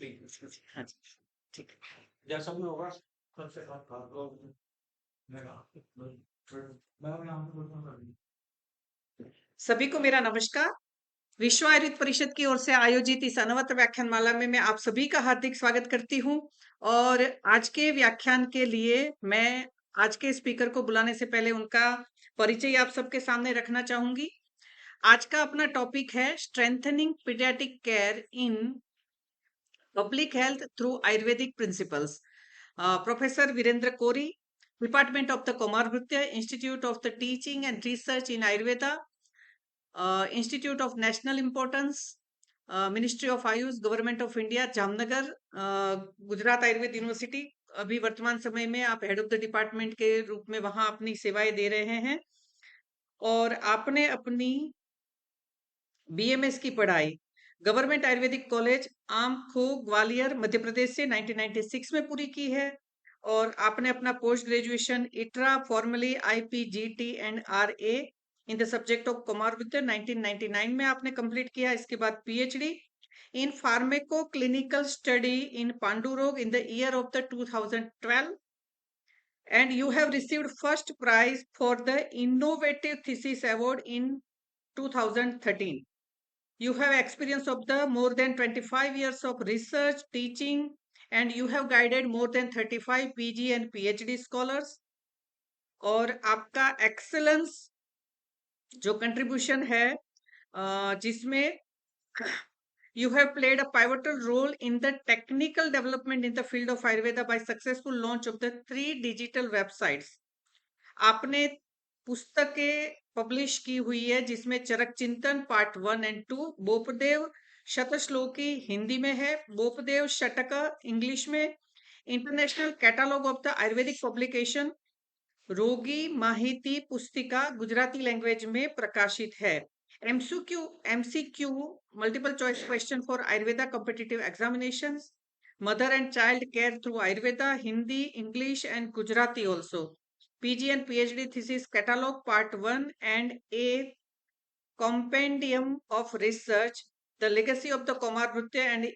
हाँ जी, ठीक है। जैसा भी होगा सबसे साथ सभी को मेरा नमस्कार। विश्व आयुर्वेद परिषद की ओर से आयोजित इस अनवरत व्याख्यान माला में मैं आप सभी का हार्दिक स्वागत करती हूँ। और आज के व्याख्यान के लिए मैं आज के स्पीकर को बुलाने से पहले उनका परिचय आप सबके सामने रखना चाहूंगी। आज का अपना टॉपिक है strengthening pediatric care in public health through ayurvedic principles. Professor Virendra Kori, department of the Kaumarbhritya, institute of the teaching and research in Ayurveda, institute of national importance, ministry of AYUSH, government of India, Jamnagar, Gujarat Ayurved university. अभी वर्तमान समय में आप हेड ऑफ द डिपार्टमेंट के रूप में वहां अपनी सेवाएं दे रहे हैं और आपने अपनी बीएमएस की पढ़ाई गवर्नमेंट आयुर्वेदिक कॉलेज आमखो ग्वालियर मध्य प्रदेश से 1996 में पूरी की है। और आपने अपना post graduation ITRA formerly IPGT and RA in the subject of Kaumarbhritya 1999 में आपने कंप्लीट किया। इसके बाद PhD in pharmaco clinical study in Panduroga in the year of the 2012 and you have received first prize for the innovative thesis award in 2013. You have experience of the more than 25 years of research, teaching, and you have guided more than 35 PG and PhD scholars. और आपका excellence जो contribution है जिसमें you have played a pivotal role in the technical development in the field of Ayurveda by successful launch of the 3 digital websites. आपने पुस्तकें publish की हुई है जिसमें चरक चिंतन पार्ट 1 एंड 2, बोपदेव शतश्लोकी हिंदी में है, बोपदेव शतक इंग्लिश में, international catalogue of the Ayurvedic publication रोगी माहिती पुस्तिका गुजराती लैंग्वेज में प्रकाशित है। MCQ multiple choice question for Ayurveda competitive examinations, mother and child care through Ayurveda Hindi English and Gujarati also, PG and PhD thesis catalog part 1 and a compendium of research, the legacy of the Komarbrutya, and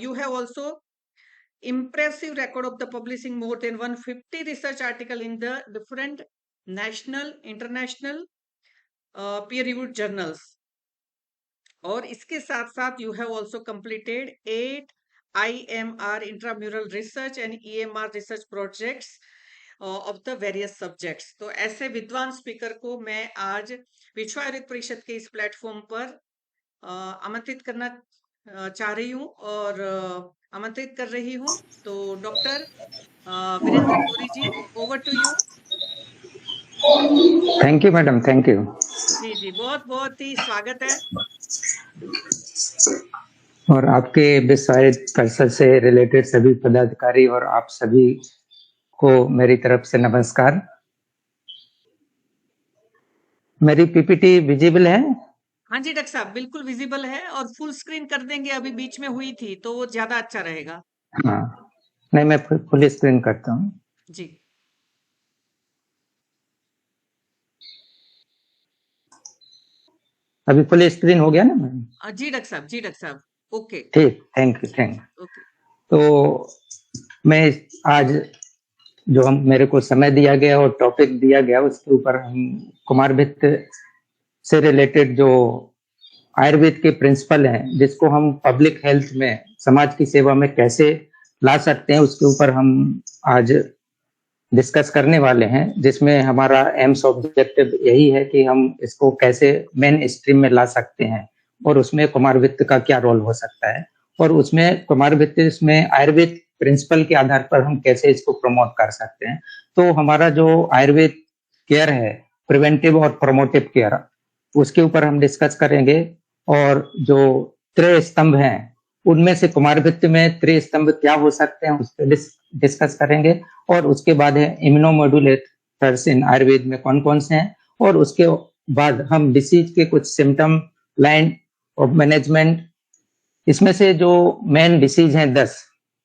you have also impressive record of the publishing more than 150 research article in the different national, international peer-reviewed journals. और इसके साथ साथ you have also completed 8 IMR intramural research and EMR research projects of the various subjects. तो ऐसे विद्वान speaker को मैं आज विश्व आयुर्वेद परिषद के इस प्लेटफॉर्म पर आमंत्रित करना चाह रही हूँ और आमंत्रित कर रही हूँ। तो doctor Virendra Kori ji, over to you. Thank you madam, thank you. जी जी, बहुत बहुत ही स्वागत है। और आपके विश्व आयुर्वेद परिषद से रिलेटेड सभी पदाधिकारी और आप सभी को मेरी तरफ से नमस्कार। मेरी पीपीटी विजिबल है? हाँ जी डॉक्टर साहब, बिल्कुल विजिबल है और फुल स्क्रीन कर देंगे, अभी बीच में हुई थी तो वो ज्यादा अच्छा रहेगा। हाँ, नहीं मैं फुल स्क्रीन करता हूँ जी। अभी फुल स्क्रीन हो गया ना मैम? जी डॉक्टर साहब, जी डॉक्टर साहब, ओके ठीक, thank you, thank you. Okay. तो मैं आज जो हम मेरे को समय दिया गया और टॉपिक दिया गया उसके ऊपर हम कुमारभित्य से रिलेटेड जो आयुर्वेद के प्रिंसिपल हैं जिसको हम पब्लिक हेल्थ में समाज की सेवा में कैसे ला सकते हैं उसके ऊपर हम आज डिस्कस करने वाले हैं, जिसमें हमारा एम्स ऑब्जेक्टिव यही है कि हम इसको कैसे मेन स्ट्रीम में ला सकते हैं और उसमें कुमारभित्य का क्या रोल हो सकता है और उसमें कुमारभित्य इसमें आयुर्वेद प्रिंसिपल के आधार पर हम कैसे इसको प्रमोट कर सकते हैं। तो हमारा जो आयुर्वेद केयर है, प्रिवेंटिव और प्रोमोटिव केयर, उसके ऊपर हम डिस्कस करेंगे। और जो त्रय स्तंभ हैं उनमें से कुमारभित्य में त्रय स्तंभ क्या हो सकते हैं उस पर डिस्कस करेंगे। और उसके बाद है इम्यूनोमोड्यूलेटर्स इन आयुर्वेद में कौन कौन से हैं, और उसके बाद हम डिसीज के कुछ सिम्टम, लाइन ऑफ मैनेजमेंट, इसमें से जो मेन डिसीज हैं 10,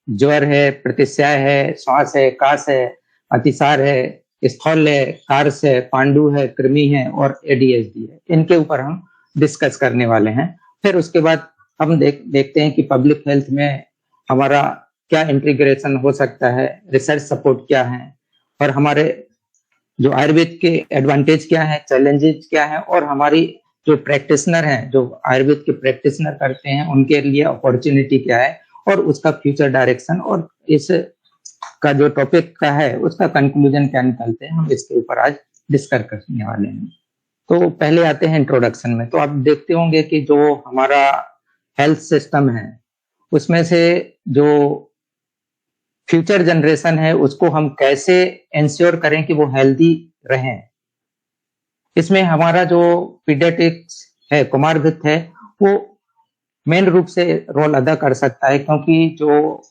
ज्वर है, प्रतिस्याय है, श्वास है, कास है, अतिसार है, स्थल है, कार्स है, पांडु है, कृमि है और एडीएचडी है, इनके ऊपर हम डिस्कस करने वाले हैं। फिर उसके बाद हम देखते हैं कि पब्लिक हेल्थ में हमारा क्या इंटीग्रेशन हो सकता है, रिसर्च सपोर्ट क्या है, और हमारे जो आयुर्वेद के एडवांटेज क्या है, चैलेंजेस क्या है, और हमारी जो प्रैक्टिशनर हैं, जो आयुर्वेद के प्रैक्टिशनर करते हैं, उनके लिए अपॉर्चुनिटी क्या है, और उसका फ्यूचर डायरेक्शन, और इस का जो टॉपिक का है उसका कंक्लूजन क्या निकलते हैं, हम इसके ऊपर आज डिस्कस करने वाले हैं। तो पहले आते हैं इंट्रोडक्शन में। तो आप देखते होंगे कि जो हमारा हेल्थ सिस्टम है उसमें से जो फ्यूचर जनरेशन है उसको हम कैसे इंश्योर करें कि वो हेल्दी रहें। इसमें हमारा जो पीडियाट्रिक्स है, कुमारभित्त है, वो मेन रूप से रोल अदा कर सकता है, क्योंकि जो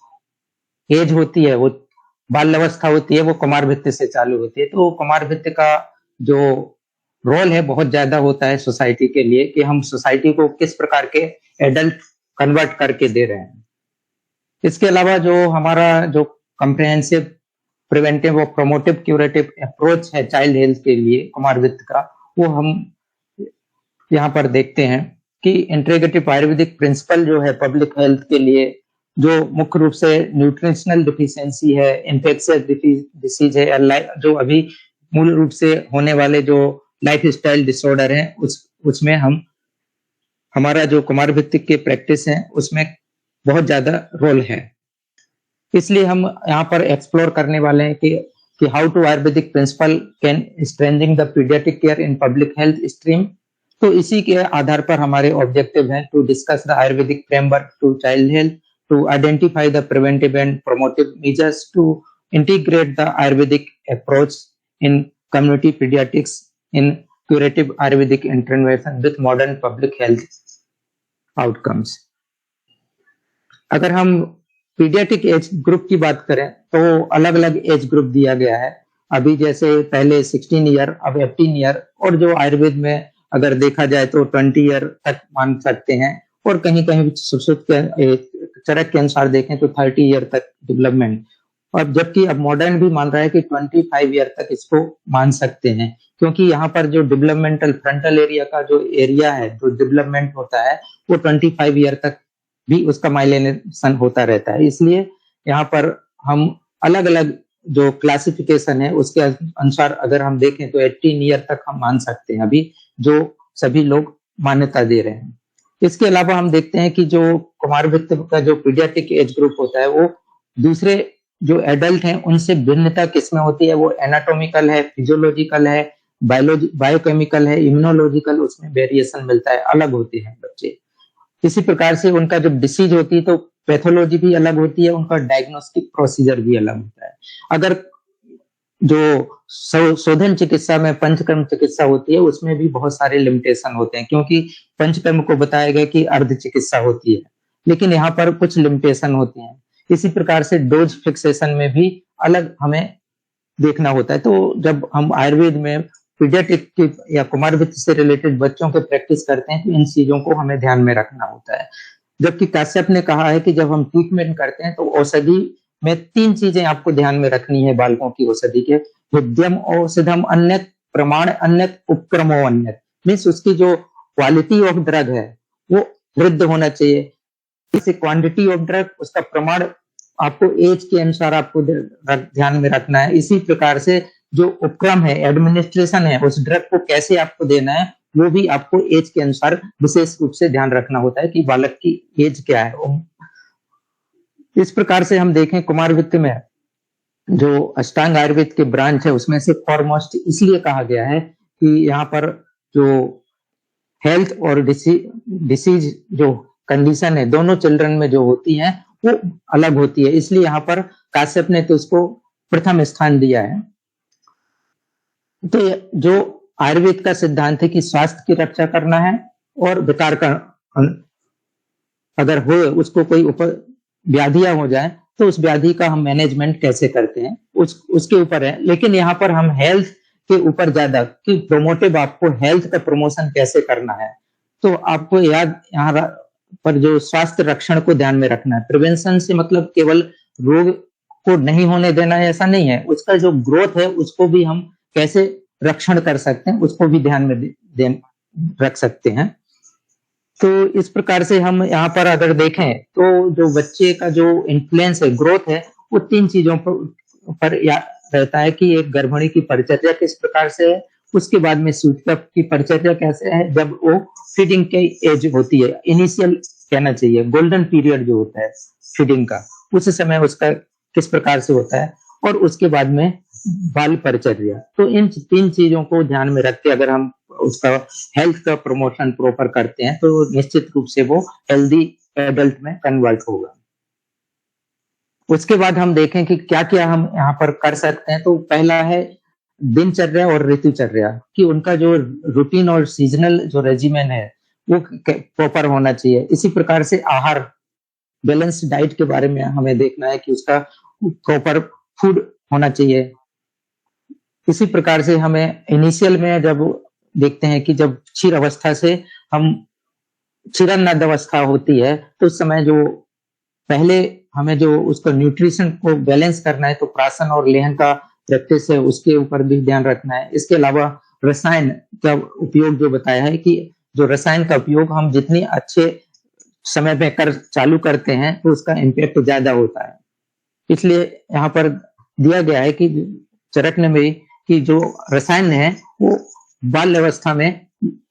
एज होती है, वो बाल्यावस्था होती है, वो कुमारभित्त से चालू होती है। तो कुमारभित्त का जो रोल है बहुत ज्यादा होता है सोसाइटी के लिए, कि हम सोसाइटी को किस प्रकार के एडल्ट कन्वर्ट करके दे रहे हैं। इसके अलावा जो हमारा जो कम्प्रिहेंसिव प्रिवेंटिव और प्रोमोटिव क्यूरेटिव अप्रोच है चाइल्ड हेल्थ के लिए कुमारभित्त का, वो हम यहाँ पर देखते हैं कि इंटीग्रेटिव आयुर्वेदिक प्रिंसिपल जो है पब्लिक हेल्थ के लिए, जो मुख्य रूप से न्यूट्रिशनल डिफिशियंसी है, इन्फेक्शियस डिसीज है, जो अभी मूल रूप से होने वाले जो लाइफ स्टाइल डिसऑर्डर है, उसमें हम हमारा जो कुमारभित्त के प्रैक्टिस है उसमें बहुत ज्यादा रोल है। इसलिए हम यहाँ पर एक्सप्लोर करने वाले हैं कि how to Ayurvedic principle can strengthening the paediatric care in public health stream. तो इसी के आधार पर हमारे ऑब्जेक्टिव हैं to discuss the Ayurvedic framework to child health, to identify the preventive and promotive measures, to integrate the Ayurvedic approach in community paediatrics in curative Ayurvedic intervention with modern public health outcomes. अगर हम paediatric age group की बात करें तो अलग अलग age group दिया गया है। अभी जैसे पहले 16 ईयर, अब 18 ईयर, और जो आयुर्वेद में अगर देखा जाए तो 20 ईयर तक मान सकते हैं, और कहीं कहीं सुश्रुत के चरक के अनुसार देखें तो 30 ईयर तक डेवलपमेंट, और जबकि अब मॉडर्न भी मान रहा है कि 25 ईयर तक इसको मान सकते हैं, क्योंकि यहाँ पर जो डेवलपमेंटल फ्रंटल एरिया का जो एरिया है, जो डेवलपमेंट होता है, वो 25 ईयर तक भी उसका माइलिनेशन होता रहता है। इसलिए यहाँ पर हम अलग अलग जो क्लासिफिकेशन है उसके अनुसार अगर हम देखें तो 18 ईयर तक हम मान सकते हैं अभी, जो सभी लोग मान्यता दे रहे हैं। इसके अलावा हम देखते हैं कि जो कुमारभित्त का जो पीडियाट्रिक एज ग्रुप होता है वो दूसरे जो एडल्ट हैं उनसे भिन्नता किसमें होती है, वो एनाटॉमिकल है, फिजियोलॉजिकल है, बायोकेमिकल है, इम्यूनोलॉजिकल, उसमें वेरिएशन मिलता है, अलग होते हैं बच्चे। इसी प्रकार से उनका जब डिसीज होती है तो पैथोलॉजी भी अलग होती है, उनका डायग्नोस्टिक प्रोसीजर भी अलग होता है। अगर जो शोधन चिकित्सा में पंचकर्म चिकित्सा होती है उसमें भी बहुत सारे लिमिटेशन होते हैं, क्योंकि पंचकर्म को बताया गया कि अर्ध चिकित्सा होती है, लेकिन यहाँ पर कुछ लिमिटेशन होती हैं। इसी प्रकार से डोज फिक्सेशन में भी अलग हमें देखना होता है। तो जब हम आयुर्वेद में पीडियाट्रिक या कुमारभित्त से रिलेटेड बच्चों के प्रैक्टिस करते हैं तो इन चीजों को हमें ध्यान में रखना होता है। जबकि काश्यप ने कहा है कि जब हम ट्रीटमेंट करते हैं तो औषधि में 3 चीजें आपको ध्यान में रखनी है बालकों की औषधि के, विद्यम औषधम अन्यत, प्रमाण अन्यत, उपक्रमो अन्यत। मीन्स उसकी जो क्वालिटी ऑफ ड्रग है वो वृद्ध होना चाहिए, इसे क्वांटिटी ऑफ ड्रग, उसका प्रमाण आपको एज के अनुसार आपको ध्यान में रखना है। इसी प्रकार से जो उपक्रम है, एडमिनिस्ट्रेशन है, उस ड्रग को कैसे आपको देना है वो भी आपको एज के अनुसार विशेष रूप से ध्यान रखना होता है कि बालक की एज क्या है। इस प्रकार से हम देखें कुमारभित्त में जो अष्टांग आयुर्वेद के ब्रांच है उसमें से फॉरमोस्ट इसलिए कहा गया है कि यहाँ पर जो हेल्थ और डिसीज जो कंडीशन है दोनों चिल्ड्रन में जो होती है वो अलग होती है, इसलिए यहाँ पर काश्यप ने तो उसको प्रथम स्थान दिया है। तो जो आयुर्वेद का सिद्धांत है कि स्वास्थ्य की रक्षा करना है और विकार का अगर हो उसको कोई व्याधियां हो जाए तो उस व्याधि का हम मैनेजमेंट कैसे करते हैं उसके ऊपर है। लेकिन यहाँ पर हम हेल्थ के ऊपर ज्यादा कि प्रोमोटिव, आपको हेल्थ का प्रमोशन कैसे करना है। तो आपको याद यहाँ पर जो स्वास्थ्य रक्षण को ध्यान में रखना है। प्रिवेंशन से मतलब केवल रोग को नहीं होने देना है ऐसा नहीं है, उसका जो ग्रोथ है उसको भी हम कैसे रक्षण कर सकते हैं उसको भी ध्यान में रख सकते हैं। तो इस प्रकार से हम यहाँ पर अगर देखें तो जो बच्चे का जो इन्फ्लुएंस है, ग्रोथ है, वो 3 चीजों पर रहता है कि एक गर्भिणी की परिचर्या किस प्रकार से है, उसके बाद में सूतक की परिचर्या कैसे है जब वो फीडिंग की एज होती है, इनिशियल कहना चाहिए, गोल्डन पीरियड जो होता है फीडिंग का, उस समय उसका किस प्रकार से होता है, और उसके बाद में बाल परिचर्या। तो इन 3 चीजों को ध्यान में रख के अगर हम उसका हेल्थ का प्रमोशन प्रॉपर करते हैं तो निश्चित रूप से वो हेल्दी एडल्ट में कन्वर्ट होगा। उसके बाद हम देखें कि क्या क्या हम यहाँ पर कर सकते हैं। तो पहला है दिनचर्या और ऋतुचर्या, कि उनका जो रूटीन और सीजनल जो रेजिमेन है वो प्रॉपर होना चाहिए। इसी प्रकार से आहार, बैलेंस डाइट के बारे में हमें देखना है कि उसका प्रॉपर फूड होना चाहिए। इसी प्रकार से हमें इनिशियल में जब देखते हैं कि जब क्षीर अवस्था से हम क्षीरान्नद अवस्था होती है तो उस समय जो पहले हमें जो उसका न्यूट्रिशन को बैलेंस करना है, तो प्राशन और लेहन का प्रैक्टिस है, उसके ऊपर भी ध्यान रखना है। इसके अलावा रसायन का उपयोग जो बताया है कि जो रसायन का उपयोग हम जितनी अच्छे समय में चालू करते हैं तो उसका इम्पैक्ट ज्यादा होता है। इसलिए यहाँ पर दिया गया है कि चरक में कि जो रसायन है वो बाल्य अवस्था में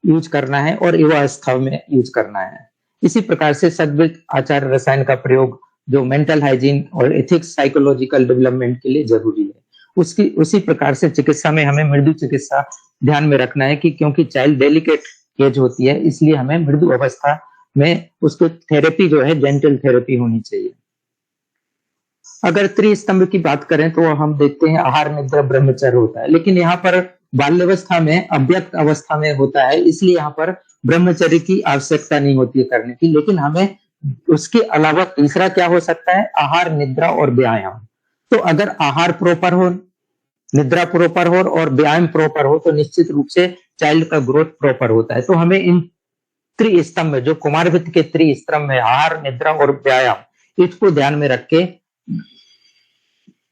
यूज करना है और युवावस्था में यूज करना है। इसी प्रकार से सद्वित आचार रसायन का प्रयोग जो मेंटल हाइजीन और एथिक्स, साइकोलॉजिकल डेवलपमेंट के लिए जरूरी है। उसी प्रकार से चिकित्सा में हमें मृदु चिकित्सा ध्यान में रखना है कि क्योंकि चाइल्ड डेलिकेट एज होती है, इसलिए हमें मृदु अवस्था में उसको थेरेपी जो है जेंटल थेरेपी होनी चाहिए। अगर त्रिस्तंभ की बात करें तो हम देखते हैं आहार, निद्रा, ब्रह्मचर्य होता है, लेकिन यहाँ पर बाल्यावस्था में अव्यक्त अवस्था में होता है, इसलिए यहाँ पर ब्रह्मचर्य की आवश्यकता नहीं होती है करने की। लेकिन हमें उसके अलावा तीसरा क्या हो सकता है, आहार, निद्रा और व्यायाम। तो अगर आहार प्रॉपर हो, निद्रा प्रॉपर हो और व्यायाम प्रॉपर हो तो निश्चित रूप से चाइल्ड का ग्रोथ प्रॉपर होता है। तो हमें इन त्रिस्तंभ जो कुमारभित्त के त्रिस्तंभ है, आहार, निद्रा और व्यायाम, इसको ध्यान में रख के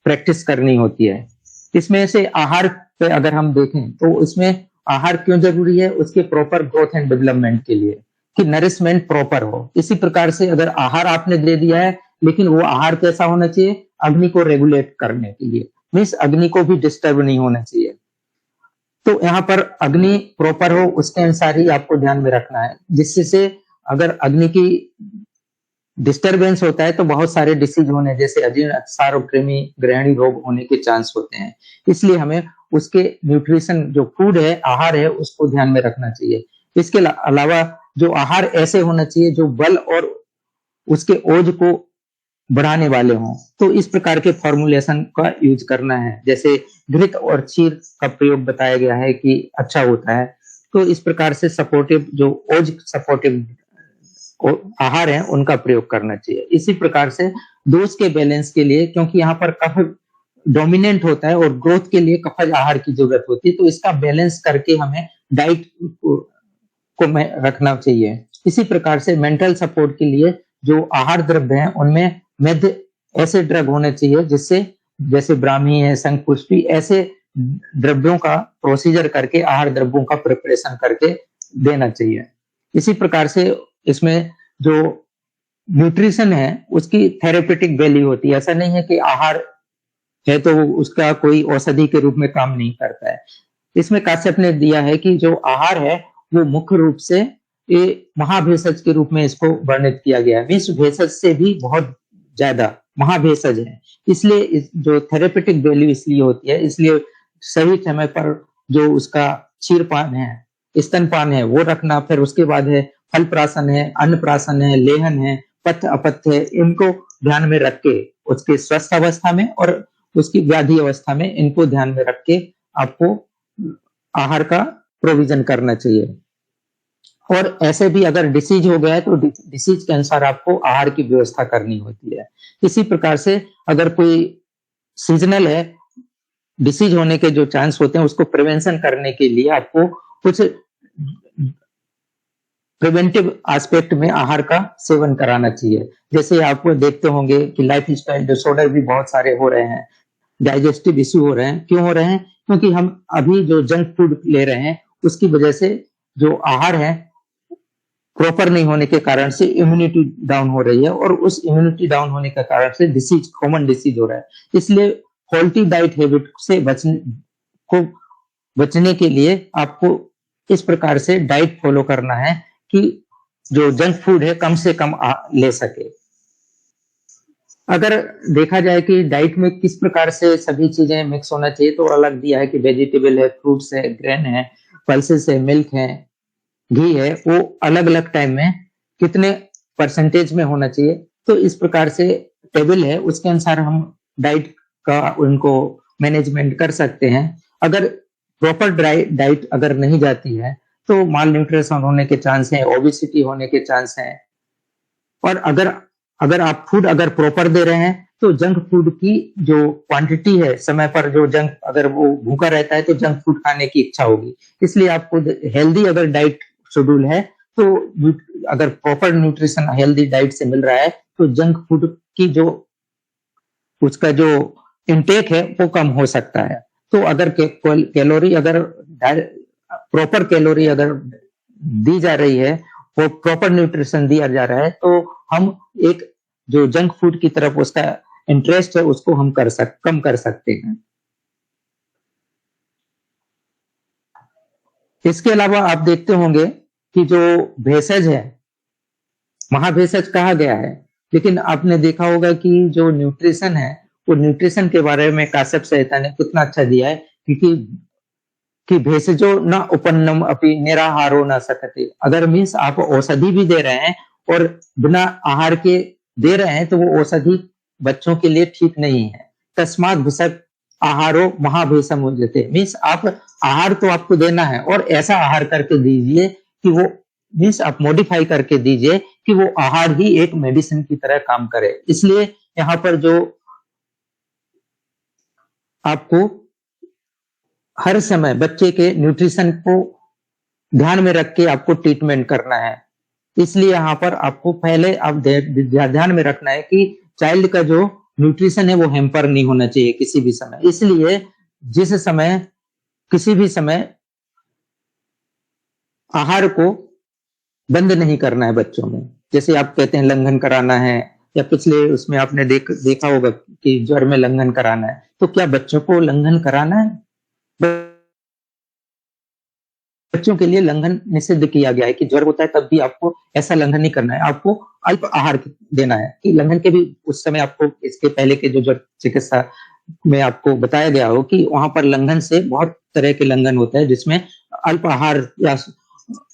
प्रैक्टिस करनी होती है। इसमें से आहार पे अगर हम देखें तो इसमें आहार क्यों जरूरी है, उसके प्रॉपर ग्रोथ एंड डेवलपमेंट के लिए, कि नरिशमेंट प्रॉपर हो। इसी प्रकार से अगर आहार आपने दे दिया है, लेकिन वो आहार कैसा होना चाहिए, अग्नि को रेगुलेट करने के लिए, मीन्स अग्नि को भी डिस्टर्ब नहीं होना चाहिए। तो यहाँ पर अग्नि प्रॉपर हो उसके अनुसार ही आपको ध्यान में रखना है, जिससे अगर अग्नि की डिस्टरबेंस होता है तो बहुत सारे डिसीज होने जैसे अजीर्ण, सार्वकृमि, ग्रहणी रोग होने के चांस होते हैं। इसलिए हमें उसके न्यूट्रिशन जो फूड है, आहार है, उसको ध्यान में रखना चाहिए। इसके अलावा जो आहार ऐसे होना चाहिए जो बल और उसके ओज को बढ़ाने वाले हों। तो इस प्रकार के फॉर्मुलेशन का यूज करना है। जैसे घृत और क्षीर का प्रयोग बताया गया है कि अच्छा होता है। तो इस प्रकार से सपोर्टिव जो ओज सपोर्टिव आहार है उनका प्रयोग करना चाहिए। इसी प्रकार से दोष के बैलेंस के लिए, क्योंकि यहाँ पर कफ डोमिनेंट होता है और ग्रोथ के लिए कफज आहार की जरूरत होती है, तो इसका बैलेंस करके हमें डाइट को रखना चाहिए। इसी प्रकार से मेंटल सपोर्ट के लिए जो आहार द्रव्य हैं उनमें मध्य ऐसे ड्रग होने चाहिए जिससे, जैसे ब्राह्मी है, शंखपुष्पी, ऐसे द्रव्यों का प्रोसीजर करके आहार द्रव्यों का प्रिपरेशन करके देना चाहिए। इसी प्रकार से इसमें जो न्यूट्रिशन है उसकी थेरेपेटिक वैल्यू होती है। ऐसा नहीं है कि आहार है तो उसका कोई औषधि के रूप में काम नहीं करता है। इसमें काश्यप ने दिया है कि जो आहार है वो मुख्य रूप से ये महाभेषज के रूप में इसको वर्णित किया गया है। विश्व भेषज से भी बहुत ज्यादा महाभेषज है, इसलिए जो थेरेपेटिक वैल्यू इसलिए होती है। इसलिए सही समय पर जो उसका क्षीरपान है, स्तनपान है, वो रखना। फिर उसके बाद है फल प्राशन है, अन्न प्राशन है, लेहन है, पथ्य अपथ्य है, इनको ध्यान में रख के उसके स्वस्थ अवस्था में और उसकी व्याधि अवस्था में इनको ध्यान में रख के आपको आहार का प्रोविजन करना चाहिए। और ऐसे भी अगर डिसीज हो गया है तो डिसीज के अनुसार आपको आहार की व्यवस्था करनी होती है। इसी प्रकार से अगर कोई सीजनल है, डिसीज होने के जो चांस होते हैं उसको प्रिवेंशन करने के लिए आपको कुछ प्रिवेंटिव एस्पेक्ट में आहार का सेवन कराना चाहिए। जैसे आप देखते होंगे कि लाइफ स्टाइल डिसऑर्डर भी बहुत सारे हो रहे हैं, डाइजेस्टिव इश्यू हो रहे हैं। क्यों हो रहे हैं? क्योंकि हम अभी जो जंक फूड ले रहे हैं उसकी वजह से जो आहार है प्रॉपर नहीं होने के कारण से इम्यूनिटी डाउन हो रही है, और उस इम्यूनिटी डाउन होने के कारण से डिसीज, कॉमन डिसीज हो रहा है। इसलिए फॉल्टी डाइट हैबिट से बचने के लिए आपको इस प्रकार से डाइट फॉलो करना है कि जो जंक फूड है कम से कम ले सके। अगर देखा जाए कि डाइट में किस प्रकार से सभी चीजें मिक्स होना चाहिए, तो अलग दिया है कि वेजिटेबल है, फ्रूट्स है, ग्रेन है, पल्सेस है, मिल्क है, घी है, वो अलग अलग टाइम में कितने परसेंटेज में होना चाहिए। तो इस प्रकार से टेबल है, उसके अनुसार हम डाइट का उनको मैनेजमेंट कर सकते हैं। अगर प्रॉपर डाइट अगर नहीं जाती है तो माल न्यूट्रिशन होने के चांस हैं, ओबेसिटी होने के चांस हैं। और अगर आप फूड अगर प्रॉपर दे रहे हैं तो जंक फूड की जो क्वांटिटी है, समय पर जो जंक, अगर वो भूखा रहता है तो जंक फूड खाने की इच्छा होगी। इसलिए आपको हेल्दी अगर डाइट शेड्यूल है तो अगर प्रॉपर न्यूट्रिशन हेल्दी डाइट से मिल रहा है तो जंक फूड की जो उसका जो इनटेक है वो कम हो सकता है। तो अगर कैलोरी अगर प्रॉपर कैलोरी अगर दी जा रही है, वो प्रॉपर न्यूट्रिशन दिया जा रहा है, तो हम एक जो जंक फूड की तरफ उसका इंटरेस्ट है उसको हम कम कर सकते हैं। इसके अलावा आप देखते होंगे कि जो भेषज है, महाभेषज कहा गया है, लेकिन आपने देखा होगा कि जो न्यूट्रिशन है वो न्यूट्रिशन के बारे में काश्यप संहिता ने कितना अच्छा दिया है, कि भेषजो न उपन्नम अपि निराहारो न सकते। अगर मीन्स आप औषधि भी दे रहे हैं और बिना आहार के दे रहे हैं तो वो औषधि बच्चों के लिए ठीक नहीं है। तस्मात् भिषक आहारो महाभेषम उच्यते। मीन्स आप आहार तो आपको देना है और ऐसा आहार करके दीजिए कि वो, मीन्स आप मॉडिफाई करके दीजिए कि वो आहार ही एक मेडिसिन की तरह काम करे। इसलिए यहाँ पर जो आपको हर समय बच्चे के न्यूट्रिशन को ध्यान में रख के आपको ट्रीटमेंट करना है। इसलिए यहाँ पर आपको पहले आप ध्यान में रखना है कि चाइल्ड का जो न्यूट्रिशन है वो हैम्पर नहीं होना चाहिए किसी भी समय। इसलिए जिस समय किसी भी समय आहार को बंद नहीं करना है बच्चों में। जैसे आप कहते हैं लंघन कराना है, या पिछले उसमें आपने देखा होगा कि ज्वर में लंघन कराना है, तो क्या बच्चों को लंघन कराना है? बच्चों के लिए लंघन निषिद्ध किया गया है कि ज्वर होता है तब भी आपको ऐसा लंघन नहीं करना है, आपको अल्प आहार देना है। कि लंघन के भी उस समय आपको इसके पहले के जो ज्वर चिकित्सा में आपको बताया गया हो कि वहां पर लंघन से बहुत तरह के लंघन होता है, जिसमें अल्प आहार या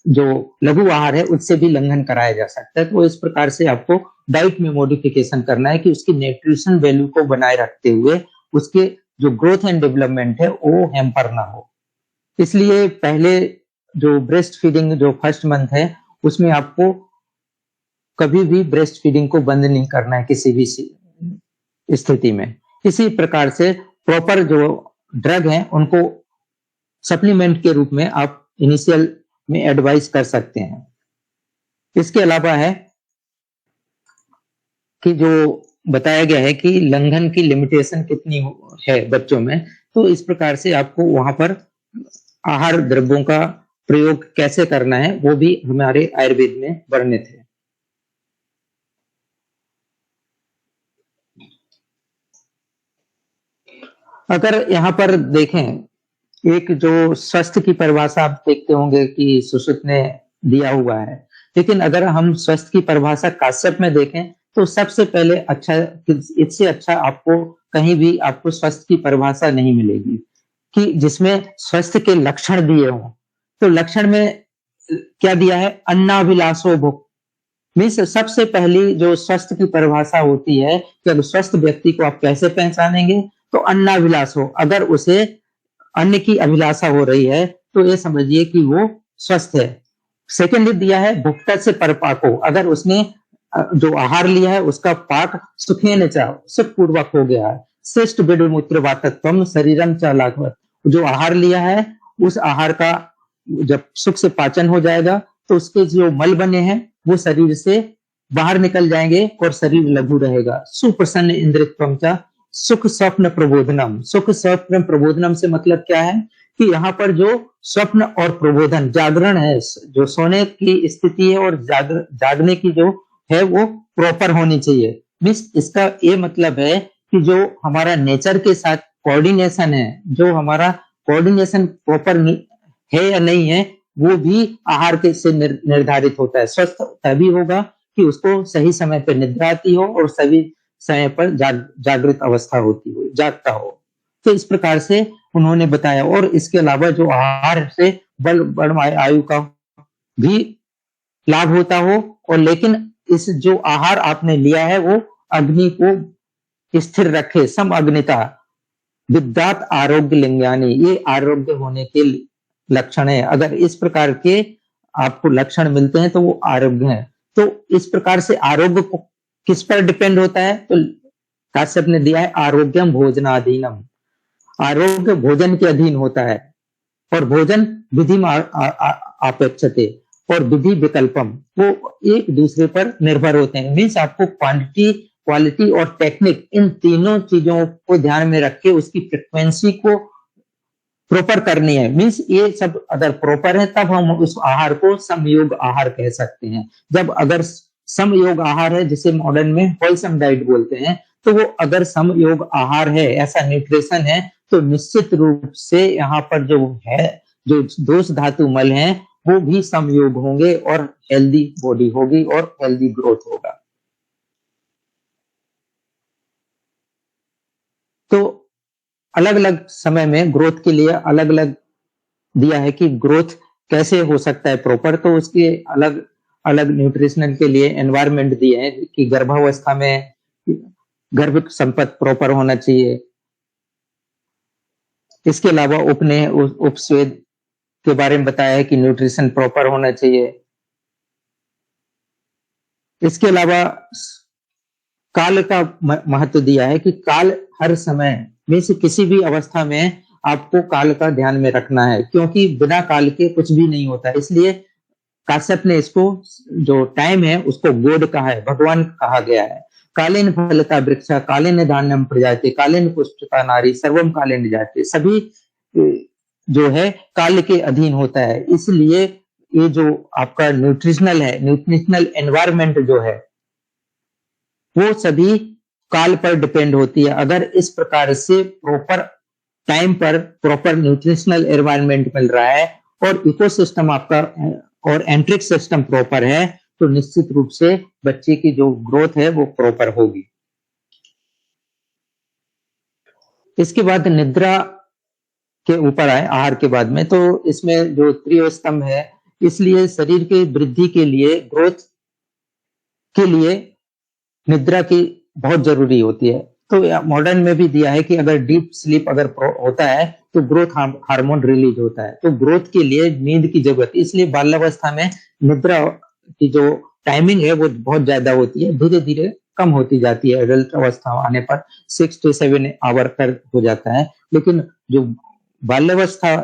जो लघु आहार है उससे भी लंघन कराया जा सकता है। तो इस प्रकार से आपको डाइट में मॉडिफिकेशन करना है कि उसकी न्यूट्रिशन वैल्यू को बनाए रखते हुए उसके जो ग्रोथ एंड डेवलपमेंट है वो हैम्पर ना हो। इसलिए पहले जो ब्रेस्ट फीडिंग जो फर्स्ट मंथ है उसमें आपको कभी भी ब्रेस्ट फीडिंग को बंद नहीं करना है किसी भी स्थिति में। इसी प्रकार से प्रॉपर जो ड्रग है उनको सप्लीमेंट के रूप में आप इनिशियल में एडवाइस कर सकते हैं। इसके अलावा है कि जो बताया गया है कि लंघन की लिमिटेशन कितनी है बच्चों में, तो इस प्रकार से आपको वहां पर आहार द्रव्यों का प्रयोग कैसे करना है वो भी हमारे आयुर्वेद में वर्णित है। अगर यहाँ पर देखें, एक जो स्वस्थ की परिभाषा आप देखते होंगे कि सुश्रुत ने दिया हुआ है, लेकिन अगर हम स्वस्थ की परिभाषा काश्यप में देखें तो सबसे पहले अच्छा, इससे अच्छा आपको कहीं भी आपको स्वस्थ की परिभाषा नहीं मिलेगी कि जिसमें स्वस्थ के लक्षण दिए हों। तो लक्षण में क्या दिया है? अन्नाभिलाषो भुक्। मीन्स सबसे पहली जो स्वस्थ की परिभाषा होती है कि अगर स्वस्थ व्यक्ति को आप कैसे पहचानेंगे, तो अन्नाभिलाष हो। अगर उसे अन्न की अभिलाषा हो रही है तो ये समझिए कि वो स्वस्थ है। सेकेंड दिया है भुक्ता से परपाको। अगर उसने जो आहार लिया है उसका पाक सुखेन च सुखपूर्वक हो गया है। श्रेष्ठ बिड मूत्र वातत्वम शरीरम च लाघवत। जो आहार लिया है उस आहार का जब सुख से पाचन हो जाएगा तो उसके जो मल बने हैं वो शरीर से बाहर निकल जाएंगे और शरीर लघु रहेगा। सुप्रसन्न इंद्रियत्वम च सुख स्वप्न प्रबोधनम। सुख स्वप्न प्रबोधनम से मतलब क्या है कि यहाँ पर जो स्वप्न और प्रबोधन जागरण है, जो सोने की स्थिति है और जागने की जो है वो प्रॉपर होनी चाहिए। मीन्स इसका ये मतलब है कि जो हमारा नेचर के साथ कोऑर्डिनेशन है, जो हमारा कोऑर्डिनेशन प्रॉपर है या नहीं है, वो भी आहार के से निर्धारित होता है। स्वस्थ तभी होगा कि उसको सही समय पर निद्रा आती हो और सभी समय पर जागृत अवस्था होती हो, जागता हो। तो इस प्रकार से उन्होंने बताया। और इसके अलावा जो आहार से बल आयु का भी लाभ होता हो, और लेकिन इस जो आहार आपने लिया है वो अग्नि को स्थिर रखे, सम अग्निता विद्यात आरोग्य लिंगानी, ये आरोग्य होने के लक्षण है। अगर इस प्रकार के आपको लक्षण मिलते हैं तो वो आरोग्य है। तो इस प्रकार से आरोग्य को किस पर डिपेंड होता है, तो काश्यप ने दिया है आरोग्यम भोजनाधीनम, आरोग्य भोजन के अधीन होता है। और भोजन विधि अपेक्षते और विधि विकल्पम, वो एक दूसरे पर निर्भर होते हैं। मीन्स आपको क्वांटिटी, क्वालिटी और टेक्निक, इन तीनों चीजों को ध्यान में रख के उसकी फ्रिक्वेंसी को प्रॉपर करनी है। मीन्स ये सब अगर प्रॉपर है तब हम उस आहार को समयोग आहार कह सकते हैं। जब अगर समयोग आहार है, जिसे मॉडर्न में होलसम डाइट बोलते हैं, तो वो अगर समयोग आहार है, ऐसा न्यूट्रिशन है, तो निश्चित रूप से यहाँ पर जो है, जो दोष धातु मल हैं, वो भी समयोग होंगे और हेल्दी बॉडी होगी और हेल्दी ग्रोथ होगा। तो अलग अलग समय में ग्रोथ के लिए अलग अलग दिया है कि ग्रोथ कैसे हो सकता है प्रॉपर। तो उसके अलग अलग न्यूट्रिशनल के लिए एनवायरनमेंट दिए हैं कि गर्भावस्था में गर्भ संपत्ति प्रॉपर होना चाहिए। इसके अलावा उपस्वेद के बारे में बताया है कि न्यूट्रिशन प्रॉपर होना चाहिए। इसके अलावा काल का महत्व दिया है कि काल हर समय में से किसी भी अवस्था में आपको काल का ध्यान में रखना है, क्योंकि बिना काल के कुछ भी नहीं होता। इसलिए काश्यप ने इसको जो टाइम है उसको गोड कहा है, भगवान कहा गया है। कालीन फलता वृक्षा, कालीन धान्यम प्रजाते, कालीन पुष्टता नारी, सर्वम कालीन जाते, सभी जो है काल के अधीन होता है। इसलिए ये जो आपका न्यूट्रिशनल है, न्यूट्रिशनल एनवायरनमेंट जो है, वो सभी काल पर डिपेंड होती है। अगर इस प्रकार से प्रॉपर टाइम पर प्रॉपर न्यूट्रिशनल एनवायरनमेंट मिल रहा है और इकोसिस्टम आपका और एंट्रिक सिस्टम प्रॉपर है, तो निश्चित रूप से बच्चे की जो ग्रोथ है वो प्रॉपर होगी। इसके बाद निद्रा के ऊपर आए आहार के बाद में, तो इसमें जो त्रिय स्तंभ है, इसलिए शरीर के वृद्धि के लिए, ग्रोथ के लिए निद्रा की बहुत जरूरी होती है। तो मॉडर्न में भी दिया है कि अगर डीप स्लीप अगर होता है तो ग्रोथ हार्मोन रिलीज होता है, तो ग्रोथ के लिए नींद की जरूरत। इसलिए बाल्यावस्था में निद्रा की जो टाइमिंग है वो बहुत ज्यादा होती है, धीरे धीरे कम होती जाती है। एडल्ट अवस्था आने पर 6 to 7 आवर कर हो जाता है, लेकिन जो बाल्यावस्था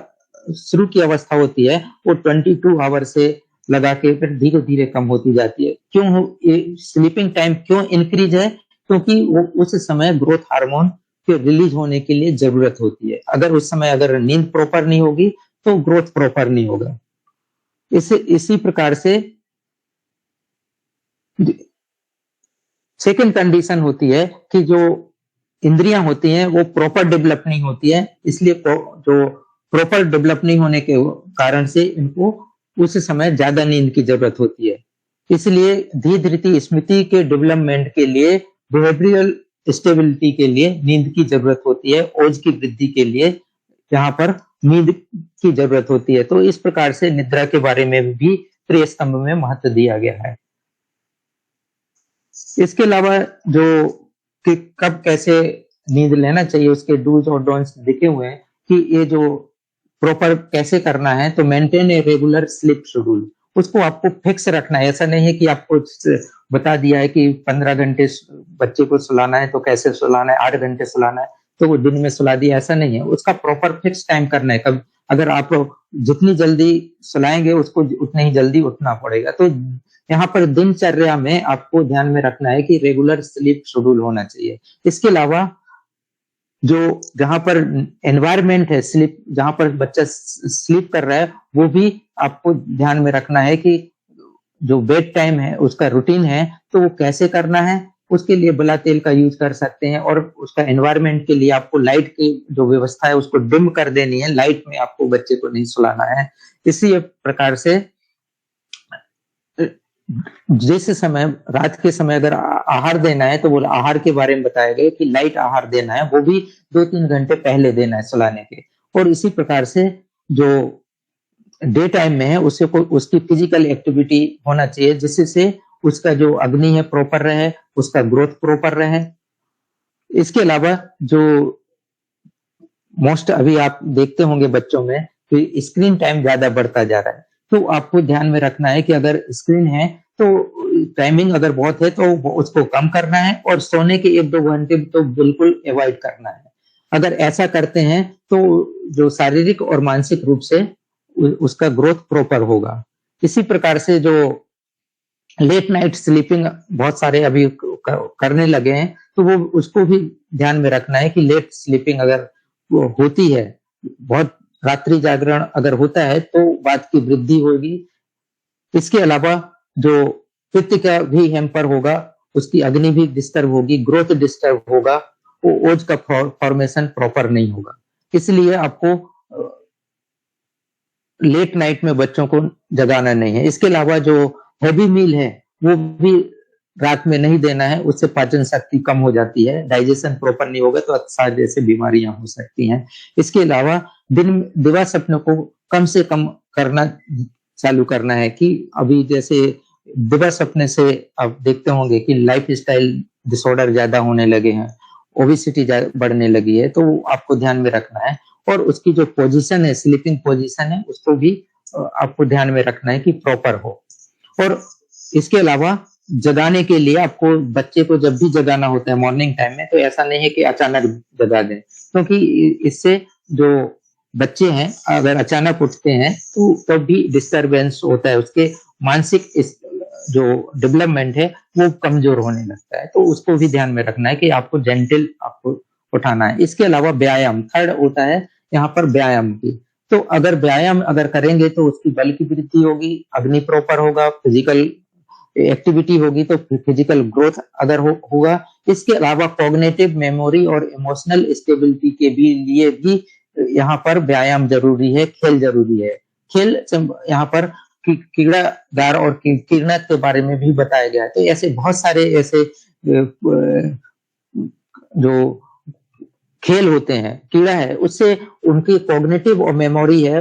शुरू की अवस्था होती है वो 22 आवर से लगा के फिर धीरे धीरे कम होती जाती है। क्यों ये स्लीपिंग टाइम क्यों इंक्रीज है? क्योंकि वो उस समय ग्रोथ हार्मोन के रिलीज होने के लिए जरूरत होती है। अगर उस समय अगर नींद प्रॉपर नहीं होगी तो ग्रोथ प्रॉपर नहीं होगा। इसी प्रकार से सेकंड कंडीशन होती है कि जो इंद्रियां होती हैं वो प्रॉपर डेवलप नहीं होती है, इसलिए जो प्रॉपर डेवलप नहीं होने के कारण से इनको उस समय ज्यादा नींद की जरूरत होती है। इसलिए धीधृति स्मृति के डेवलपमेंट के लिए, बिहेवियरल स्टेबिलिटी के लिए नींद की जरूरत होती है। ओज की वृद्धि के लिए यहाँ पर नींद की जरूरत होती है। तो इस प्रकार से निद्रा के बारे में भी त्रिय स्तंभ में महत्व दिया गया है। इसके अलावा जो कि कब कैसे नींद लेना चाहिए उसके डूज और डोंट्स लिखे हुए हैं कि ये जो प्रॉपर कैसे करना है। तो maintain a regular sleep schedule, उसको आपको फिक्स रखना है। ऐसा नहीं है कि आपको बता दिया है कि 15 घंटे बच्चे को सुलाना है तो कैसे सुलाना है, 8 घंटे सुलाना है तो वो दिन में सुला दिया, ऐसा नहीं है। उसका प्रॉपर फिक्स टाइम करना है। कब अगर आप जितनी जल्दी सुलाएंगे उसको उतने ही जल्दी उठना पड़ेगा। तो यहाँ पर दिनचर्या में आपको ध्यान में रखना है कि रेगुलर स्लीप शेड्यूल होना चाहिए। इसके अलावा जो जहां पर एनवायरमेंट है, स्लीप जहां पर बच्चा स्लीप कर रहा है, वो भी आपको ध्यान में रखना है कि जो बेड टाइम है उसका रूटीन है तो वो कैसे करना है। उसके लिए बला तेल का यूज कर सकते हैं और उसका एनवायरमेंट के लिए आपको लाइट की जो व्यवस्था है उसको डिम कर देनी है, लाइट में आपको बच्चे को नहीं सुलाना है। इसी प्रकार से जिस समय रात के समय अगर आहार देना है तो वो आहार के बारे में बताया गया कि लाइट आहार देना है, वो भी 2-3 घंटे पहले देना है सुलाने के। और इसी प्रकार से जो डे टाइम में है उससे कोई उसकी फिजिकल एक्टिविटी होना चाहिए जिससे उसका जो अग्नि है प्रॉपर रहे, उसका ग्रोथ प्रॉपर रहे। इसके अलावा जो मोस्ट अभी आप देखते होंगे बच्चों में कि स्क्रीन टाइम ज्यादा बढ़ता जा रहा है, तो आपको ध्यान में रखना है कि अगर स्क्रीन है तो टाइमिंग अगर बहुत है तो उसको कम करना है और सोने के 1-2 घंटे तो बिल्कुल अवॉइड करना है। अगर ऐसा करते हैं तो जो शारीरिक और मानसिक रूप से उसका ग्रोथ प्रॉपर होगा। इसी प्रकार से जो लेट नाइट स्लीपिंग बहुत सारे अभी करने लगे हैं, तो वो उसको भी ध्यान में रखना है कि लेट स्लीपिंग अगर वो होती है, बहुत रात्रि जागरण अगर होता है तो वात की वृद्धि होगी। इसके अलावा जो पित्त का भी हैम्पर होगा, उसकी अग्नि भी डिस्टर्ब होगी, ग्रोथ डिस्टर्ब होगा, वो ओज का फॉर्मेशन प्रॉपर नहीं होगा। इसलिए आपको लेट नाइट में बच्चों को जगाना नहीं है। इसके अलावा जो हैवी मील है वो भी रात में नहीं देना है, उससे पाचन शक्ति कम हो जाती है, डाइजेशन प्रॉपर नहीं होगा तो अवसाद जैसे बीमारियां हो सकती हैं। इसके अलावा दिवा सपनों को कम से कम करना चालू करना है कि अभी जैसे दिवा सपने से आप देखते होंगे कि लाइफ स्टाइल डिसऑर्डर ज्यादा होने लगे हैं, ओबेसिटी बढ़ने लगी है, तो आपको ध्यान में रखना है। और उसकी जो पोजीशन है, स्लीपिंग पोजीशन है, उसको भी आपको ध्यान में रखना है कि प्रॉपर हो। और इसके अलावा जगाने के लिए आपको बच्चे को जब भी जगाना होता है मॉर्निंग टाइम में, तो ऐसा नहीं है कि अचानक जगा दें, क्योंकि इससे जो बच्चे हैं अगर अचानक उठते हैं तो तब भी डिस्टरबेंस होता है, उसके मानसिक जो डेवलपमेंट है वो कमजोर होने लगता है। तो उसको भी ध्यान में रखना है कि आपको जेंटल आपको उठाना है। इसके अलावा व्यायाम, थर्ड होता है यहाँ पर व्यायाम की। तो अगर व्यायाम अगर करेंगे तो उसकी बल की वृद्धि होगी, अग्नि प्रॉपर होगा, फिजिकल एक्टिविटी होगी तो फिजिकल ग्रोथ अगर होगा। इसके अलावा कॉग्निटिव मेमोरी और इमोशनल स्टेबिलिटी के भी लिए भी यहाँ पर व्यायाम जरूरी है, खेल जरूरी है। खेल यहाँ पर कीड़ागार और कीड़नत के बारे में भी बताया गया है। तो ऐसे बहुत सारे ऐसे जो खेल होते हैं, कीड़ा है, उससे उनकी कॉग्निटिव और मेमोरी है,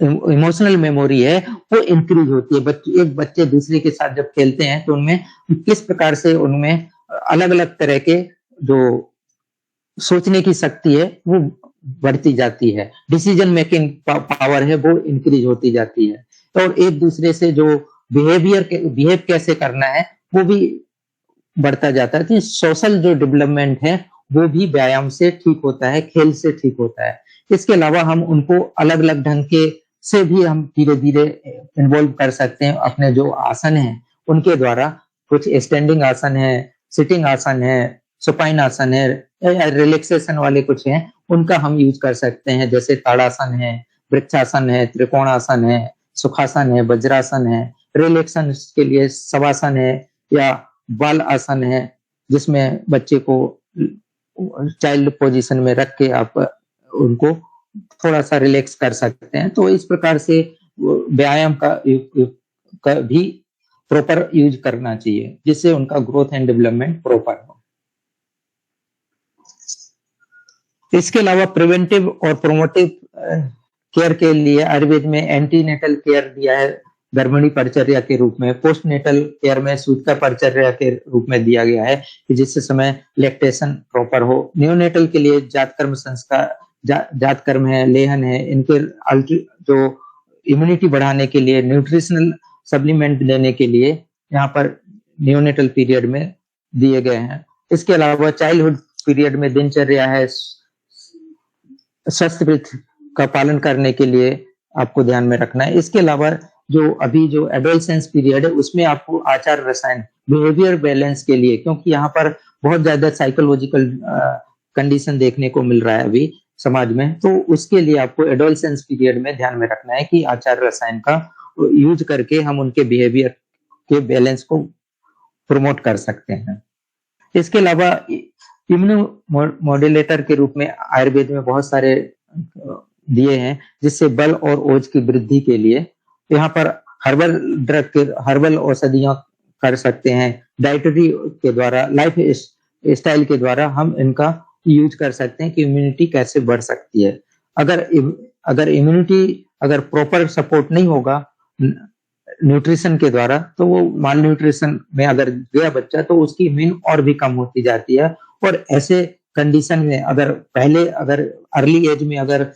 इमोशनल मेमोरी है, वो इंक्रीज होती है। एक बच्चे दूसरे के साथ जब खेलते हैं तो उनमें किस प्रकार से उनमें अलग अलग तरह के जो सोचने की शक्ति है वो बढ़ती जाती है, डिसीजन मेकिंग पावर है वो इंक्रीज होती जाती है। और एक दूसरे से जो बिहेव कैसे करना है वो भी बढ़ता जाता है। तो सोशल जो डेवलपमेंट है वो भी व्यायाम से ठीक होता है, खेल से ठीक होता है। इसके अलावा हम उनको अलग अलग ढंग के से भी हम धीरे धीरे इन्वॉल्व कर सकते हैं। अपने जो आसन है उनके द्वारा, कुछ स्टैंडिंग आसन है, सिटिंग आसन है, सुपाइन आसन है, रिलैक्सेशन वाले कुछ हैं, उनका हम यूज कर सकते हैं। जैसे ताड़ासन है, वृक्षासन है, त्रिकोणासन है, सुखासन है, वज्रासन है। रिलैक्सेशन के लिए शवासन है या बाल आसन है, जिसमें बच्चे को चाइल्ड पोजीशन में रख के आप उनको थोड़ा सा रिलैक्स कर सकते हैं। तो इस प्रकार से व्यायाम का भी प्रॉपर यूज करना चाहिए जिससे उनका ग्रोथ एंड डेवलपमेंट प्रॉपर हो। इसके अलावा प्रिवेंटिव और प्रोमोटिव केयर के लिए आयुर्वेद में एंटीनेटल केयर दिया है गर्भिणी परिचर्या के रूप में, पोस्ट नेटल केयर में सूतिका परिचर्या के रूप में दिया गया है कि जिससे समय लैक्टेशन प्रॉपर हो। नियोनेटल के लिए जातकर्म संस्कार, जातकर्म है, लेहन है, इनके जो इम्यूनिटी बढ़ाने के लिए न्यूट्रिशनल सप्लीमेंट देने के लिए यहाँ पर नियोनेटल पीरियड में दिए गए हैं। इसके अलावा चाइल्डहुड पीरियड में दिनचर्या है, स्वस्थ वृत्त का पालन करने के लिए आपको ध्यान में रखना है। इसके अलावा जो अभी जो एडोलसेंस पीरियड है उसमें आपको आचार रसायन, बिहेवियर बैलेंस के लिए, क्योंकि यहाँ पर बहुत ज्यादा साइकोलॉजिकल कंडीशन देखने को मिल रहा है अभी समाज में, तो उसके लिए आपको एडोलसेंस पीरियड में ध्यान में रखना है कि आचार रसायन का यूज करके हम उनके बिहेवियर के बैलेंस को प्रमोट कर सकते हैं। इसके अलावा इम्यूनो मॉड्यूलेटर के रूप में आयुर्वेद में बहुत सारे दिए हैं, जिससे बल और ओज की वृद्धि के लिए यहाँ पर हर्बल औषधियां कर सकते हैं। डाइटरी के द्वारा, लाइफ स्टाइल के द्वारा हम इनका यूज कर सकते हैं कि इम्यूनिटी कैसे बढ़ सकती है। अगर इम्यूनिटी अगर प्रॉपर सपोर्ट नहीं होगा न्यूट्रिशन के द्वारा, तो वो माल न्यूट्रिशन में अगर गया बच्चा तो उसकी इम्यून और भी कम होती जाती है। और ऐसे कंडीशन में अगर अर्ली एज में अगर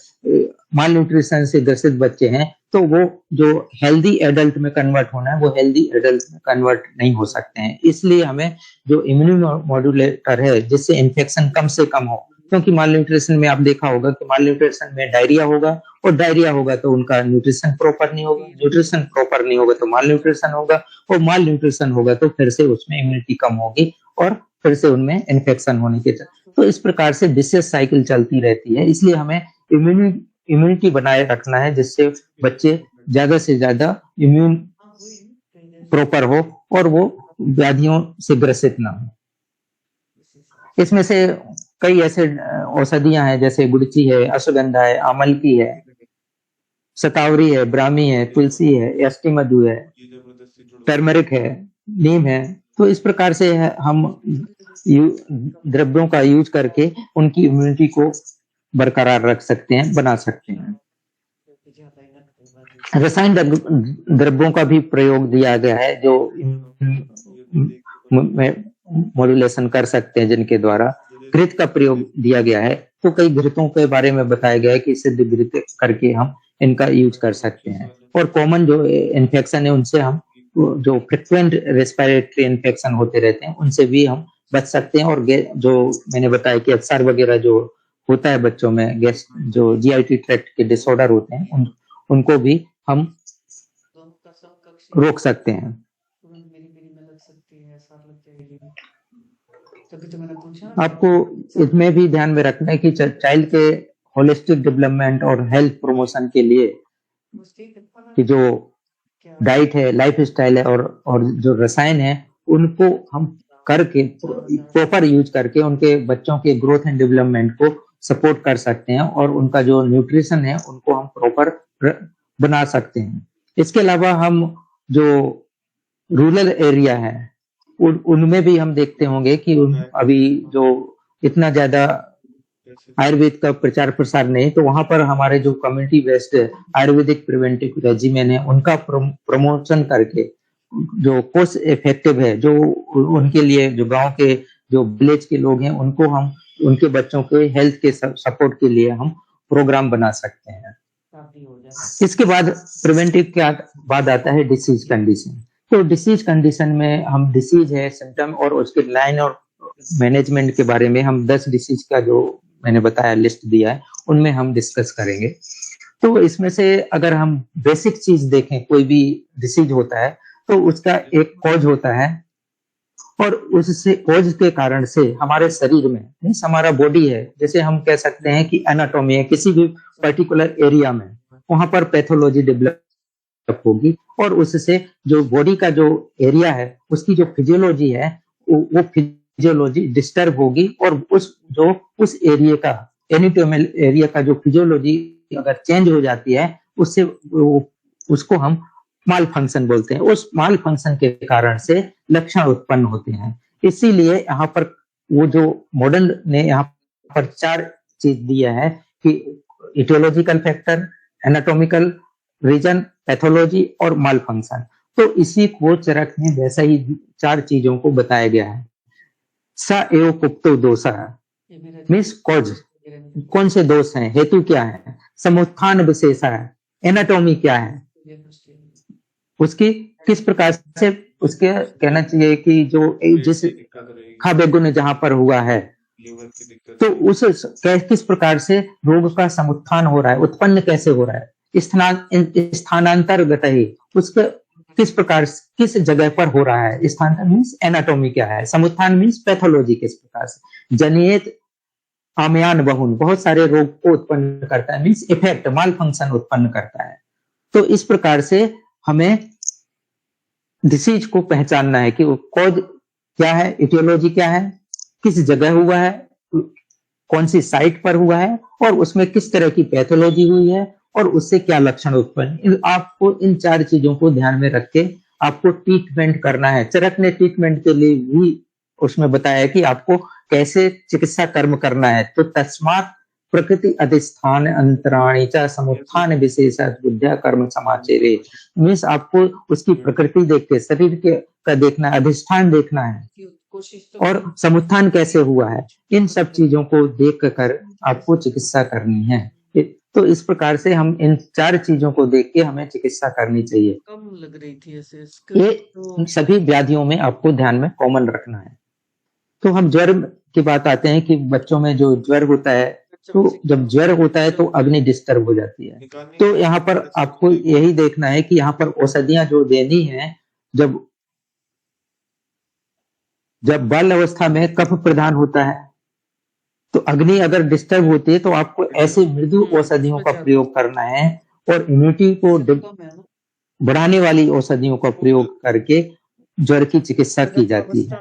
माल न्यूट्रिशन से ग्रसित बच्चे हैं, तो वो जो हेल्दी एडल्ट में कन्वर्ट होना है वो हेल्दी एडल्ट में कन्वर्ट नहीं हो सकते हैं। इसलिए हमें जो इम्यूनो मॉड्यूलेटर है जिससे इन्फेक्शन कम से कम हो, क्योंकि माल न्यूट्रिशन में आप देखा होगा कि माल न्यूट्रिशन में डायरिया होगा, और डायरिया होगा तो उनका न्यूट्रिशन प्रॉपर नहीं होगा, न्यूट्रिशन प्रॉपर नहीं होगा तो माल न्यूट्रिशन होगा, और माल न्यूट्रिशन होगा तो फिर से उसमें इम्यूनिटी कम होगी और फिर से उनमें इन्फेक्शन होने के, तो इस प्रकार से विशेष साइकिल चलती रहती है। इसलिए हमें इम्यूनिटी बनाए रखना है जिससे बच्चे ज्यादा से ज्यादा इम्यून प्रॉपर हो और वो व्याधियों से ग्रसित ना हो। इसमें से कई ऐसे औषधियां हैं जैसे गुड़ची है, अश्वगंधा है, आमलकी है, शतावरी है, ब्राह्मी है, तुलसी है, अष्टमधु है, टर्मरिक है, नीम है। तो इस प्रकार से हम द्रव्यों का यूज करके उनकी इम्यूनिटी को बरकरार रख सकते हैं, बना सकते हैं। रसायन द्रव्यों का भी प्रयोग दिया गया है जो मॉड्यूलेशन कर सकते हैं, जिनके द्वारा घृत का प्रयोग दिया गया है। तो कई घृतों के बारे में बताया गया है कि सिद्ध घृत करके हम इनका यूज कर सकते हैं। और कॉमन जो इन्फेक्शन है उनसे हम, जो फ्रिक्वेंट रेस्पिरेटरी इन्फेक्शन होते रहते हैं उनसे भी हम बच सकते हैं। और जो मैंने बताया कि अक्सर वगैरह जो होता है बच्चों में, गैस जो जीआईटी ट्रैक्ट के डिसऑर्डर होते हैं, उनको भी हम रोक सकते हैं। आपको इसमें भी ध्यान में रखना है कि चाइल्ड के होलिस्टिक डेवलपमेंट और हेल्थ प्रमोशन के लिए कि जो डाइट है, लाइफ स्टाइल है और जो रसायन है, उनको हम करके प्रॉपर यूज करके उनके बच्चों के ग्रोथ एंड डेवलपमेंट को सपोर्ट कर सकते हैं और उनका जो न्यूट्रिशन है उनको हम प्रॉपर बना सकते हैं। इसके अलावा हम जो रूरल एरिया है उनमें भी हम देखते होंगे कि अभी जो इतना ज्यादा आयुर्वेद का प्रचार प्रसार नहीं, तो वहां पर हमारे जो community based Ayurvedic preventive regimen है उनका प्रमोशन करके जो कोस्ट इफेक्टिव है, जो उनके लिए जो गांव के जो विलेज के लोग हैं उनको हम उनके बच्चों के हेल्थ के सपोर्ट के लिए हम प्रोग्राम बना सकते हैं। इसके बाद प्रिवेंटिव के बाद आता है डिसीज कंडीशन। तो डिसीज कंडीशन में हम डिसीज है, सिम्टम और उसके लाइन और मैनेजमेंट के बारे में हम 10 डिसीज का जो मैंने बताया लिस्ट दिया है उनमें हम डिस्कस करेंगे। तो इसमें से अगर हम बेसिक चीज देखें, कोई भी डिसीज होता है तो उसका एक कॉज होता है और उससे कॉज के कारण से हमारे शरीर में मींस हमारा बॉडी है, जैसे हम कह सकते हैं कि एनाटॉमी है, किसी भी पर्टिकुलर एरिया में वहां पर पैथोलॉजी डेवलप होगी और उससे जो बॉडी का जो एरिया है उसकी जो फिजियोलॉजी है वो फिजियोलॉजी डिस्टर्ब होगी और उस एरिया का एनाटॉमिकल एरिया का जो फिजियोलॉजी अगर चेंज हो जाती है उससे उसको हम माल फंक्शन बोलते हैं। उस माल फंक्शन के कारण से लक्षण उत्पन्न होते हैं। इसीलिए यहाँ पर वो जो मॉडर्न ने यहाँ पर 4 चीज दिया है कि aetiological factor, anatomical reason, pathology और माल फंक्शन। तो इसी को चरक में वैसा ही 4 चीजों को बताया गया है। स एव कुप्तो दोषा मीन्स कॉज, कौन से दोष हैं, हेतु क्या है, समुत्थान विशेषा है, एनाटॉमी क्या है, उसकी किस प्रकार से उसके कहना चाहिए कि जो जिस खाद्य गुण जहां पर हुआ है तो उस किस प्रकार से रोग का समुत्थान हो रहा है, उत्पन्न कैसे हो रहा है, स्थानांतरगत ही उसके किस प्रकार किस जगह पर हो रहा है, स्थानांतर मीन्स एनाटॉमी क्या है, समुत्थान मीन्स पैथोलॉजी किस प्रकार से, जनियत आमयान बहुन, बहुत सारे रोग को उत्पन्न करता है, मीन्स इफेक्ट, माल फंक्शन उत्पन्न करता है। तो इस प्रकार से हमें डिसीज को पहचानना है कि वो कॉज क्या है, इटियोलॉजी क्या है, किस जगह हुआ है, कौन सी साइट पर हुआ है, और उसमें किस तरह की पैथोलॉजी हुई है, और उससे क्या लक्षण उत्पन्न। आपको इन 4 चीजों को ध्यान में रख के आपको ट्रीटमेंट करना है। चरक ने ट्रीटमेंट के लिए भी उसमें बताया है कि आपको कैसे चिकित्सा कर्म करना है। तो तस्मात् प्रकृति अधिष्ठान अंतराणी च समुत्थान विशेष बुद्धिया कर्म समाचेरे, मीन्स आपको उसकी प्रकृति देख के, शरीर के का देखना है, अधिष्ठान देखना है, और समुत्थान कैसे हुआ है, इन सब चीजों को देख कर आपको चिकित्सा करनी है। तो इस प्रकार से हम इन 4 चीजों को देख के हमें चिकित्सा करनी चाहिए। कम लग रही थी ऐसे ये सभी व्याधियों में आपको ध्यान में कॉमन रखना है। तो हम ज्वर की बात आते हैं कि बच्चों में जो ज्वर होता है, तो जब ज्वर होता है तो अग्नि डिस्टर्ब हो जाती है। तो यहाँ पर आपको यही देखना है कि यहाँ पर औषधियां जो देनी है, जब बाल अवस्था में कफ प्रधान होता है, तो अग्नि अगर डिस्टर्ब होती है तो आपको ऐसे मृदु औषधियों का प्रयोग करना है, और इम्यूनिटी को बढ़ाने वाली औषधियों का प्रयोग करके ज्वर की चिकित्सा की जाती है।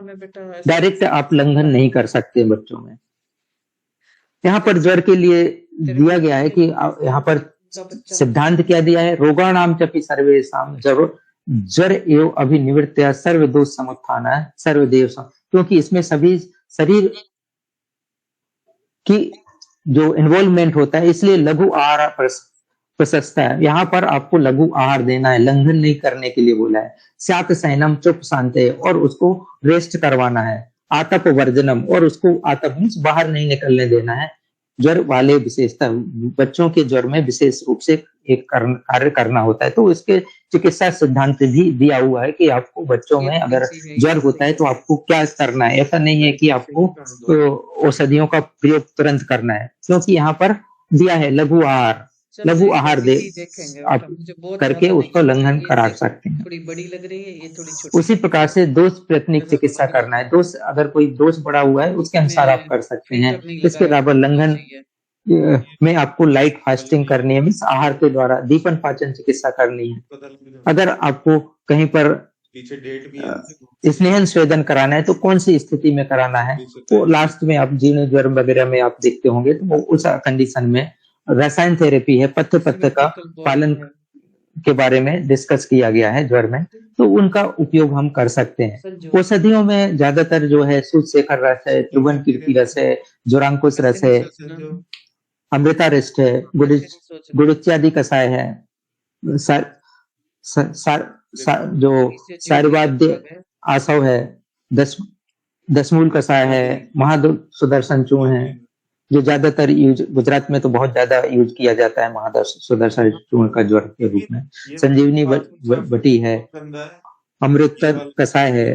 डायरेक्ट आप लंघन नहीं कर सकते बच्चों में। यहाँ पर ज्वर के लिए दिया गया है कि यहाँ पर सिद्धांत क्या दिया है, रोगाणाम चपि सर्वेषां ज्वर एवं अभिनिवृत्त्या सर्वदोष समुत्थान सर्वदेव, क्योंकि इसमें सभी शरीर की जो इन्वॉल्वमेंट होता है, इसलिए लघु आहार प्रशस्त है। यहाँ पर आपको लघु आहार देना है, लंघन नहीं करने के लिए बोला है। स्यात सैनम, चुप शांत, और उसको रेस्ट करवाना है। आतप वर्जनम, और उसको आतप मींस बाहर नहीं निकलने देना है। ज्वर वाले विशेषता, बच्चों के ज्वर में विशेष रूप से एक कार्य करना होता है। तो इसके चिकित्सा सिद्धांत भी दिया हुआ है कि आपको बच्चों में अगर ज्वर होता है तो आपको क्या करना है। ऐसा नहीं है कि आपको औषधियों का प्रयोग तुरंत करना है, क्योंकि यहाँ पर दिया है लघु आहार दे आप करके उसको लंघन करा सकते हैं। थोड़ी बड़ी लग रही है, ये थोड़ी छोटी। उसी प्रकार से दोष प्राथमिक चिकित्सा करना है। दोष अगर कोई दोष बड़ा हुआ है उसके अनुसार आप कर सकते हैं। इसके अलावा लंघन में आपको लाइट फास्टिंग करनी है, मीन्स आहार के द्वारा दीपन पाचन चिकित्सा करनी है। अगर आपको कहीं पर स्नेहन स्वेदन कराना है तो कौन सी स्थिति में कराना है, वो लास्ट में आप जीर्ण ज्वर वगैरह में आप देखते होंगे, तो वो उस कंडीशन में रसायन थेरेपी है, पथ्य का पालन के बारे में डिस्कस किया गया है ज्वर में, तो उनका उपयोग हम कर सकते हैं। औषधियों में ज्यादातर जो है सूर्यशेखर रस है, त्रिभुवन कीर्ति रस है, जोरांकुश रस है, अमृता रिष्ट है, गुड़ुच्यादि कषाय है, जो सारवाद्य आसव है, दशमूल कषाय है, महासुदर्शन चूर्ण है, जो ज्यादातर यूज गुजरात में तो बहुत ज्यादा यूज किया जाता है, महासुदर्शन चूर्ण का ज्वर के रूप में। संजीवनी बटी है, अमृतर कषाय है,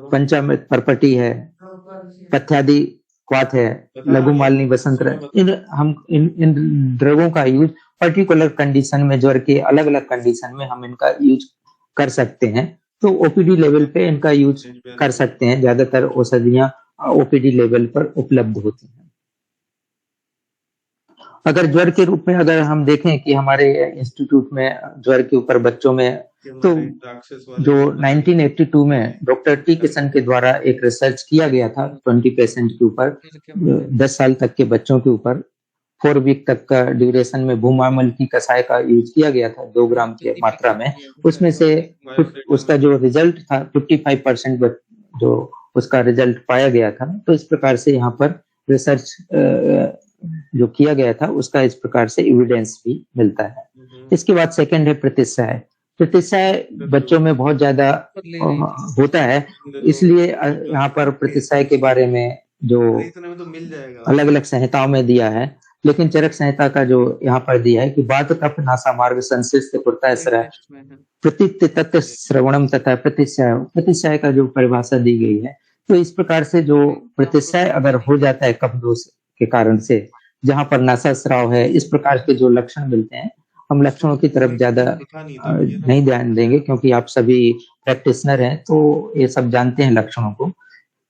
पंचामृत परपटी है, पथ्यादि क्वाथ है, लघु मालिनी वसंत। इन ड्रगों का यूज पर्टिकुलर कंडीशन में, ज्वर के अलग अलग कंडीशन में हम इनका यूज कर सकते हैं। तो ओपीडी लेवल पे इनका यूज कर सकते हैं। ज्यादातर औषधियां ओपीडी लेवल पर उपलब्ध होती हैं। अगर ज्वर के रूप में अगर हम देखें कि हमारे इंस्टीट्यूट में ज्वर के ऊपर बच्चों में, तो जो 1982 में डॉक्टर टी किशन के द्वारा एक रिसर्च किया गया था 20 पेशेंट के ऊपर, 10 साल तक के बच्चों के ऊपर 4 वीक तक का ड्यूरेशन में भूमामल की कषाय का यूज किया गया था 2 ग्राम की मात्रा में। उसमें से उसका जो रिजल्ट था 55% जो उसका रिजल्ट पाया गया था। तो इस प्रकार से यहाँ पर रिसर्च जो किया गया था उसका इस प्रकार से एविडेंस भी मिलता है। इसके बाद सेकंड है प्रतिशय। प्रतिशय बच्चों में बहुत ज्यादा होता है, इसलिए यहाँ पर प्रतिशय के बारे में जो अलग अलग संहिताओं में दिया है, लेकिन चरक संहिता का जो यहाँ पर दिया है कि बात कप नासा मार्ग संशिष्ट प्रतीत तत्व श्रवणम तथा प्रतिशय का जो परिभाषा दी गई है। तो इस प्रकार से जो प्रतिशय अगर हो जाता है कफ दोष के कारण से, जहां पर नासा स्राव है, इस प्रकार के जो लक्षण मिलते हैं, हम लक्षणों की तरफ ज्यादा नहीं ध्यान देंगे क्योंकि आप सभी प्रैक्टिशनर हैं तो ये सब जानते हैं लक्षणों को।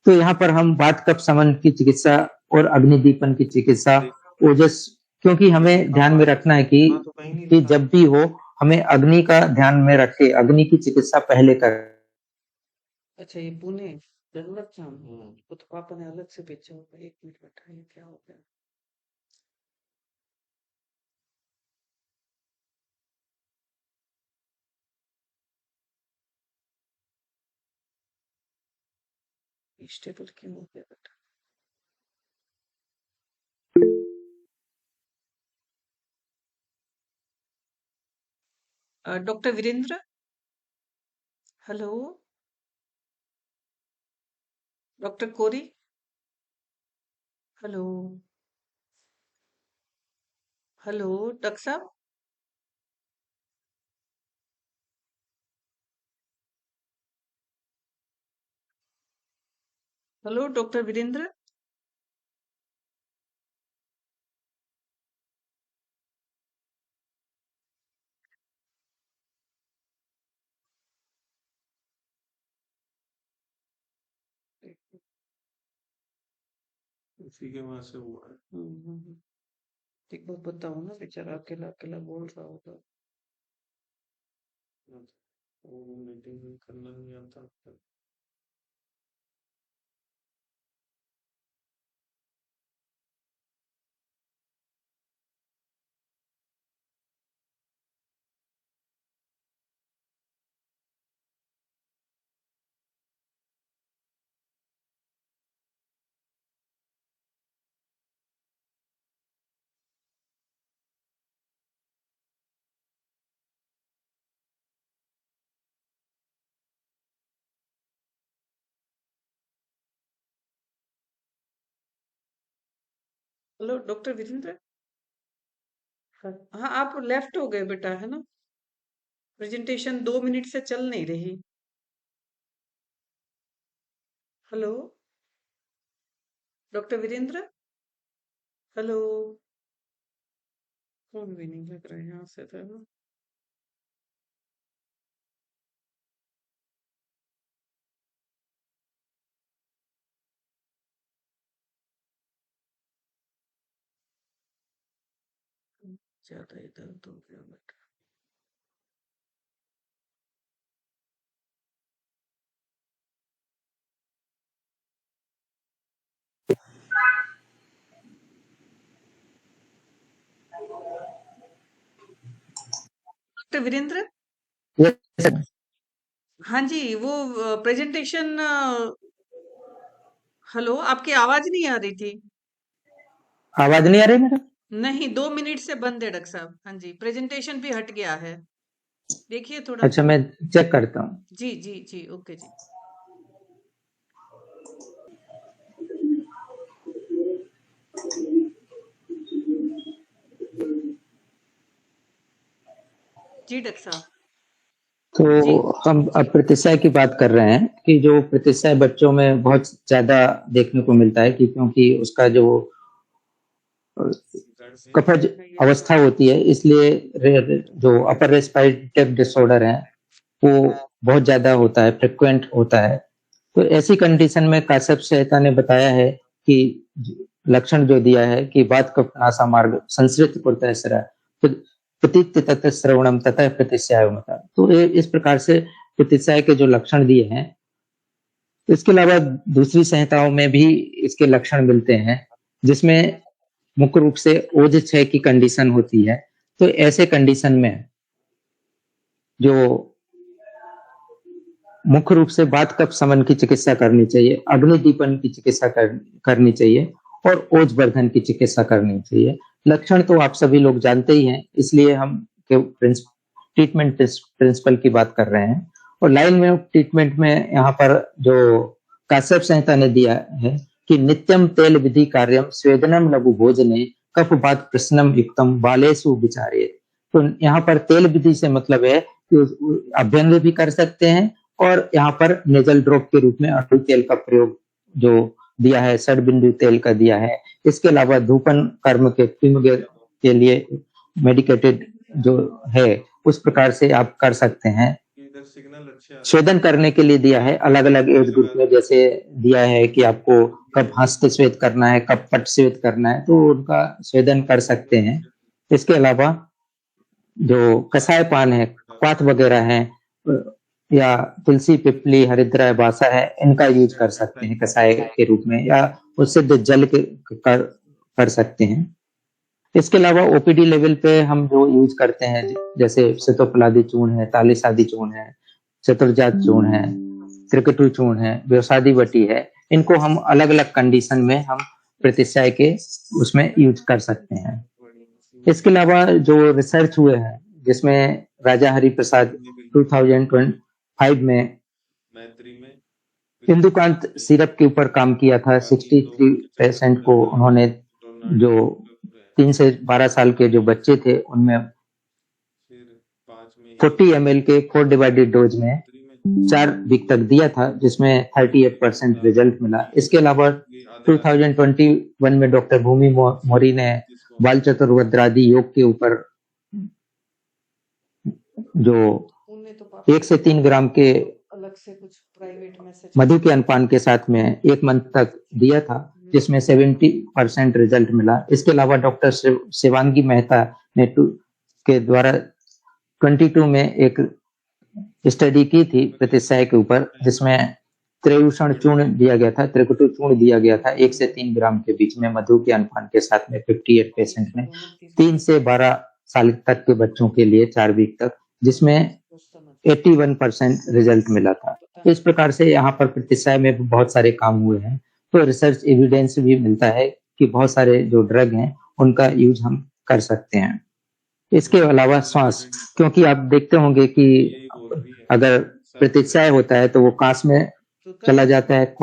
तो यहाँ पर हम बात कफ समन की चिकित्सा और अग्निदीपन की चिकित्सा, ओजस, क्योंकि हमें ध्यान में रखना है कि जब भी हो हमें अग्नि का ध्यान में रखे, अग्नि की चिकित्सा पहले कर। अच्छा, ये पुणे जरूरत जाम वो तो पापा ने अलग से बेचा होगा। 1 मिनट बैठा, ये क्या हो गया? स्टेबल क्यों हो गया बेटा? Doctor Virendra, hello. Doctor Kori, hello. Hello doctor साहब। Hello doctor Virendra. उसी के वहां से हुआ है। एक बार बताओ ना, बेचारा अकेला अकेला बोल रहा होगा। वो मीटिंग करना नहीं आता। Hello doctor Virendra. हाँ, आप लेफ्ट हो गए बेटा, है ना? प्रेजेंटेशन 2 मिनट से चल नहीं रही। Hello doctor Virendra, hello. Phone भी नहीं लग रहा है यहाँ से तो, है ना? ज्यादा ही दर्द हो गया बेटा। डॉक्टर वीरेंद्र, ये सब हाँ जी, वो प्रेजेंटेशन। हेलो, आपकी आवाज नहीं आ रही थी। आवाज नहीं आ रही मेरा? नहीं, 2 मिनट से बंद है डॉक्टर साहब। हाँ जी, प्रेजेंटेशन भी हट गया है। देखिए थोड़ा। अच्छा, मैं चेक करता हूँ। जी जी जी, ओके जी। जी डॉक्टर साहब। जी तो हम अब प्रतिशय की बात कर रहे हैं कि जो प्रतिशय बच्चों में बहुत ज्यादा देखने को मिलता है, कि क्योंकि उसका जो कफज अवस्था होती है, इसलिए जो अपर रेस्पिरेटरी डिसऑर्डर है वो बहुत ज्यादा होता है, फ्रिक्वेंट होता है। तो ऐसी कंडीशन में काश्यप संहिता ने बताया है कि लक्षण जो दिया है कि बात कफ नासा मार्ग संसृत प्रत्यय प्रतीत तथा श्रवणम तथा प्रतिशय मता। तो इस प्रकार से प्रतिशय के जो लक्षण दिए हैं, इसके अलावा दूसरी संहिताओं में भी इसके लक्षण मिलते हैं, जिसमें मुख्य रूप से ओज क्षय की कंडीशन होती है। तो ऐसे कंडीशन में जो मुख्य रूप से बात कफ समन की चिकित्सा करनी चाहिए, अग्निदीपन की चिकित्सा करनी चाहिए और ओज वर्धन की चिकित्सा करनी चाहिए। लक्षण तो आप सभी लोग जानते ही हैं, इसलिए हम ट्रीटमेंट प्रिंसिपल की बात कर रहे हैं। और लाइन में ट्रीटमेंट में यहाँ पर जो काश्यप संहिता ने दिया है कि नित्यम तेल विधि कार्यम स्वेदनम लघु भोजने कफ बात प्रश्नम युक्तम बालेसु विचारे। तो यहाँ पर तेल विधि से मतलब है कि अभ्यंग भी कर सकते हैं, और यहाँ पर नेजल ड्रॉप के रूप में अणु तेल का प्रयोग जो दिया है, षड बिंदु तेल का दिया है। इसके अलावा धूपन कर्म के लिए मेडिकेटेड जो है, उस प्रकार से आप कर सकते हैं। सिग्नल अच्छे आ रहे स्वेदन करने के लिए दिया है अलग अलग एज ग्रुप में, जैसे दिया है कि आपको कब हस्त स्वेद करना है, कब पट स्वेद करना है, तो उनका स्वेदन कर सकते हैं। इसके अलावा जो कसाय पान है, क्वाथ वगैरह है, या तुलसी, पिपली, हरिद्रा, बासा है, इनका यूज कर सकते हैं कसाय के रूप में, या उससे जल के कर सकते हैं। इसके अलावा ओपीडी लेवल पे हम जो यूज करते हैं, जैसे सितोपलादी चूर्ण है, तालिसादी चूर्ण है, चतुर्जात चूर्ण है, त्रिकटु चूर्ण है, व्यवसादी वटी है, इनको हम अलग अलग कंडीशन में हम प्रतिशय के उसमें यूज कर सकते हैं। इसके अलावा जो रिसर्च हुए हैं, जिसमें राजा हरि प्रसाद 2005 में इंदुकांत सिरप के ऊपर काम किया था। 63 पेशेंट को उन्होंने, जो 3 से 12 साल के जो बच्चे थे, उनमें 40 ml के 4 डिवाइडेड डोज में 4 वीक तक दिया था, जिसमें 38% रिजल्ट मिला। इसके अलावा 2021 में डॉक्टर भूमि मौर्य ने बाल चतुर्वद्रादि योग के ऊपर जो 1 से 3 ग्राम के अलग से कुछ प्राइवेट मैसेज मधु के अनपान के साथ में 1 मंथ तक दिया था, जिसमें 70% रिजल्ट मिला। इसके अलावा डॉक्टर शिवांगी मेहता ने के द्वारा 22 में एक स्टडी की थी प्रतिशय के ऊपर, जिसमें त्रिभूषण चूर्ण दिया गया था, त्रिकटु चूर्ण दिया गया था 1 से 3 ग्राम के बीच में मधु के अनपान के साथ में 58 पेशेंट में 3 से 12 साल तक के बच्चों के लिए 4 वीक तक, जिसमें 81% रिजल्ट मिला था। तो इस प्रकार से यहाँ पर प्रतिशय में बहुत सारे काम हुए हैं। तो रिसर्च एविडेंस भी मिलता है कि बहुत सारे जो ड्रग हैं उनका यूज हम कर सकते हैं। इसके अलावा श्वास, क्योंकि आप देखते होंगे कि अगर प्रतिशय होता है तो वो कांस में चला जाता है,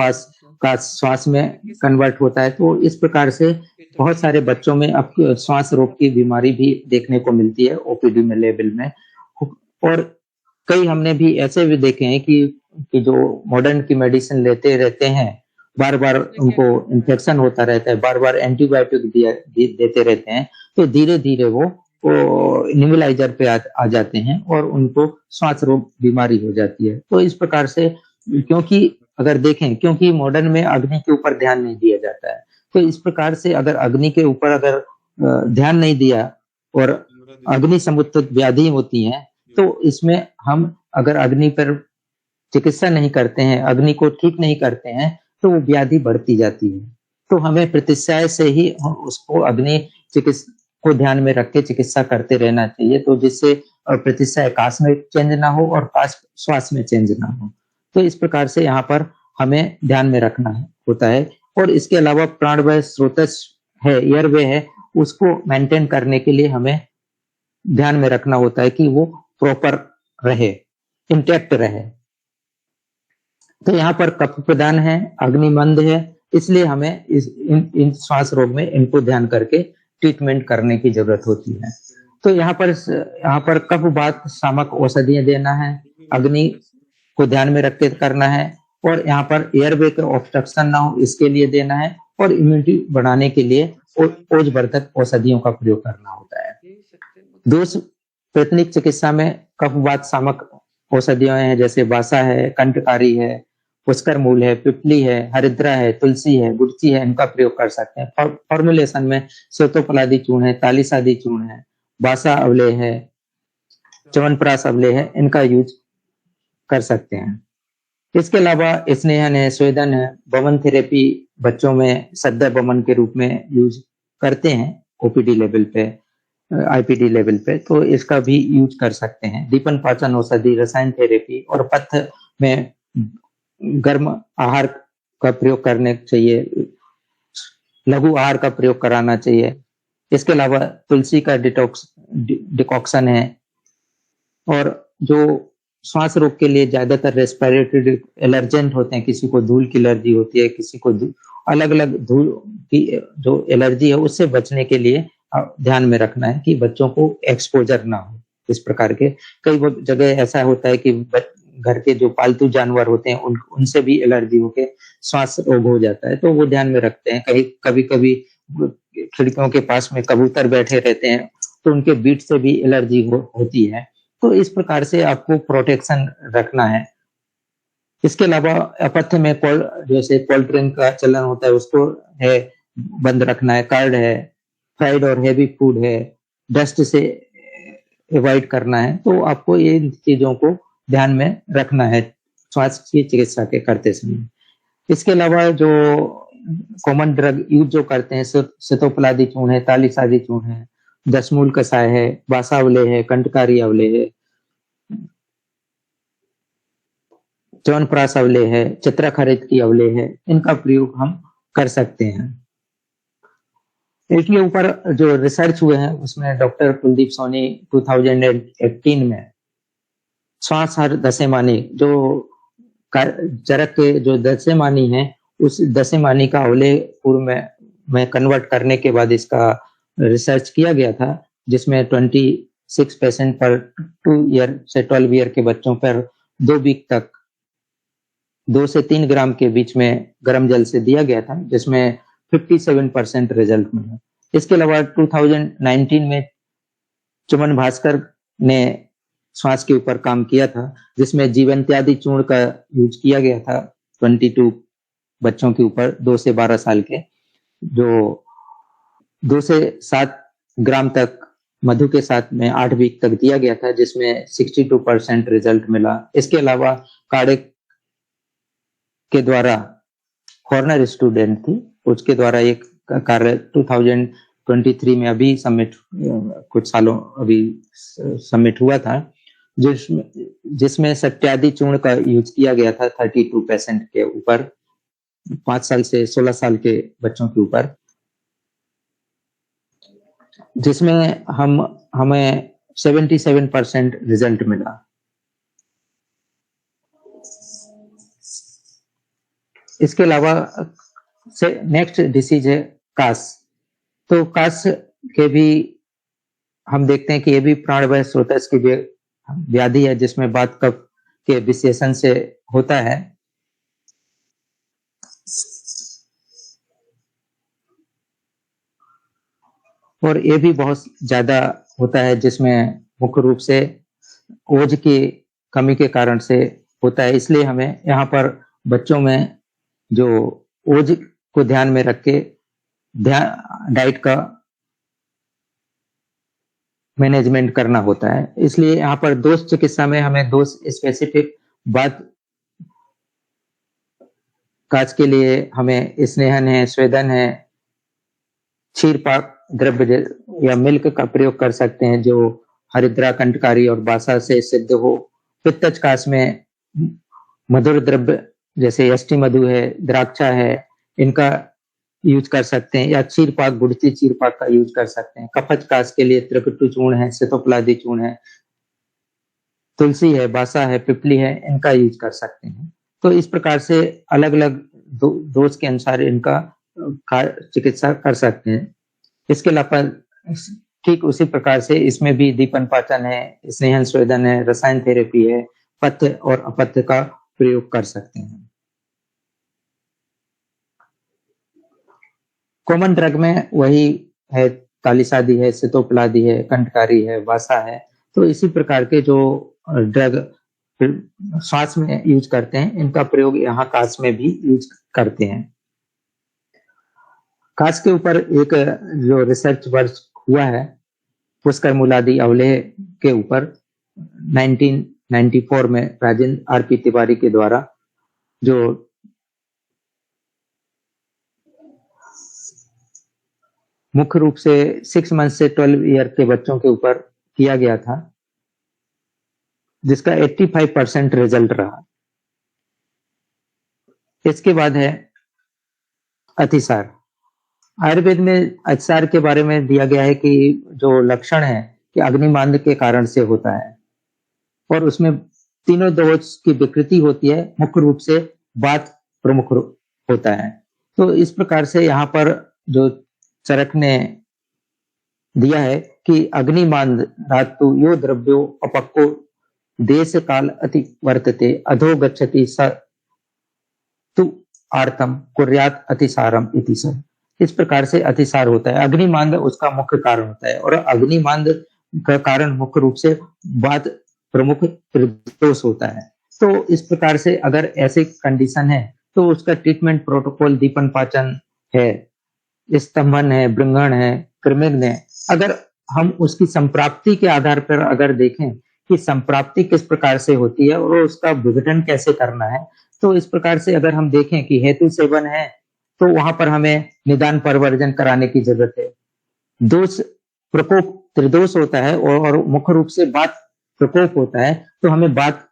श्वास में कन्वर्ट होता है। तो इस प्रकार से बहुत सारे बच्चों में अब श्वास रोग की बीमारी भी देखने को मिलती है ओपीडी में लेवल में। और कई हमने भी ऐसे भी देखे हैं कि जो मॉडर्न की मेडिसिन लेते रहते हैं, बार बार उनको इन्फेक्शन होता रहता है, बार बार एंटीबायोटिक देते रहते हैं, तो धीरे धीरे वो निबुलाइजर पे आ जाते हैं और उनको श्वास रोग बीमारी हो जाती है। तो इस प्रकार से, क्योंकि अगर देखें, क्योंकि मॉडर्न में अग्नि के ऊपर ध्यान नहीं दिया जाता है, तो इस प्रकार से अगर अग्नि के ऊपर अगर ध्यान नहीं दिया और अग्नि संबंधित व्याधि होती हैं, तो इसमें हम अगर अग्नि पर चिकित्सा नहीं करते हैं, अग्नि को ठीक नहीं करते हैं, तो वो व्याधि बढ़ती जाती है। तो हमें प्रतिशय से ही उसको अग्नि चिकित्सा को ध्यान में रख के चिकित्सा करते रहना चाहिए, तो जिससे प्रतिशय काश में चेंज ना हो और काश श्वास में चेंज ना हो। तो इस प्रकार से यहाँ पर हमें ध्यान में रखना होता है। और इसके अलावा प्राणवायु स्रोत है, एयरवे है, उसको मेंटेन करने के लिए हमें ध्यान में रखना होता है कि वो प्रॉपर रहे, इंटैक्ट रहे। तो यहाँ पर कफ प्रदान है, अग्निमंद है, इसलिए हमें इन श्वास रोग में इनको ध्यान करके ट्रीटमेंट करने की जरूरत होती है। तो यहाँ पर कफ वात शामक औषधियां देना है, अग्नि को ध्यान में रख के करना है, और यहाँ पर एयरवे के ऑब्स्ट्रक्शन ना हो इसके लिए देना है, और इम्यूनिटी बढ़ाने के लिए ओजवर्धक औषधियों का प्रयोग करना होता है। दोष प्राथमिक चिकित्सा में कफ वात शामक औषधियां हैं, जैसे बासा है, कंठकारी है, पुष्कर मूल है, पिपली है, हरिद्रा है, तुलसी है, गुड़ची है, इनका प्रयोग कर सकते हैं। फॉर्मुलेशन में श्वेतोपलादी चूर्ण है, तालिसादी चूर्ण है, बासा अवले है, च्यवनप्राश अवले है, इनका यूज कर सकते हैं। इसके अलावा स्नेहन है, स्वेदन है, बमन थेरेपी बच्चों में सद्य बमन के रूप में यूज करते हैं ओपीडी लेवल पे, आईपीडी लेवल पे, तो इसका भी यूज कर सकते हैं। दीपन पाचन औषधि, रसायन थेरेपी और पथ्य में गर्म आहार का प्रयोग करने चाहिए, लघु आहार का प्रयोग कराना चाहिए। इसके अलावा तुलसी का डिकॉक्शन है, और जो श्वास रोग के लिए ज्यादातर रेस्पिरेटरी एलर्जेंट होते हैं, किसी को धूल की एलर्जी होती है, किसी को अलग अलग धूल की जो एलर्जी है, उससे बचने के लिए ध्यान में रखना है कि बच्चों को एक्सपोजर ना हो इस प्रकार के। कई जगह ऐसा होता है कि घर के जो पालतू जानवर होते हैं उनसे भी एलर्जी होके श्वास रोग हो जाता है, तो वो ध्यान में रखते हैं। कभी कभी खिड़कियों के पास में कबूतर बैठे रहते हैं, तो उनके बीट से भी एलर्जी होती है, तो इस प्रकार से आपको प्रोटेक्शन रखना है। इसके अलावा अपथ्य में जैसे कोल्ड ड्रिंक का चलन होता है उसको है बंद रखना है, कर्ड है, फ्राइड और हेवी फूड है, डस्ट से अवॉइड करना है। तो आपको ये चीजों को ध्यान में रखना है श्वास की चिकित्सा के करते समय। इसके अलावा जो कॉमन ड्रग यूज जो करते हैं, सितोपलादी चूर्ण है, तालिसादी चूर्ण है, दशमूल कषाय है, बासावले है, कंटकारी अवले है, च्यवनप्राश अवले है, चित्रखरित की अवले है, इनका प्रयोग हम कर सकते हैं। इसके ऊपर जो रिसर्च हुए हैं उसमें डॉक्टर कुलदीप सोनी 2018 में श्वास हर दशेमानी जो चरक के जो दशेमानी है उस दशेमानी का अवले पूर्व में कन्वर्ट करने के बाद इसका रिसर्च किया गया था, जिसमें 26% पर 2 ईयर से 12 ईयर के बच्चों पर 2 वीक तक 2 से 3 ग्राम के बीच में गर्म जल से दिया गया था, जिसमें 57% रिजल्ट मिला। इसके अलावा 2019 में चमन भास्कर ने श्वास के ऊपर काम किया था, जिसमें जीवंत्यादि चूर्ण का यूज किया गया था 22 बच्चों के ऊपर 2 से 12 साल के, जो 2 से 7 ग्राम तक मधु के साथ में 8 वीक तक दिया गया था, जिसमें 62% रिजल्ट मिला। इसके अलावा कार्डिक के द्वारा कॉर्नर स्टूडेंट थी, उसके द्वारा एक कार्य 2023 में अभी सबमिट कुछ सालों अभी सबमिट हुआ था, जिसमें सत्यादि चूर्ण का यूज किया गया था 32% के ऊपर 5 साल से 16 साल के बच्चों के ऊपर, जिसमें हमें 77% रिजल्ट मिला। इसके अलावा से नेक्स्ट डिसीज है कास। तो कास के भी हम देखते हैं कि ये भी प्राणवायु स्रोतस की व्याधि है, जिसमें बात कफ के विशेषण से होता है। और ये भी बहुत ज्यादा होता है, जिसमें मुख्य रूप से ओज की कमी के कारण से होता है। इसलिए हमें यहाँ पर बच्चों में जो ओज को ध्यान में रख के डाइट का मैनेजमेंट करना होता है। इसलिए यहाँ पर दोष चिकित्सा में हमें दोष स्पेसिफिक बात काज के लिए हमें स्नेहन है, स्वेदन है, क्षीरपाक द्रव्य या मिल्क का प्रयोग कर सकते हैं, जो हरिद्रा, कंटकारी और बासा से सिद्ध हो। पित्तज कास में मधुर द्रव्य जैसे यष्टि मधु है, द्राक्षा है, इनका यूज कर सकते हैं, या क्षीरपाक गुड़ती क्षीरपाक का यूज कर सकते हैं। कफज कास के लिए त्रिकटु चूर्ण है, सितोपलादी चूर्ण है, तुलसी है, बासा है, पिपली है, इनका यूज कर सकते हैं। तो इस प्रकार से अलग अलग दोष के अनुसार इनका चिकित्सा कर सकते हैं। इसके अलावा ठीक उसी प्रकार से इसमें भी दीपन पाचन है, स्नेहन स्वेदन है, रसायन थेरेपी है, पथ्य और अपथ्य का प्रयोग कर सकते हैं। कॉमन ड्रग में वही है, तालिसादी है, सितोपलादी है, कंटकारी है, वासा है। तो इसी प्रकार के जो ड्रग श्वास में यूज करते हैं, इनका प्रयोग यहाँ कास में भी यूज करते हैं। कास के ऊपर एक जो रिसर्च वर्क हुआ है पुष्कर मूलादि अवले के ऊपर 1994 में राजेंद्र आर.पी. तिवारी के द्वारा, जो मुख्य रूप से 6 मंथ से 12 ईयर के बच्चों के ऊपर किया गया था, जिसका 85% रिजल्ट रहा। इसके बाद है अतिसार। आयुर्वेद में अतिसार के बारे में दिया गया है कि जो लक्षण है कि अग्निमांद के कारण से होता है, और उसमें तीनों दोष की विकृति होती है, मुख्य रूप से वात प्रमुख होता है। तो इस प्रकार से यहाँ पर जो चरक ने दिया है कि अग्निमांद धातु यो द्रव्यो अपक्को देश काल अति वर्तते अधो गच्छति स तु आर्तम कुर्यात अतिसारम इति स। इस प्रकार से अतिसार होता है। अग्निमांद उसका मुख्य कारण होता है, और अग्निमांद का कारण मुख्य रूप से वात प्रमुख त्रिदोष होता है। तो इस प्रकार से अगर ऐसे कंडीशन है तो उसका ट्रीटमेंट प्रोटोकॉल दीपन पाचन है, स्तंभन है, बृंगण है, कृमिग्न है। अगर हम उसकी संप्राप्ति के आधार पर अगर देखें कि संप्राप्ति किस प्रकार से होती है और उसका विघटन कैसे करना है, तो इस प्रकार से अगर हम देखें कि हेतु सेवन है तो वहां पर हमें निदान परिवर्जन कराने की जरूरत है। दोष प्रकोप त्रिदोष होता है और मुख्य रूप से बात प्रकोप होता है, तो हमें बात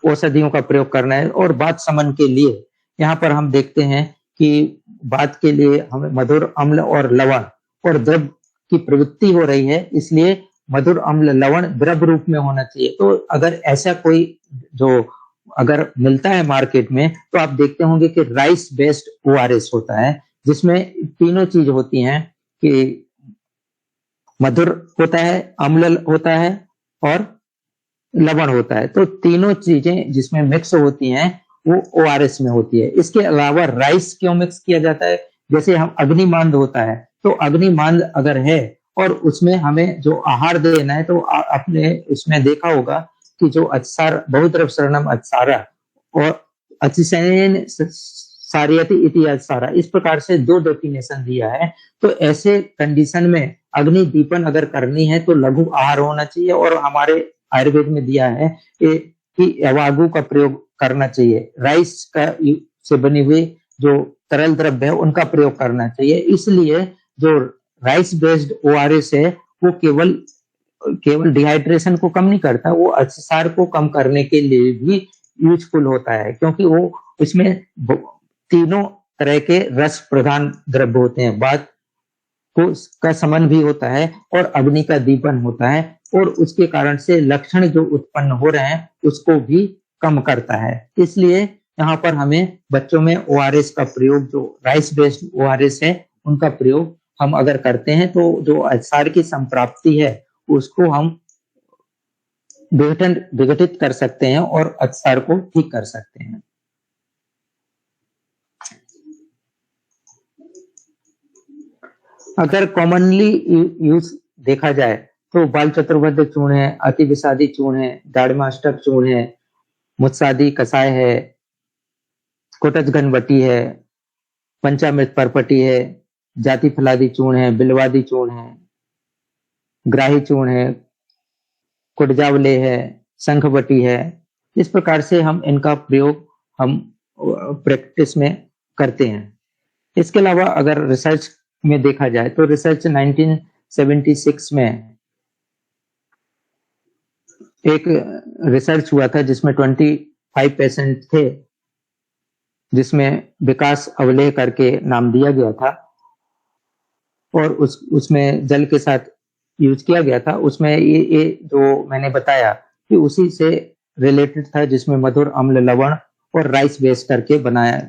औषधियों का प्रयोग करना है। और बात समन के लिए यहाँ पर हम देखते हैं कि बात के लिए हमें मधुर अम्ल और लवण और द्रव की प्रवृत्ति हो रही है, इसलिए मधुर अम्ल लवण द्रव रूप में होना चाहिए। तो अगर ऐसा कोई जो अगर मिलता है मार्केट में, तो आप देखते होंगे कि राइस बेस्ड ओआरएस होता है, जिसमें तीनों चीज होती हैं कि मधुर होता है, अम्ल होता है और लवण होता है। तो तीनों चीजें जिसमें मिक्स होती हैं वो ओआरएस में होती है। इसके अलावा राइस क्यों मिक्स किया जाता है? जैसे हम अग्निमांद होता है, तो अग्निमांद अगर है और उसमें हमें जो आहार देना है, तो आपने उसमें देखा होगा कि जो अचसार बहुद्रव शरणम अचसारा और अतिशयन सारियति इति अचसारा, इस प्रकार से दो डेफिनेशन दिया है। तो ऐसे कंडीशन में अग्नि दीपन अगर करनी है तो लघु आहार होना चाहिए, और हमारे आयुर्वेद में दिया है कि अवागु का प्रयोग करना चाहिए। राइस का से बनी हुई जो तरल द्रव्य है उनका प्रयोग करना चाहिए। इसलिए जो राइस बेस्ड ओआरएस है वो केवल डिहाइड्रेशन को कम नहीं करता, वो अतिसार को कम करने के लिए भी यूजफुल होता है, क्योंकि वो इसमें तीनों तरह के रस प्रधान द्रव्य होते हैं। बात को का समन भी होता है और अग्नि का दीपन होता है, और उसके कारण से लक्षण जो उत्पन्न हो रहे हैं उसको भी कम करता है। इसलिए यहाँ पर हमें बच्चों में ओआरएस का प्रयोग, जो राइस बेस्ड ओआरएस है उनका प्रयोग हम अगर करते हैं तो जो अचसार की संप्राप्ति है उसको हम विघटित कर सकते हैं और अचसार को ठीक कर सकते हैं। अगर कॉमनली यूज देखा जाए तो बाल चतुर्भुज चूर्ण है, अति विषादी चूर्ण है, दाड़माष्टक चूर्ण है, मुत्सादी कषाय है, कोटज घनबटी है, पंचामृत परपटी है, जाति फलादी चूर्ण है, बिलवादी चूर्ण है, ग्राही चूर्ण है, कुटजावले है, शंखबटी है। इस प्रकार से हम इनका प्रयोग हम प्रैक्टिस में करते हैं। इसके अलावा अगर रिसर्च में देखा जाए तो रिसर्च 1976 में एक रिसर्च हुआ था जिसमें 25 पेशेंट थे, जिसमें विकास अवलेह करके नाम दिया गया था, और उसमें जल के साथ यूज किया गया था। उसमें ये जो मैंने बताया कि उसी से रिलेटेड था, जिसमें मधुर अम्ल लवण और राइस बेस करके बनाया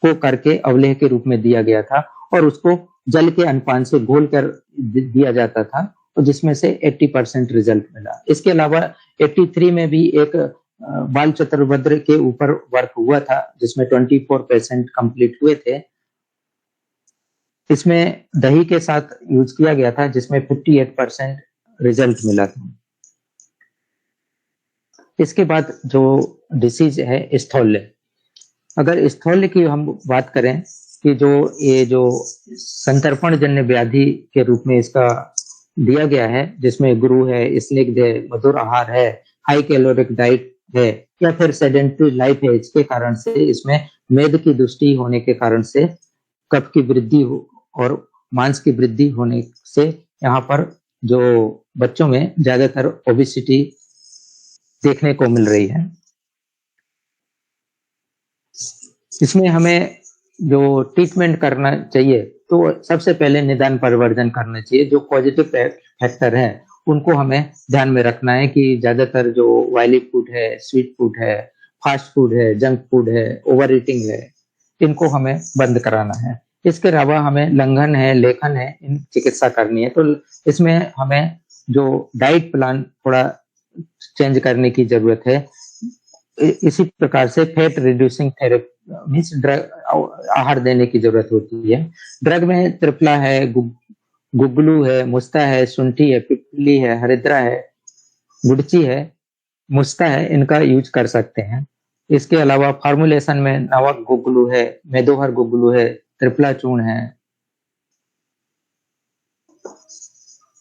को करके अवलेह के रूप में दिया गया था, और उसको जल के अनुपान से घोल कर दिया जाता था, और जिसमें से 80% रिजल्ट मिला। इसके अलावा 83 में भी एक बाल चतुर्भद्र के ऊपर वर्क हुआ था, जिसमें 24% कंप्लीट हुए थे। इसमें दही के साथ यूज किया गया था, जिसमें 58% रिजल्ट मिला था। इसके बाद जो डिसीज है स्थौल्य, अगर स्थौल्य की हम बात करें कि ये जो संतर्पण जन्य व्याधि के रूप में इसका दिया गया है, जिसमें गुरु है, स्निग्ध है, मधुर आहार है, हाई कैलोरिक डाइट है, या फिर सेडेंटरी लाइफ है, इसके कारण से इसमें मेद की दुष्टि होने के कारण से कफ की वृद्धि और मांस की वृद्धि होने से यहाँ पर जो बच्चों में ज्यादातर ओबेसिटी देखने को मिल रही है। इसमें हमें जो ट्रीटमेंट करना चाहिए तो सबसे पहले निदान परिवर्जन करना चाहिए। जो पॉजिटिव फैक्टर है उनको हमें ध्यान में रखना है कि ज्यादातर जो ऑयली फूड है, स्वीट फूड है, फास्ट फूड है, जंक फूड है, ओवर ईटिंग है, इनको हमें बंद कराना है। इसके अलावा हमें लंघन है, लेखन है, इन चिकित्सा करनी है। तो इसमें हमें जो डाइट प्लान थोड़ा चेंज करने की जरूरत है। इसी प्रकार से fat reducing therapy means drug आहार देने की जरूरत होती है। ड्रग में त्रिफला है, गुगलू है, मुस्ता है, शुंठी है, पिपली है, हरिद्रा है, गुड़ची है, मुस्ता है, इनका यूज कर सकते हैं। इसके अलावा फॉर्मुलेशन में नवक गुग्गुलू है, मेदोहर गुग्गुलू है, त्रिफला चूर्ण है,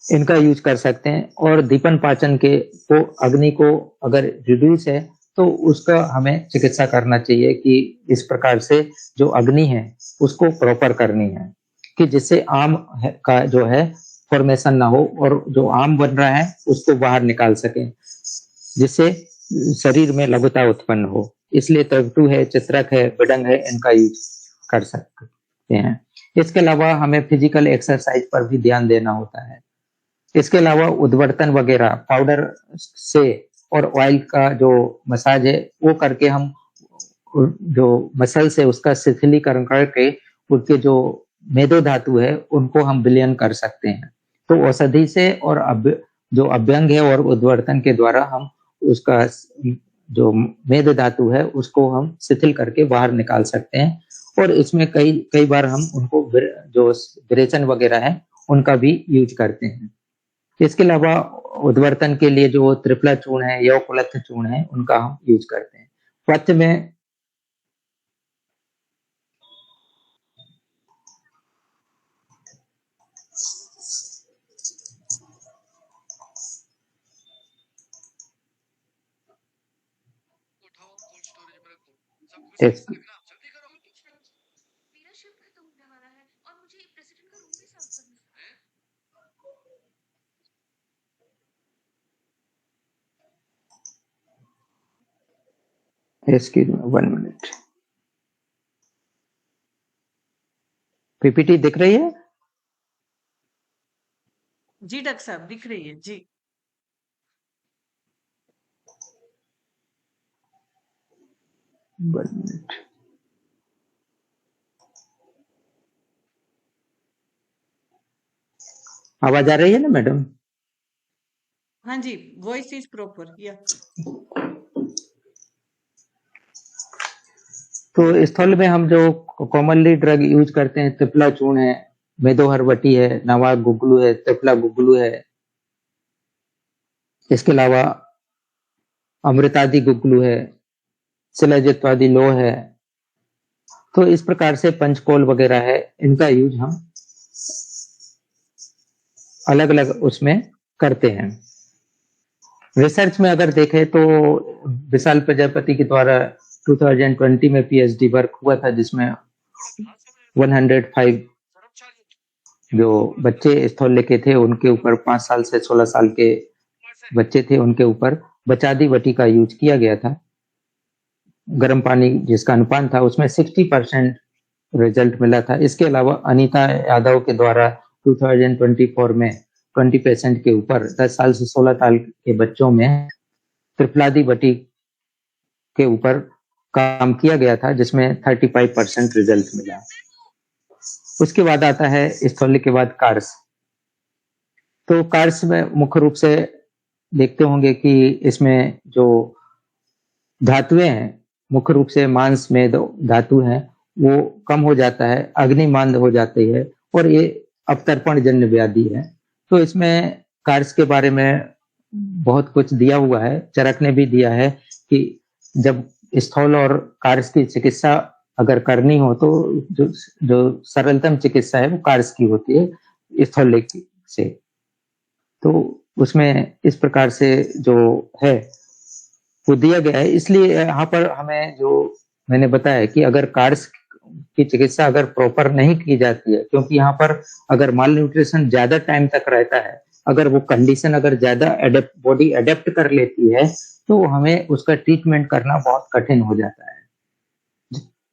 इनका यूज कर सकते हैं। और दीपन पाचन के को अग्नि को अगर रिड्यूस है तो उसका हमें चिकित्सा करना चाहिए कि इस प्रकार से जो अग्नि है उसको प्रॉपर करनी है कि जिससे आम का जो है फॉर्मेशन ना हो और जो आम बन रहा है उसको बाहर निकाल सके, जिससे शरीर में लघुता उत्पन्न हो। इसलिए तगटू है, चित्रक है, बिडंग है, इनका यूज कर सकते हैं। इसके अलावा हमें फिजिकल एक्सरसाइज पर भी ध्यान देना होता है। इसके अलावा उद्वर्तन वगैरह पाउडर से और ऑयल का जो मसाज है वो करके हम जो मसल से उसका शिथिलीकरण करके उसके जो मेदो धातु है उनको हम विलयन कर सकते हैं। तो औषधि से और जो अभ्यंग है और उद्वर्तन के द्वारा हम उसका जो मेद धातु है उसको हम शिथिल करके बाहर निकाल सकते हैं। और इसमें कई बार हम उनको जो विरेचन वगैरह है उनका भी यूज करते हैं। इसके अलावा उद्वर्तन के लिए जो त्रिफला चूर्ण है या कुलथ चूर्ण है उनका हम यूज करते हैं। पथ्य में Excuse me, 1 minute। पीपीटी दिख रही है? जी डॉक्टर साहब दिख रही है जी। 1 मिनट। आवाज आ रही है ना मैडम? हाँ जी, वॉइस इज प्रॉपर या। तो स्थल में हम जो कॉमनली ड्रग यूज करते हैं त्रिफला चूर्ण है, मेदोहरवटी है, नवाक गुग्गुलू है, त्रिफला गुग्गुलू है। इसके अलावा अमृतादि गुग्गुलू है, शिलाजित्वादि लोह है। तो इस प्रकार से पंचकोल वगैरह है, इनका यूज हम अलग अलग उसमें करते हैं। रिसर्च में अगर देखें तो विशाल प्रजापति के द्वारा 2020 में पीएचडी वर्क हुआ था जिसमें 105 जो बच्चे स्थल लेके थे उनके ऊपर 5 साल से 16 साल के बच्चे थे उनके ऊपर बचादी वटी का यूज किया गया था। गर्म पानी जिसका अनुपान था उसमें 60% रिजल्ट मिला था। इसके अलावा अनीता यादव के द्वारा 2024 में 20% के ऊपर 10 साल से 16 साल के बच्चों में त्रिफलादी वटी के ऊपर काम किया गया था जिसमें 35% रिजल्ट मिला। उसके बाद आता है स्थौल्य के बाद कार्स। तो कार्स में मुख्य रूप से देखते होंगे कि इसमें जो धातुएं हैं मुख्य रूप से मांस में धातु है वो कम हो जाता है, अग्निमांद हो जाती है और ये अवतर्पण जन्य व्याधि है। तो इसमें कार्स के बारे में बहुत कुछ दिया हुआ है। चरक ने भी दिया है कि जब स्थूल और कार्स की चिकित्सा अगर करनी हो तो जो सरलतम चिकित्सा है वो कार्स की होती है स्थूल से। तो उसमें इस प्रकार से जो है वो दिया गया है। इसलिए यहाँ पर हमें जो मैंने बताया कि अगर कार्स की चिकित्सा अगर प्रॉपर नहीं की जाती है, क्योंकि यहाँ पर अगर माल न्यूट्रिशन ज्यादा टाइम तक रहता है, अगर वो कंडीशन अगर ज्यादा बॉडी अडेप्ट कर लेती है तो हमें उसका ट्रीटमेंट करना बहुत कठिन हो जाता है।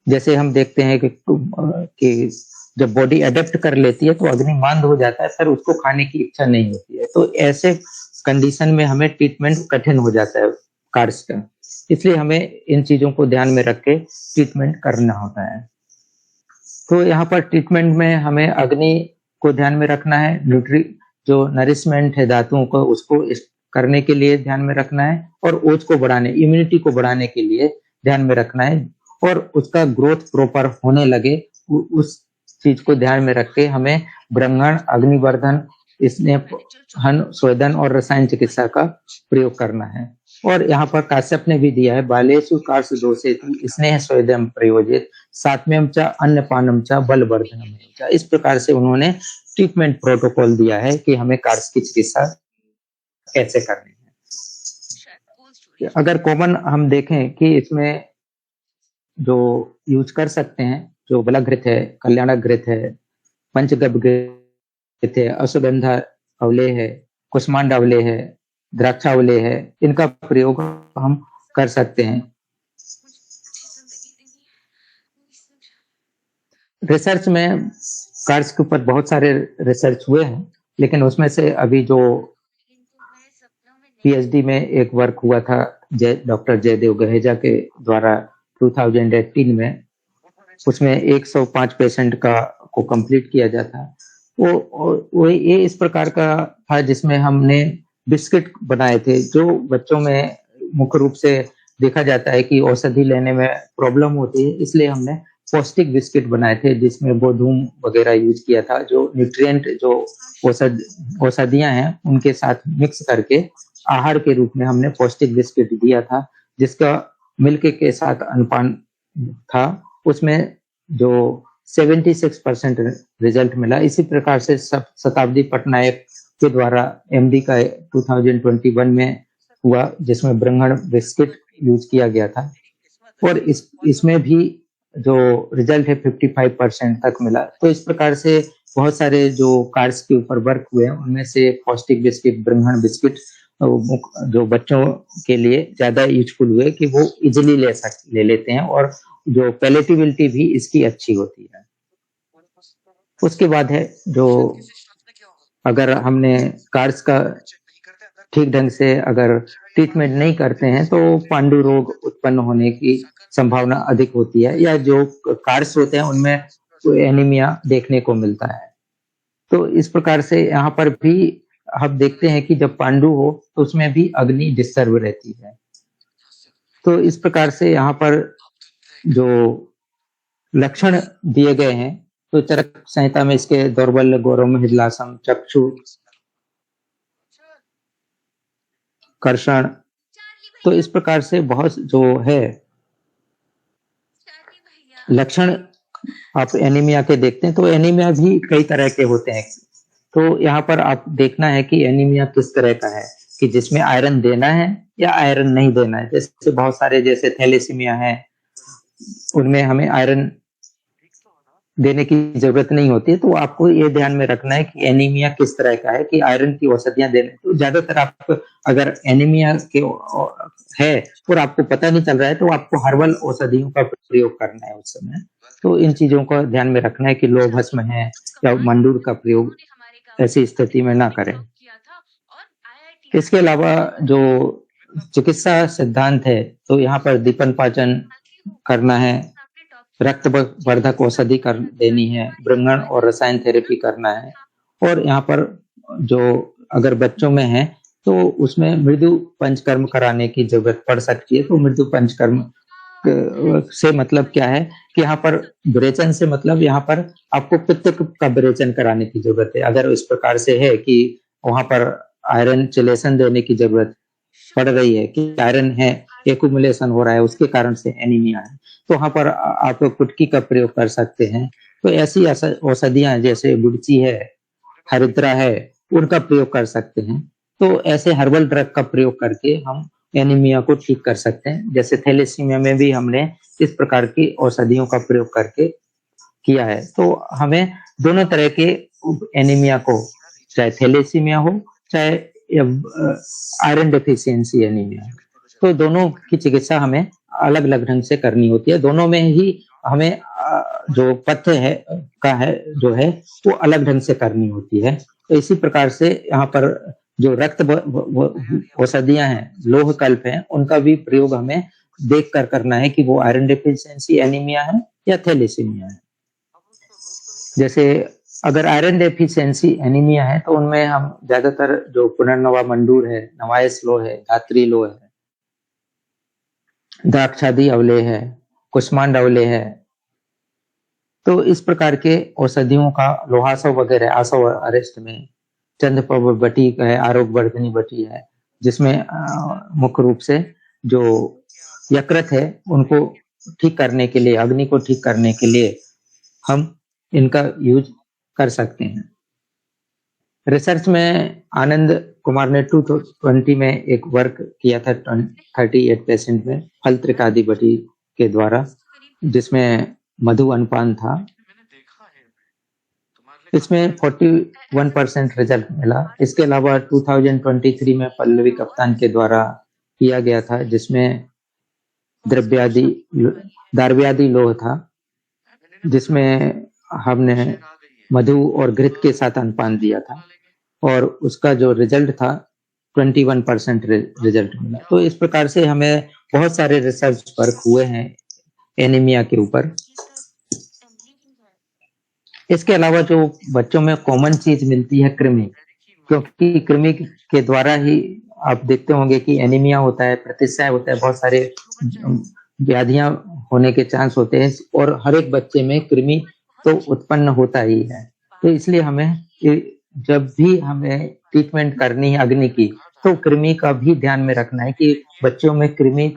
जैसे हम देखते हैं कि जब बॉडी अडेप्ट कर लेती है तो अग्निमांद हो जाता है, फिर उसको खाने की इच्छा नहीं होती है। तो ऐसे कंडीशन में हमें ट्रीटमेंट कठिन हो जाता है कार्स का। इसलिए हमें इन चीजों को ध्यान में रख के ट्रीटमेंट करना होता है। तो यहाँ पर ट्रीटमेंट में हमें अग्नि को ध्यान में रखना है, जो नरिशमेंट है धातुओं को उसको करने के लिए ध्यान में रखना है और ओज को बढ़ाने, इम्यूनिटी को बढ़ाने के लिए ध्यान में रखना है और उसका ग्रोथ प्रॉपर होने लगे उस चीज को ध्यान में रख के हमें ब्रह्मण, अग्निवर्धन स्नेहन, स्वेदन और रसायन चिकित्सा का प्रयोग करना है। और यहाँ पर काश्यप ने भी दिया है, बालेषु कार्स दोषेतु स्नेह स्वेदम प्रयोजित सात्म्यम च अन्नपानम च बलवर्धनम च। इस प्रकार से उन्होंने ट्रीटमेंट प्रोटोकॉल दिया है कि हमें कार्स की चिकित्सा कैसे करनी है। अगर कॉमन हम देखें कि इसमें जो यूज कर सकते हैं, जो बलाघृत है, कल्याणक घृत है, पंचगव्य घृत है, अश्वगंधा अवलेह है, कुष्मांड अवलेह है, द्राक्षावलेह है, इनका प्रयोग हम कर सकते हैं। रिसर्च में कार्स के ऊपर बहुत सारे रिसर्च हुए हैं, लेकिन उसमें से अभी जो पीएचडी में एक वर्क हुआ था डॉक्टर जयदेव गहेजा के द्वारा 2018 में, उसमें 105 पेशेंट को कंप्लीट किया जाता। वो ये इस प्रकार का था जिसमें हमने बिस्किट बनाए थे, जो बच्चों में मुख्य रूप से देखा जाता है कि औषधि लेने में प्रॉब्लम होती है, इसलिए हमने पौष्टिक बिस्किट बनाए थे जिसमें गोधूम वगैरह यूज किया था, जो न्यूट्रिएंट जो औषधियां हैं उनके साथ मिक्स करके आहार के रूप में हमने पौष्टिक बिस्किट दिया था, जिसका मिल्क के साथ अनुपान था। उसमें जो 76% रिजल्ट मिला। इसी प्रकार से शताब्दी पटनायक के द्वारा एमडी का 2021 में हुआ, जिसमें ब्रह्मण बिस्किट यूज किया गया था, और इसमें भी जो रिजल्ट है 55% तक मिला। तो इस प्रकार से बहुत सारे जो कार्स के ऊपर वर्क हुए हैं, उनमें से पौष्टिक बिस्किट, ब्रह्मण बिस्किट जो बच्चों के लिए ज्यादा यूजफुल हुए कि वो इजिली ले लेते हैं, और जो पैलेटेबिलिटी भी इसकी अच्छी होती है। उसके बाद है जो अगर हमने कार्स का ठीक ढंग से अगर ट्रीटमेंट नहीं करते हैं तो पांडु रोग उत्पन्न होने की संभावना अधिक होती है, या जो कार्स होते हैं उनमें एनीमिया देखने को मिलता है। तो इस प्रकार से यहाँ पर भी हम देखते हैं कि जब पांडु हो तो उसमें भी अग्नि डिस्टर्ब रहती है। तो इस प्रकार से यहाँ पर जो लक्षण दिए गए हैं, तो चरक संहिता में इसके दौर्बल्य, गौरव, हृदलासम, चक्षु कर्षण, तो इस प्रकार से बहुत जो है लक्षण आप एनीमिया के देखते हैं। तो एनीमिया भी कई तरह के होते हैं। तो यहाँ पर आप देखना है कि एनीमिया किस तरह का है, कि जिसमें आयरन देना है या आयरन नहीं देना है। जैसे बहुत सारे जैसे थैलेसीमिया है, उनमें हमें आयरन देने की जरूरत नहीं होती है। तो आपको ये ध्यान में रखना है कि एनीमिया किस तरह का है, कि आयरन की औषधियां देने। तो ज्यादातर आप अगर एनीमिया के है और आपको पता नहीं चल रहा है तो आपको हर्बल औषधियों का प्रयोग करना है उस समय। तो इन चीजों का ध्यान में रखना है कि लोह भस्म है या मंडूर का प्रयोग ऐसी स्थिति में ना करें। इसके अलावा जो चिकित्सा सिद्धांत है, तो यहाँ पर दीपन पाचन करना है, रक्त वर्धक औषधि कर देनी है, ब्रह्मण और रसायन थेरेपी करना है। और यहाँ पर जो अगर बच्चों में है तो उसमें मृदु पंचकर्म कराने की जरूरत पड़ सकती है। तो मृदु पंचकर्म से मतलब क्या है कि यहाँ पर विरेचन से मतलब यहाँ पर आपको पित्त का विरेचन कराने की जरूरत है। अगर इस प्रकार से है कि वहां पर आयरन चिलेशन देने की जरूरत पड़ रही है, कि आयरन है एक्युमुलेशन हो रहा है, उसके कारण से एनीमिया है, तो वहां पर आप कुटकी का प्रयोग कर सकते हैं। तो ऐसी औषधियां जैसे गुड़ची है, हरिद्रा है, उनका प्रयोग कर सकते हैं। तो ऐसे हर्बल ड्रग का प्रयोग करके हम एनीमिया को ठीक कर सकते हैं। जैसे थैलेसीमिया में भी हमने इस प्रकार की औषधियों का प्रयोग करके किया है। तो हमें दोनों तरह के एनीमिया को, चाहे थैलेसीमिया हो चाहे आयरन डेफिशिएंसी एनीमिया, तो दोनों की चिकित्सा हमें अलग अलग ढंग से करनी होती है। दोनों में ही हमें जो पथ्य है का है जो है वो अलग ढंग से करनी होती है। तो इसी प्रकार से यहाँ पर जो रक्त औषधियां हैं, लोह कल्प हैं, उनका भी प्रयोग हमें देख कर करना है कि वो आयरन डेफिशिएंसी एनीमिया है या थैलेसीमिया है। जैसे अगर आयरन डेफिशिएंसी एनीमिया है तो उनमें हम ज्यादातर जो पुनर्नवा मंडूर है, नवायस लोह है, धात्री लोह है, द्राक्षादी अवलेह है, कुष्मांड अवलेह है, तो इस प्रकार के औषधियों का लोहासव वगैरह आसव अरेस्ट में चंद्रप्रभा बटी है, आरोग्य वर्धिनी बटी है, जिसमें मुख्य रूप से जो यकृत है उनको ठीक करने के लिए, अग्नि को ठीक करने के लिए हम इनका यूज कर सकते हैं। रिसर्च में आनंद कुमार ने 2020 में एक वर्क किया था 38 पेशेंट में फल त्रिकादि बटी के द्वारा, जिसमें मधु अनुपान था। इसमें 41% रिजल्ट मिला। इसके अलावा 2023 में पल्लवी कप्तान के द्वारा किया गया था, जिसमें द्रव्यादि लोह था, जिसमें हमने मधु और घृत के साथ अनुपान दिया था और उसका जो रिजल्ट था 21% रिजल्ट मिला। तो इस प्रकार से हमें बहुत सारे रिसर्च वर्क हुए हैं एनीमिया के ऊपर। इसके अलावा जो बच्चों में कॉमन चीज मिलती है कृमि, क्योंकि कृमि के द्वारा ही आप देखते होंगे कि एनीमिया होता है, प्रतिशय होता है, बहुत सारे व्याधियां होने के चांस होते हैं और हर एक बच्चे में कृमि तो उत्पन्न होता ही है। तो इसलिए हमें जब भी हमें ट्रीटमेंट करनी है अग्नि की, तो कृमि का भी ध्यान में रखना है कि बच्चों में कृमि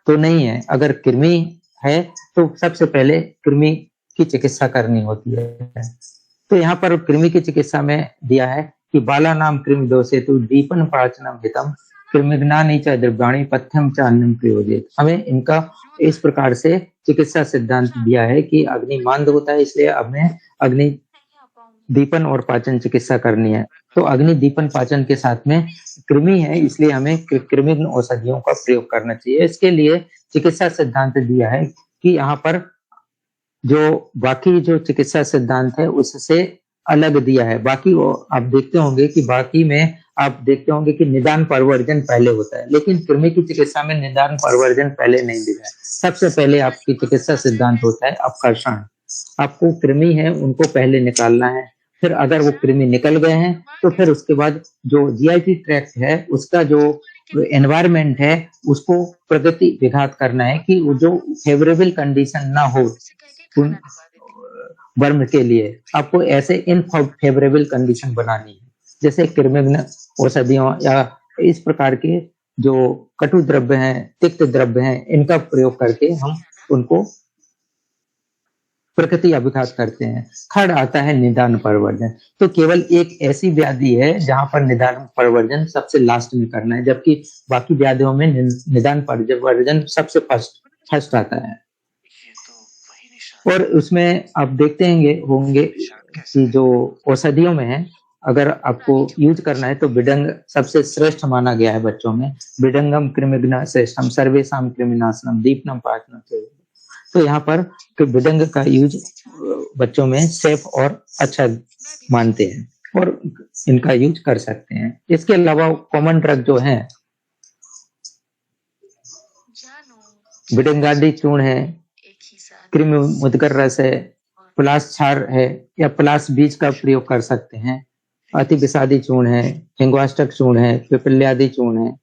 तो नहीं है। अगर कृमि है तो सबसे पहले कृमि की चिकित्सा करनी होती है। तो यहाँ पर कृमि की चिकित्सा में दिया है कि बाला नाम कृमि दोषे तो दीपन पाचनम हितम कृमिघ्नानि च द्रव्याणि पथ्यम च अन्नम प्रयोजेत। हमें इनका इस प्रकार से चिकित्सा सिद्धांत दिया है कि अग्नि मांद होता है, इसलिए हमें अग्नि दीपन और पाचन चिकित्सा करनी है। तो अग्नि दीपन पाचन के साथ में कृमि है, इसलिए हमें कृमिघ्न औषधियों का प्रयोग करना चाहिए। इसके लिए चिकित्सा सिद्धांत दिया है कि यहाँ पर जो बाकी जो चिकित्सा सिद्धांत है उससे अलग दिया है। बाकी आप देखते होंगे कि बाकी में आप देखते होंगे कि निदान परवर्जन पहले होता है, लेकिन कृमि की चिकित्सा में निदान परवर्जन पहले नहीं दिया है। सबसे पहले आपकी चिकित्सा सिद्धांत होता है अपकर्षण। आपको कृमि है उनको पहले निकालना है, फिर अगर वो कृमि निकल गए हैं तो फिर उसके बाद जो जीआईटी ट्रैक्ट है उसका जो एनवायरमेंट है उसको प्रगति विघात करना है कि वो जो फेवरेबल कंडीशन ना हो वर्म के लिए, आपको ऐसे इनफेवरेबल कंडीशन बनानी है। जैसे कृमिघ्न औषधियों या इस प्रकार के जो कटु द्रव्य हैं, तिक्त द्रव्य हैं, इनका प्रयोग करके हम उनको प्रकृति अभिघात करते हैं। थर्ड आता है निदान परवर्जन। तो केवल एक ऐसी व्याधि है जहां पर निदान परवर्जन सबसे लास्ट में करना है, जबकि बाकी व्याधियों में निदान परवर्जन सबसे फर्स्ट आता है। और उसमें आप देखते होंगे कि जो औषधियों में है, अगर आपको यूज करना है तो बिडंग सबसे श्रेष्ठ माना गया है बच्चों में। बिडंगम कृमिघ्न श्रेष्ठम सर्वेशम कृमिनाशनम दीपनम पाचनम। तो यहाँ पर बिडंग का यूज बच्चों में सेफ और अच्छा मानते हैं और इनका यूज कर सकते हैं। इसके अलावा कॉमन ड्रग जो है बिडंगाडी चूर्ण है, कृमि मुदगर रस है, पलास क्षार है या पलास बीज का प्रयोग कर सकते हैं। अति विषादी चूर्ण है, हिंगवाष्टक चूर्ण है, पिपल्यादि चूर्ण है।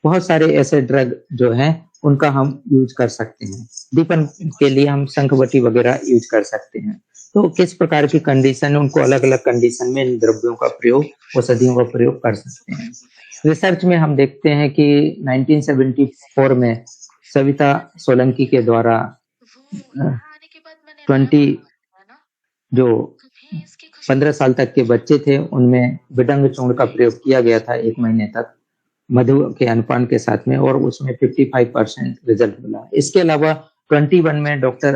बहुत सारे ऐसे ड्रग जो हैं उनका हम यूज कर सकते हैं। दीपन के लिए हम शंखवटी वगैरह यूज कर सकते हैं। तो किस प्रकार की कंडीशन है, उनको अलग अलग कंडीशन में इन द्रव्यों का प्रयोग, औषधियों का प्रयोग कर सकते हैं। रिसर्च में हम देखते हैं कि 1974 में सविता सोलंकी के द्वारा 15 साल तक के बच्चे थे उनमें बिडंग चूर्ण का प्रयोग किया गया था 1 महीने तक मधु के अनुपान के साथ में, और उसमें 55% रिजल्ट मिला। इसके अलावा 21 में डॉक्टर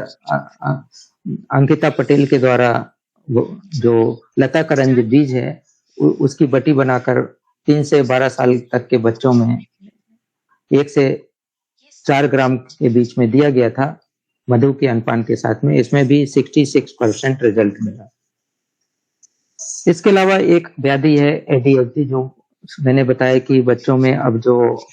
अंकिता पटेल के द्वारा जो लता करंज बीज है उसकी बटी बनाकर 3 से 12 साल तक के बच्चों में 1 से 4 ग्राम के बीच में दिया गया था मधु के अनुपान के साथ में। इसमें भी 66% रिजल्ट मिला। इसके अलावा एक व्याधि है ADHD, जो मैंने बताया कि बच्चों में अब जो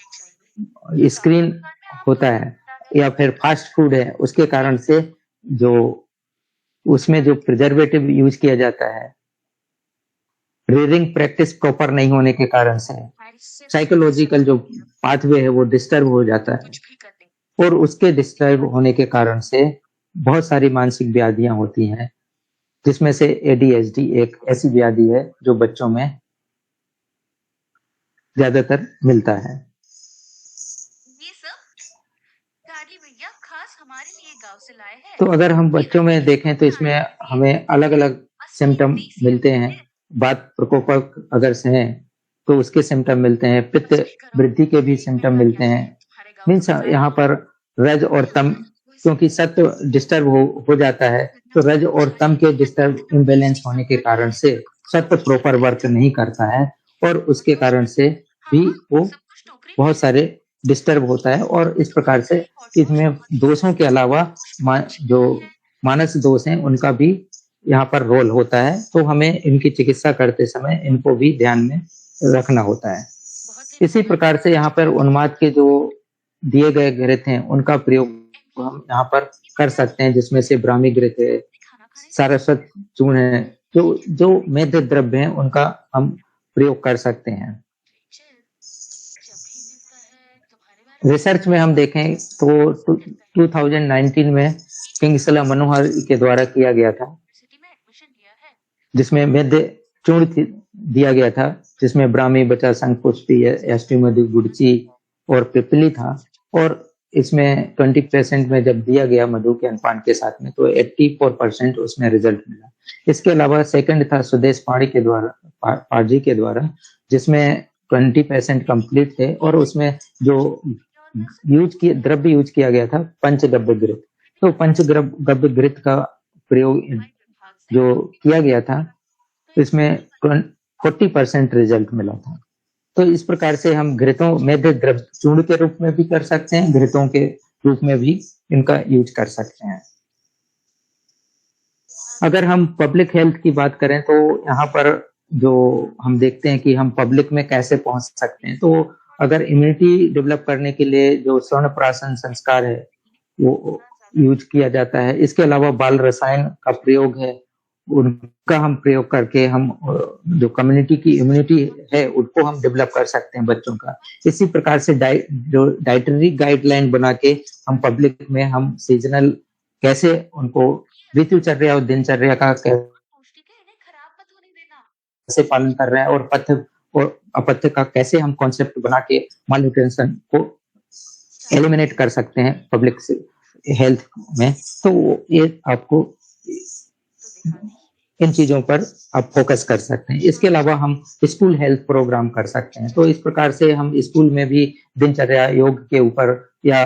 स्क्रीन होता है या फिर फास्ट फूड है उसके कारण से जो उसमें जो प्रिजर्वेटिव यूज किया जाता है, रीडिंग प्रैक्टिस प्रॉपर नहीं होने के कारण से साइकोलॉजिकल जो पाथवे है वो डिस्टर्ब हो जाता है, और उसके डिस्टर्ब होने के कारण से बहुत सारी मानसिक व्याधियां होती हैं, जिसमें से ADHD एक ऐसी व्याधि है जो बच्चों में ज्यादातर मिलता है। ये सब गाड़ी भैया खास हमारे लिए गांव से लाए हैं। तो अगर हम बच्चों में देखें तो इसमें हमें अलग अलग सिम्टम मिलते हैं। वात प्रकोपक अगर से हैं तो उसके सिम्टम मिलते हैं, पित्त वृद्धि के भी सिम्टम मिलते हैं। मीन्स यहाँ पर रज और तम, क्योंकि सत्व डिस्टर्ब हो जाता है, तो रज और तम के डिस्टर्ब इम्बैलेंस होने के कारण से सत्व प्रॉपर वर्क नहीं करता है और उसके कारण से भी वो बहुत सारे डिस्टर्ब होता है। और इस प्रकार से इसमें दोषों के अलावा जो मानस दोष हैं उनका भी यहाँ पर रोल होता है। तो हमें इनकी चिकित्सा करते समय इनको भी ध्यान में रखना होता है। इसी प्रकार से यहाँ पर उन्माद के जो दिए गए घृत हैं उनका प्रयोग हम यहाँ पर कर सकते हैं, जिसमें से ब्राह्मी घृत है, सारस्वत चूर्ण है, जो मेध द्रव्य हैं उनका हम प्रयोग कर सकते हैं। रिसर्च में हम देखें तो 2019 में किंग्सला मनोहर के द्वारा किया गया था, जिसमें मेध चूर्ण दिया गया था, जिसमें ब्राह्मी, बचा, शंखपुष्पी, अष्टमधु, गुड़ची और पिपली था। और इसमें 20% में जब दिया गया मधु के अनपान के साथ में तो 84% उसमें रिजल्ट मिला। इसके अलावा सेकंड था सुदेश पारजी के द्वारा, जिसमें 20% कंप्लीट थे और उसमें जो द्रव्य यूज किया गया था पंचगव्य घृत। तो पंचगव्य घृत का प्रयोग जो किया गया था इसमें 40% रिजल्ट मिला था। तो इस प्रकार से हम घृतों मेध द्रव्य चूर्ण के रूप में भी कर सकते हैं, घृतों के रूप में भी इनका यूज कर सकते हैं। अगर हम पब्लिक हेल्थ की बात करें तो यहाँ पर जो हम देखते हैं कि हम पब्लिक में कैसे पहुंच सकते हैं, तो अगर इम्यूनिटी डेवलप करने के लिए जो स्वर्ण प्राशन संस्कार है वो यूज किया जाता है। इसके अलावा बाल रसायन का प्रयोग है, उनका हम प्रयोग करके हम जो कम्युनिटी की इम्यूनिटी है उनको हम डेवलप कर सकते हैं बच्चों का। इसी प्रकार से जो डाइटरी गाइडलाइन बना के हम पब्लिक में हम सीजनल कैसे उनको ऋतुचर्या और दिनचर्या का कैसे पालन कर रहे हैं और पथ्य और अपथ्य का कैसे हम कॉन्सेप्ट बना के माल न्यूट्रिशन को एलिमिनेट कर सकते हैं पब्लिक हेल्थ में। तो ये आपको इन चीजों पर आप फोकस कर सकते हैं। इसके अलावा हम स्कूल हेल्थ प्रोग्राम कर सकते हैं। तो इस प्रकार से हम स्कूल में भी दिनचर्या योग के ऊपर या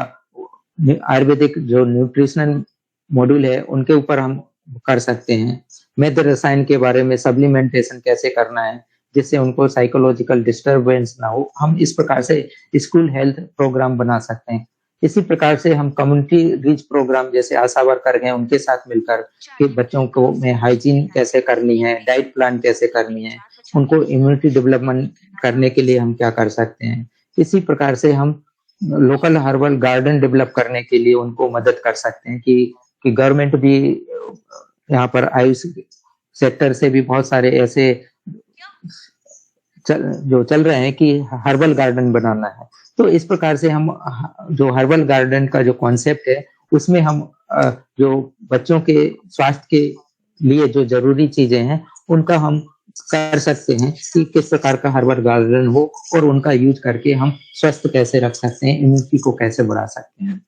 आयुर्वेदिक जो न्यूट्रिशनल मॉड्यूल है उनके ऊपर हम कर सकते हैं। मेध रसायन के बारे में सप्लीमेंटेशन कैसे करना है जिससे उनको साइकोलॉजिकल डिस्टर्बेंस ना हो, हम इस प्रकार से स्कूल हेल्थ प्रोग्राम बना सकते हैं। इसी प्रकार से हम कम्युनिटी रीच प्रोग्राम जैसे आशा वर्कर हैं उनके साथ मिलकर कि बच्चों को में हाइजीन कैसे करनी है, डाइट प्लान कैसे करनी है, उनको इम्यूनिटी डेवलपमेंट करने के लिए हम क्या कर सकते हैं। इसी प्रकार से हम लोकल हर्बल गार्डन डेवलप करने के लिए उनको मदद कर सकते हैं कि गवर्नमेंट भी यहाँ पर आयुष सेक्टर से भी बहुत सारे ऐसे चल रहे हैं कि हर्बल गार्डन बनाना है। तो इस प्रकार से हम जो हर्बल गार्डन का जो कॉन्सेप्ट है उसमें हम जो बच्चों के स्वास्थ्य के लिए जो जरूरी चीजें हैं उनका हम कर सकते हैं कि किस प्रकार का हर्बल गार्डन हो और उनका यूज करके हम स्वस्थ कैसे रख सकते हैं, इम्यूनिटी को कैसे बढ़ा सकते हैं।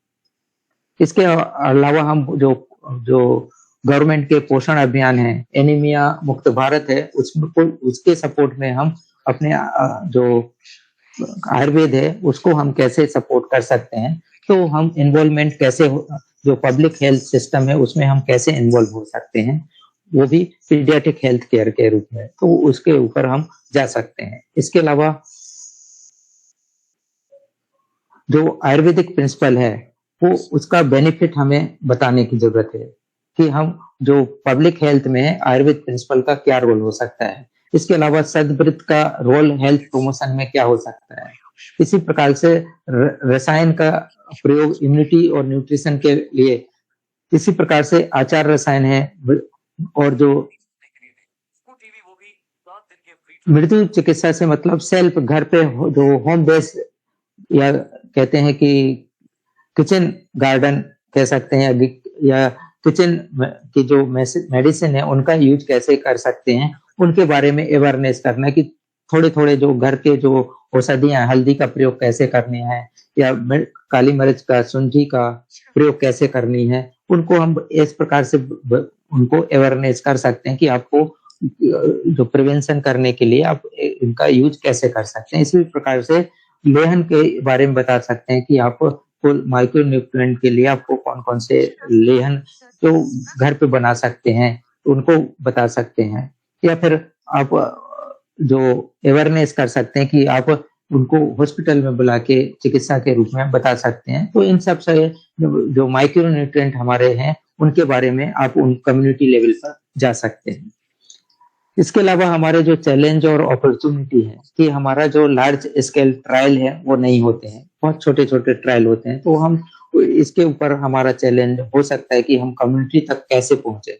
इसके अलावा हम जो गवर्नमेंट के पोषण अभियान है, एनीमिया मुक्त भारत है, उसके सपोर्ट में हम अपने जो आयुर्वेद है उसको हम कैसे सपोर्ट कर सकते हैं। तो हम इन्वॉल्वमेंट कैसे जो पब्लिक हेल्थ सिस्टम है उसमें हम कैसे इन्वॉल्व हो सकते हैं, वो भी पीडियाट्रिक हेल्थ केयर के रूप में, तो उसके ऊपर हम जा सकते हैं। इसके अलावा जो आयुर्वेदिक प्रिंसिपल है वो उसका बेनिफिट हमें बताने की जरूरत है कि हम जो पब्लिक हेल्थ में आयुर्वेद प्रिंसिपल का क्या रोल हो सकता है। इसके अलावा सदवृत्त का रोल हेल्थ प्रमोशन में क्या हो सकता है। इसी प्रकार से रसायन का प्रयोग इम्यूनिटी और न्यूट्रिशन के लिए, इसी प्रकार से आचार रसायन है और जो मृत्यु चिकित्सा से मतलब सेल्फ घर पे जो होम बेस या कहते हैं कि किचन गार्डन कह सकते हैं या किचन की जो मेडिसिन है उनका यूज कैसे कर सकते हैं, उनके बारे में अवेयरनेस करना कि थोड़े थोड़े जो घर के जो औषधियां, हल्दी का प्रयोग कैसे करनी है या काली मिर्च का, सूंठी का प्रयोग कैसे करनी है, उनको हम इस प्रकार से उनको अवेयरनेस कर सकते हैं कि आपको जो प्रिवेंशन करने के लिए आप इनका यूज कैसे कर सकते हैं। इसी प्रकार से लेहन के बारे में बता सकते हैं कि आप माइक्रो न्यूट्रिएंट के लिए आपको कौन कौन से लेहन जो घर पे बना सकते हैं उनको बता सकते हैं, या फिर आप जो अवेयरनेस कर सकते हैं कि आप उनको हॉस्पिटल में बुला के चिकित्सा के रूप में बता सकते हैं। तो इन सब से जो माइक्रो न्यूट्रिएंट हमारे हैं उनके बारे में आप उन कम्युनिटी लेवल पर जा सकते हैं। इसके अलावा हमारे जो चैलेंज और अपॉर्चुनिटी है कि हमारा जो लार्ज स्केल ट्रायल है वो नहीं होते हैं, बहुत छोटे छोटे ट्रायल होते हैं। तो हम इसके ऊपर हमारा चैलेंज हो सकता है कि हम कम्युनिटी तक कैसे पहुंचे,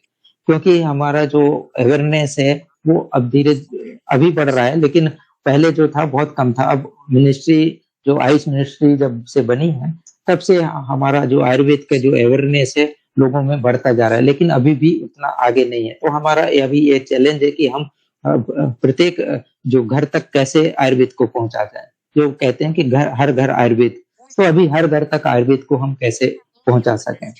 क्योंकि हमारा जो अवेयरनेस है वो अभी बढ़ रहा है, लेकिन पहले जो था बहुत कम था। अब मिनिस्ट्री जो आयुष मिनिस्ट्री जब से बनी है तब से हमारा जो आयुर्वेद का जो अवेयरनेस है लोगों में बढ़ता जा रहा है, लेकिन अभी भी उतना आगे नहीं है। तो हमारा अभी ये चैलेंज है कि हम प्रत्येक जो घर तक कैसे आयुर्वेद को पहुंचा जाए। जो कहते हैं कि हर घर आयुर्वेद, तो अभी हर घर तक आयुर्वेद को हम कैसे पहुंचा सकें।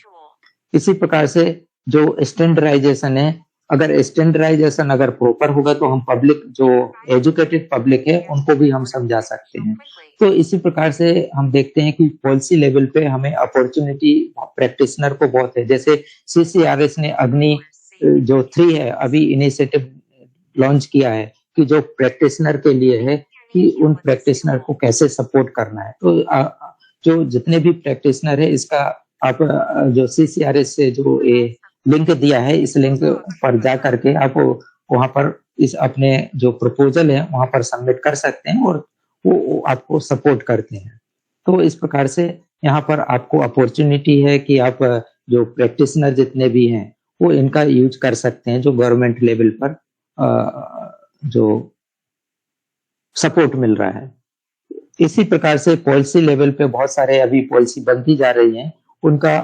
इसी प्रकार से जो स्टैंडर्डाइजेशन है, अगर स्टैंडर्डाइजेशन अगर प्रॉपर होगा तो हम पब्लिक जो एजुकेटेड पब्लिक है उनको भी हम समझा सकते हैं। तो इसी प्रकार से हम देखते हैं कि पॉलिसी लेवल पे हमें अपॉर्चुनिटी प्रैक्टिशनर को बहुत है। जैसे CCRS ने अग्नि जो 3 है अभी इनिशिएटिव लॉन्च किया है कि जो प्रैक्टिशनर के लिए है कि उन प्रैक्टिशनर को कैसे सपोर्ट करना है। तो जो जितने भी प्रैक्टिशनर है इसका आप जो CCRS से जो लिंक दिया है, इस लिंक पर जा करके आप वहां पर इस अपने जो प्रपोजल है वहां पर सबमिट कर सकते हैं और वो आपको सपोर्ट करते हैं। तो इस प्रकार से यहाँ पर आपको अपॉर्चुनिटी है कि आप जो प्रैक्टिशनर जितने भी हैं वो इनका यूज कर सकते हैं, जो गवर्नमेंट लेवल पर जो सपोर्ट मिल रहा है। इसी प्रकार से पॉलिसी लेवल पे बहुत सारे अभी पॉलिसी बनती जा रही हैं, उनका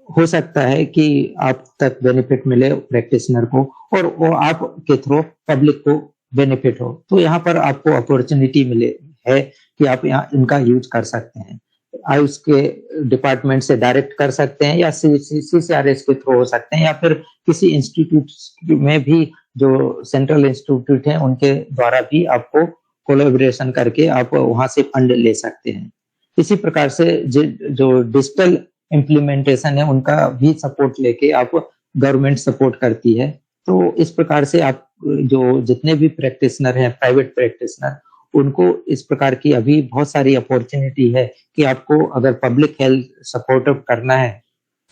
हो सकता है कि आप तक बेनिफिट मिले प्रैक्टिशनर को और वो आपके थ्रू पब्लिक को बेनिफिट हो। तो यहाँ पर आपको अपॉर्चुनिटी मिले है कि आप यहाँ इनका यूज कर सकते हैं। आयुष के डिपार्टमेंट से डायरेक्ट कर सकते हैं या CCRS के थ्रू हो सकते हैं, या फिर किसी इंस्टीट्यूट में भी जो सेंट्रल इंस्टीट्यूट है उनके द्वारा भी आपको कोलैबोरेशन करके आप वहां से फंड ले सकते हैं। इसी प्रकार से जो डिजिटल इम्प्लीमेंटेशन है उनका भी सपोर्ट लेके आप गवर्नमेंट सपोर्ट करती है। तो इस प्रकार से आप जो जितने भी प्रैक्टिशनर हैं, प्राइवेट प्रैक्टिशनर, उनको इस प्रकार की अभी बहुत सारी अपॉर्चुनिटी है कि आपको अगर पब्लिक हेल्थ सपोर्ट करना है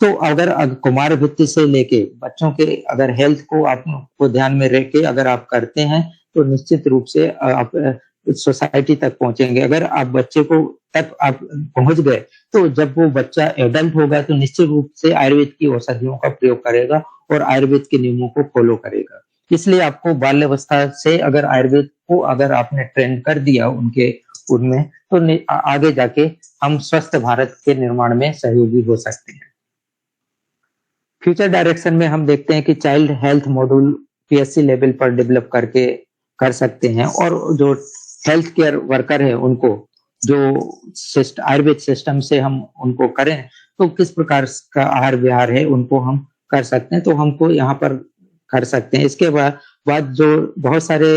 तो अगर कुमार भित्ति से लेके बच्चों के अगर हेल्थ को आपको ध्यान में रख के अगर आप करते हैं तो निश्चित रूप से आप सोसाइटी तक पहुंचेंगे। अगर आप बच्चे को तक आप पहुंच गए तो जब वो बच्चा एडल्ट होगा तो निश्चित रूप से आयुर्वेद की औषधियों का प्रयोग करेगा और आयुर्वेद के नियमों को फॉलो करेगा। इसलिए आपको बाल्यावस्था से अगर आयुर्वेद को अगर आपने ट्रेंड कर दिया उनमें तो आगे जाके हम स्वस्थ भारत के निर्माण में सहयोगी हो सकते हैं। फ्यूचर डायरेक्शन में हम देखते हैं कि child health module PSC level पर डेवलप करके कर सकते हैं, और जो हेल्थ केयर वर्कर है उनको जो आयुर्वेद सिस्टम से हम उनको करें तो किस प्रकार का आहार विहार है उनको हम कर सकते हैं, तो हमको यहाँ पर कर सकते हैं। इसके बाद जो बहुत सारे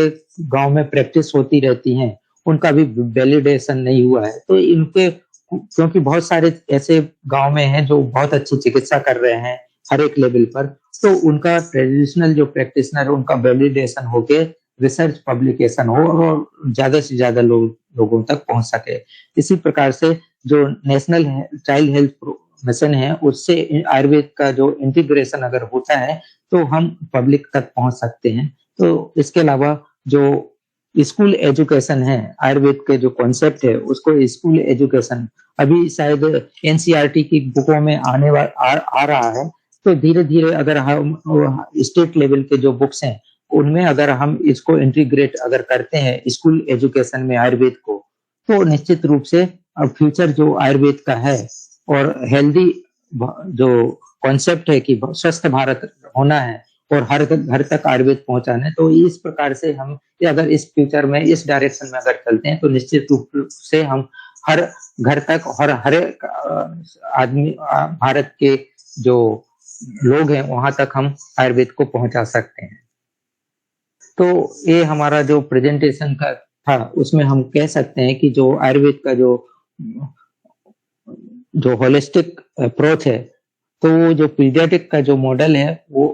गांव में प्रैक्टिस होती रहती हैं उनका भी वैलिडेशन नहीं हुआ है, तो इनके क्योंकि बहुत सारे ऐसे गांव में हैं जो बहुत अच्छी चिकित्सा कर रहे हैं हर एक लेवल पर, तो उनका ट्रेडिशनल जो प्रैक्टिशनर उनका वैलिडेशन होके रिसर्च पब्लिकेशन हो और ज्यादा से ज्यादा लोगों तक पहुंच सके। इसी प्रकार से जो नेशनल चाइल्ड हेल्थ मिशन है उससे आयुर्वेद का जो इंटीग्रेशन अगर होता है तो हम पब्लिक तक पहुंच सकते हैं। तो इसके अलावा जो स्कूल एजुकेशन है, आयुर्वेद के जो कॉन्सेप्ट है उसको स्कूल एजुकेशन अभी शायद NCERT की बुकों में आ रहा है, तो धीरे धीरे अगर हम स्टेट लेवल के जो बुक्स हैं उनमें अगर हम इसको इंटीग्रेट अगर करते हैं स्कूल एजुकेशन में आयुर्वेद को, तो निश्चित रूप से अब फ्यूचर जो आयुर्वेद का है और हेल्दी जो कॉन्सेप्ट है कि स्वस्थ भारत होना है और हर घर तक आयुर्वेद पहुंचाना है। तो इस प्रकार से हम अगर इस फ्यूचर में इस डायरेक्शन में अगर चलते हैं तो निश्चित रूप से हम हर घर तक और हर एक आदमी भारत के जो लोग हैं वहां तक हम आयुर्वेद को पहुंचा सकते हैं। तो ये हमारा जो प्रेजेंटेशन का था उसमें हम कह सकते हैं कि जो आयुर्वेद का जो होलिस्टिक अप्रोच है, तो वो जो पीडियाट्रिक का जो मॉडल है वो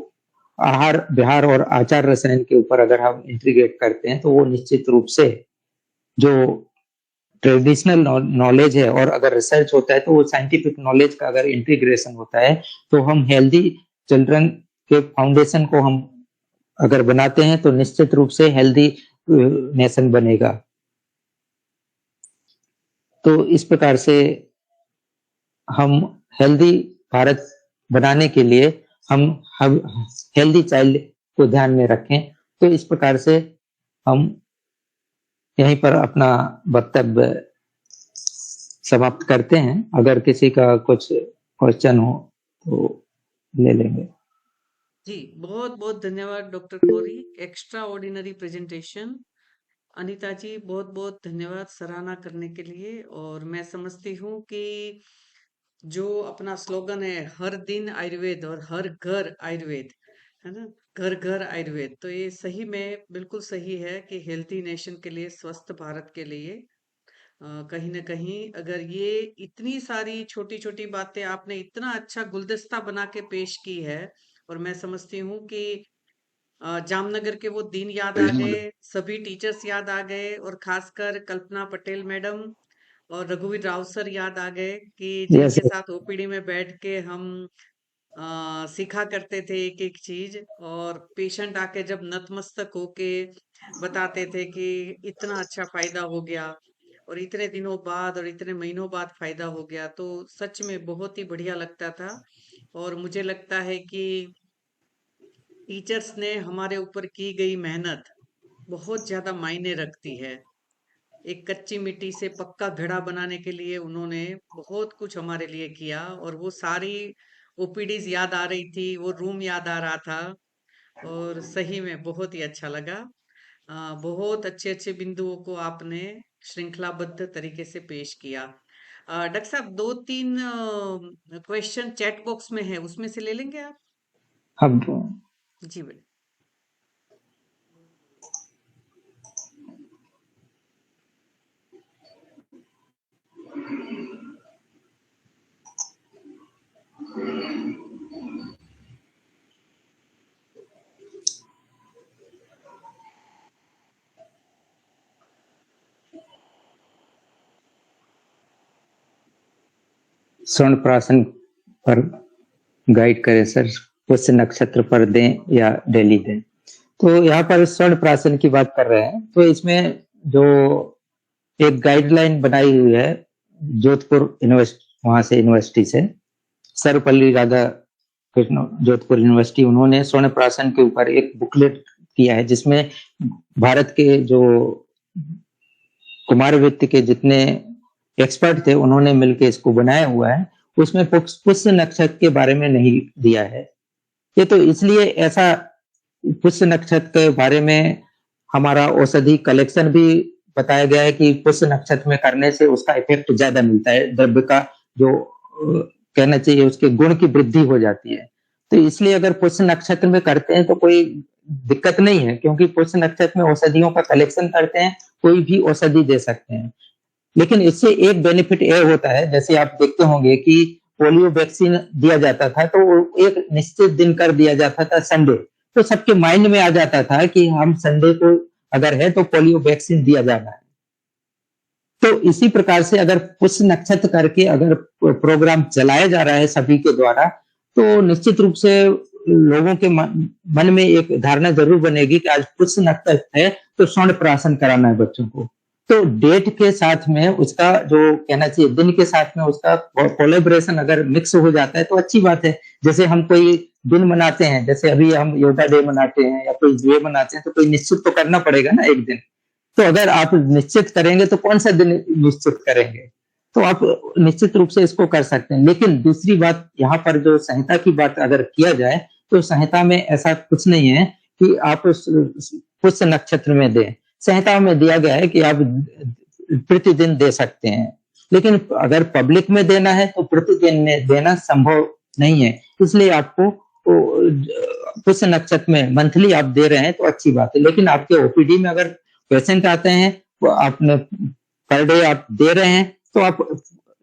आहार विहार और आचार रसायन के ऊपर अगर हम इंटीग्रेट करते हैं तो वो निश्चित रूप से जो ट्रेडिशनल नॉलेज है और अगर रिसर्च होता है तो वो साइंटिफिक नॉलेज का अगर इंटीग्रेशन होता है तो हम हेल्दी चिल्ड्रन के फाउंडेशन को हम अगर बनाते हैं तो निश्चित रूप से हेल्दी नेशन बनेगा। तो इस प्रकार से हम हेल्दी भारत बनाने के लिए हम हेल्दी चाइल्ड को ध्यान में रखें। तो इस प्रकार से हम यहीं पर अपना वक्तव्य समाप्त करते हैं। अगर किसी का कुछ क्वेश्चन हो तो ले लेंगे। जी, बहुत बहुत धन्यवाद डॉक्टर कोरी, एक्स्ट्रा ऑर्डिनरी प्रेजेंटेशन। अनीता जी बहुत बहुत धन्यवाद सराहना करने के लिए। और मैं समझती हूँ कि जो अपना स्लोगन है हर दिन आयुर्वेद और हर घर आयुर्वेद, है ना, घर घर आयुर्वेद, तो ये सही में बिल्कुल सही है कि हेल्थी नेशन के लिए, स्वस्थ भारत के लिए कहीं ना कहीं अगर ये इतनी सारी छोटी छोटी बातें आपने इतना अच्छा गुलदस्ता बना के पेश की है। और मैं समझती हूँ कि जामनगर के वो दिन याद आ गए, सभी टीचर्स याद आ गए, और खासकर कल्पना पटेल मैडम और रघुवीर राव सर याद आ गए कि जिनके साथ ओपीडी में बैठ के हम सीखा करते थे एक एक चीज। और पेशेंट आके जब नतमस्तक होके बताते थे कि इतना अच्छा फायदा हो गया और इतने दिनों बाद और इतने महीनों बाद फायदा हो गया, तो सच में बहुत ही बढ़िया लगता था। और मुझे लगता है कि टीचर्स ने हमारे ऊपर की गई मेहनत बहुत ज्यादा मायने रखती है। एक कच्ची मिट्टी से पक्का घड़ा बनाने के लिए उन्होंने बहुत कुछ हमारे लिए किया, और वो सारी ओपीडीज याद आ रही थी, वो रूम याद आ रहा था, और सही में बहुत ही अच्छा लगा। बहुत अच्छे अच्छे बिंदुओं को आपने श्रृंखलाबद्ध तरीके से पेश किया। डॉक्टर साहब, 2-3 क्वेश्चन चैट बॉक्स में है, उसमें से ले लेंगे आप? हम जी बेटा। स्वर्ण प्राशन पर गाइड करें सर, पुष्य नक्षत्र पर दें या डेली दें। तो यहाँ पर स्वर्ण प्राशन की बात कर रहे हैं, तो इसमें जो एक गाइडलाइन बनाई हुई है जोधपुर यूनिवर्सिटी से, सर्वपल्ली राधाकृष्ण जोधपुर यूनिवर्सिटी, उन्होंने स्वर्ण प्राशन के ऊपर एक बुकलेट किया है जिसमें भारत के जो कुमार वृत्ति के जितने एक्सपर्ट थे उन्होंने मिलकर इसको बनाया हुआ है। उसमें पुष्य नक्षत्र के बारे में नहीं दिया है। ये तो इसलिए ऐसा, पुष्य नक्षत्र के बारे में हमारा औषधि कलेक्शन भी बताया गया है कि पुष्य नक्षत्र में करने से उसका इफेक्ट ज्यादा मिलता है, द्रव्य का जो कहना चाहिए उसके गुण की वृद्धि हो जाती है। तो इसलिए अगर पुष्य नक्षत्र में करते हैं तो कोई दिक्कत नहीं है, क्योंकि पुष्य नक्षत्र में औषधियों का कलेक्शन करते हैं, कोई भी औषधि दे सकते हैं। लेकिन इससे एक बेनिफिट यह होता है, जैसे आप देखते होंगे कि पोलियो वैक्सीन दिया जाता था तो एक निश्चित दिन कर दिया जाता था संडे, तो सबके माइंड में आ जाता था कि हम संडे को अगर है तो पोलियो वैक्सीन दिया जाना है। तो इसी प्रकार से अगर पुष्य नक्षत्र करके अगर प्रोग्राम चलाया जा रहा है सभी के द्वारा, तो निश्चित रूप से लोगों के मन में एक धारणा जरूर बनेगी कि आज पुष्य नक्षत्र है तो स्वर्ण प्राशन कराना है बच्चों को। तो डेट के साथ में उसका जो कहना चाहिए दिन के साथ में उसका कोलैबोरेशन अगर मिक्स हो जाता है तो अच्छी बात है। जैसे हम कोई दिन मनाते हैं, जैसे अभी हम योगा डे मनाते हैं या कोई डे मनाते हैं, तो कोई निश्चित तो करना पड़ेगा ना एक दिन। तो अगर आप निश्चित करेंगे तो कौन सा दिन निश्चित करेंगे, तो आप निश्चित रूप से इसको कर सकते हैं। लेकिन दूसरी बात यहाँ पर जो संहिता की बात अगर किया जाए तो संहिता में ऐसा कुछ नहीं है कि आप पुष्य नक्षत्र में दें। संहिता में दिया गया है कि आप प्रतिदिन दे सकते हैं, लेकिन अगर पब्लिक में देना है तो प्रतिदिन में देना संभव नहीं है। इसलिए आपको पुष्य नक्षत्र में मंथली आप दे रहे हैं तो अच्छी बात है, लेकिन आपके ओपीडी में अगर पेशेंट आते हैं तो आपने पर डे आप दे रहे हैं तो आप,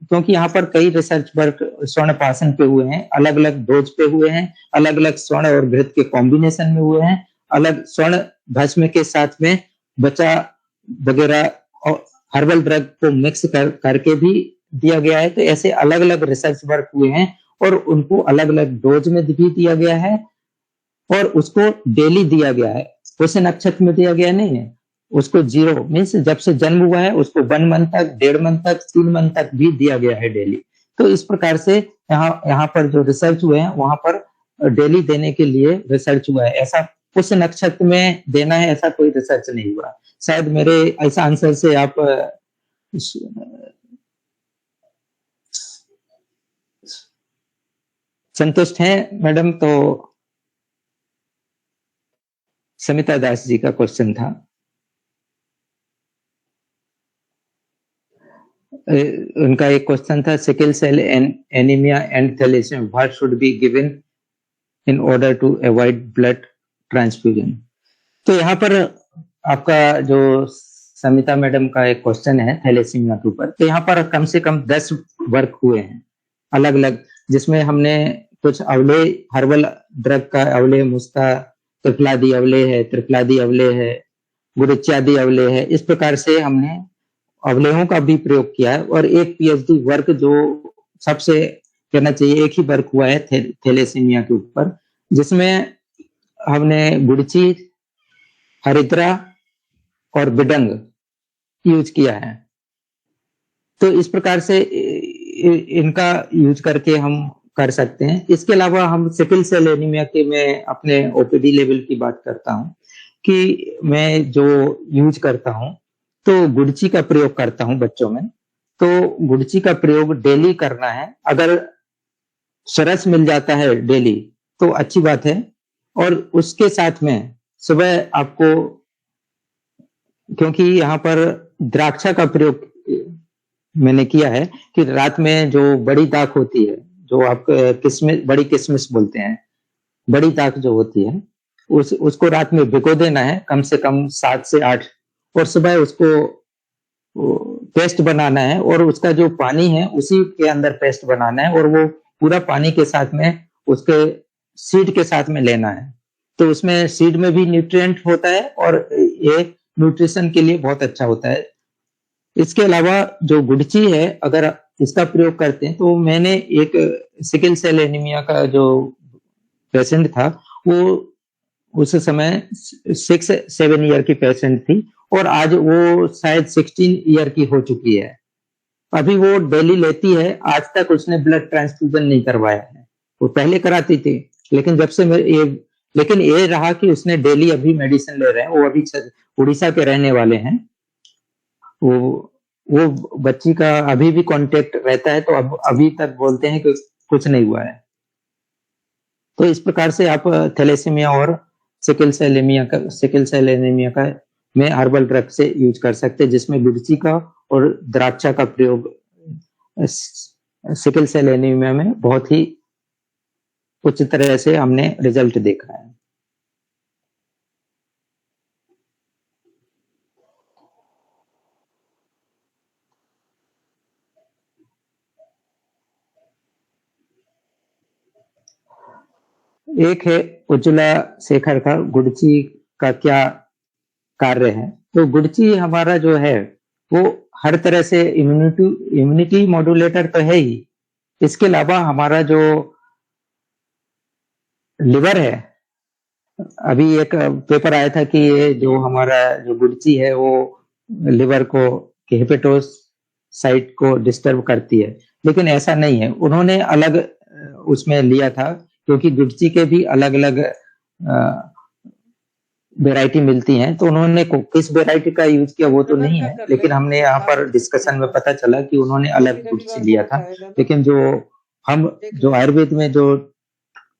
क्योंकि यहाँ पर कई रिसर्च वर्क स्वर्ण प्राशन पे हुए हैं, अलग अलग डोज पे हुए हैं, अलग अलग स्वर्ण और घृत के कॉम्बिनेशन में हुए हैं, अलग स्वर्ण भस्म के साथ में बचा वगैरह और हर्बल ड्रग को मिक्स करके भी दिया गया है। तो ऐसे अलग अलग रिसर्च वर्क हुए हैं और उनको अलग अलग डोज में भी दिया गया है और उसको डेली दिया गया है। उसे नक्षत्र में दिया गया नहीं है, उसको 0 मीन्स जब से जन्म हुआ है उसको 1 मंथ तक, 1.5 मंथ तक, 3 मंथ तक भी दिया गया है डेली। तो इस प्रकार से यहाँ पर जो रिसर्च हुए हैं वहां पर डेली देने के लिए रिसर्च हुआ है। ऐसा उस नक्षत्र में देना है ऐसा कोई रिसर्च नहीं हुआ। शायद मेरे ऐसा आंसर से आप संतुष्ट हैं मैडम? तो समिता दास जी का क्वेश्चन था। उनका एक क्वेश्चन था, sickle cell anaemia and thalassaemia, what should be given in order to avoid blood transfusion. तो यहाँ पर आपका जो समिता मैडम का एक क्वेश्चन है थैलेसीमिया के ऊपर, तो यहाँ पर कम से कम 10 वर्क हुए हैं अलग अलग, जिसमें हमने कुछ अवले हर्बल ड्रग का अवले मुस्ता त्रिफलादी अवले है, त्रिफलादी अवले है, गुरुच्यादी अवले है, इस प्रकार से हमने अवलेहों का भी प्रयोग किया है। और एक पीएचडी वर्क जो सबसे कहना चाहिए एक ही वर्क हुआ है थैलेसीमिया के ऊपर, जिसमें हमने गुड़ची, हरिद्रा और बिडंग यूज किया है। तो इस प्रकार से इनका यूज करके हम कर सकते हैं। इसके अलावा हम सिकल सेल एनीमिया के मैं अपने ओपीडी लेवल की बात करता हूं कि मैं जो यूज करता हूं तो गुड़ची का प्रयोग करता हूं बच्चों में। तो गुड़ची का प्रयोग डेली करना है, अगर सरस मिल जाता है डेली तो अच्छी बात है। और उसके साथ में सुबह आपको, क्योंकि यहाँ पर द्राक्षा का प्रयोग मैंने किया है कि रात में जो बड़ी दाख होती है, जो आप किस्मिस, बड़ी किस्मिस बोलते हैं, बड़ी दाख जो होती है उसको रात में भिगो देना है कम से कम 7 से 8, और सुबह उसको पेस्ट बनाना है और उसका जो पानी है उसी के अंदर पेस्ट बनाना है और वो पूरा पानी के साथ में उसके सीड के साथ में लेना है। तो उसमें सीड में भी न्यूट्रिएंट होता है और ये न्यूट्रिशन के लिए बहुत अच्छा होता है। इसके अलावा जो गुड़ची है, अगर इसका प्रयोग करते हैं, तो मैंने एक सिकल सेल एनीमिया का जो पेशेंट था वो उस समय 6-7 ईयर की पेशेंट थी और आज वो शायद 16 ईयर की हो चुकी है। अभी वो डेली लेती है, आज तक उसने ब्लड ट्रांसफ्यूजन नहीं करवाया है। वो पहले कराती थी, लेकिन जब से लेकिन ये रहा कि उसने डेली अभी मेडिसिन ले रहे हैं। वो अभी उड़ीसा के रहने वाले हैं। वो बच्ची का अभी भी कांटेक्ट रहता है, तो अब अभी तक बोलते हैं कि कुछ नहीं हुआ है। तो इस प्रकार से आप थैलेसीमिया और सिकल सेल एनीमिया का में हर्बल ड्रग से यूज कर सकते हैं, जिसमें गुड़ची का और द्राक्षा का प्रयोग सिकल सेल एनीमिया में बहुत ही उच्च तरह से हमने रिजल्ट देखा है। एक है उज्ज्वला शेखर का, गुड़ची का क्या कार्य है। तो गुड़ची हमारा जो है वो हर तरह से इम्यूनिटी मॉड्यूलेटर तो है ही, इसके अलावा हमारा जो लिवर है, अभी एक पेपर आया था कि ये जो हमारा जो गुड़ची है वो लिवर को हेपेटोस साइट को डिस्टर्ब करती है, लेकिन ऐसा नहीं है। उन्होंने अलग उसमें लिया था, क्योंकि गुड़ची के भी अलग अलग वैरायटी मिलती हैं, तो उन्होंने किस वैरायटी का यूज किया वो तो नहीं है, लेकिन हमने यहाँ पर डिस्कशन में पता चला कि उन्होंने अलग गुड़ची लिया था। लेकिन जो आयुर्वेद में जो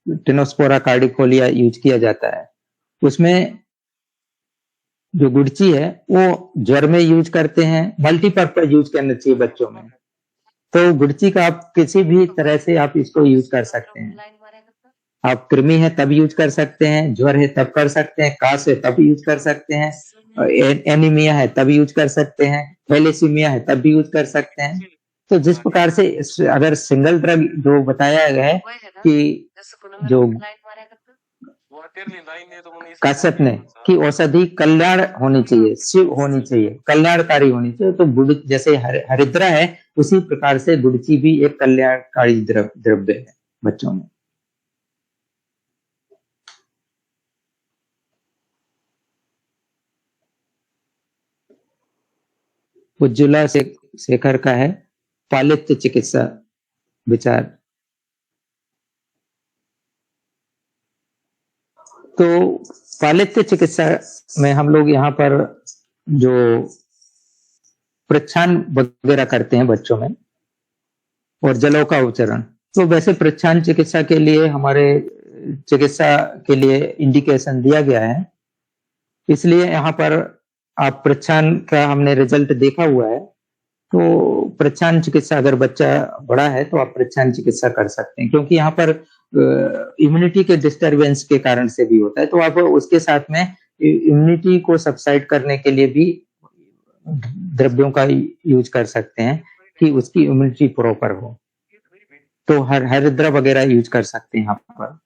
टिनोस्पोरा कार्डिफोलिया यूज किया जाता है। उसमें जो गुड़ची है वो ज्वर में यूज करते हैं, मल्टीपर्पज यूज करना चाहिए बच्चों में। तो गुड़ची का आप किसी भी तरह से आप इसको यूज कर सकते हैं। आप कृमि है तब यूज कर सकते हैं, ज्वर है तब कर सकते हैं, काश है तब यूज कर सकते हैं, एनीमिया है तब यूज कर सकते हैं, थैलेसीमिया है तब भी यूज कर सकते हैं। तो जिस प्रकार से अगर सिंगल ड्रग जो बताया गया है कि जो काश्यप ने कि औषधि कल्याण होनी चाहिए, शिव होनी चाहिए, कल्याणकारी होनी चाहिए, तो गुड़ जैसे हरिद्रा है उसी प्रकार से गुड़ची भी एक कल्याणकारी द्रव्य है बच्चों में। उज्ज्वला शेखर का है पालित चिकित्सा विचार। तो पालित चिकित्सा में हम लोग यहाँ पर जो प्रच्छान वगैरह करते हैं बच्चों में और जलों का उपचरण, तो वैसे प्रच्छान चिकित्सा के लिए हमारे चिकित्सा के लिए इंडिकेशन दिया गया है, इसलिए यहाँ पर आप प्रच्छान का हमने रिजल्ट देखा हुआ है। तो प्रच्छान चिकित्सा अगर बच्चा बड़ा है तो आप प्रच्छान चिकित्सा कर सकते हैं, क्योंकि यहाँ पर इम्यूनिटी के डिस्टरबेंस के कारण से भी होता है। तो आप उसके साथ में इम्यूनिटी को सबसाइड करने के लिए भी द्रव्यों का यूज कर सकते हैं कि उसकी इम्यूनिटी प्रॉपर हो। तो हरिद्रा वगैरह यूज कर सकते हैं यहाँ पर।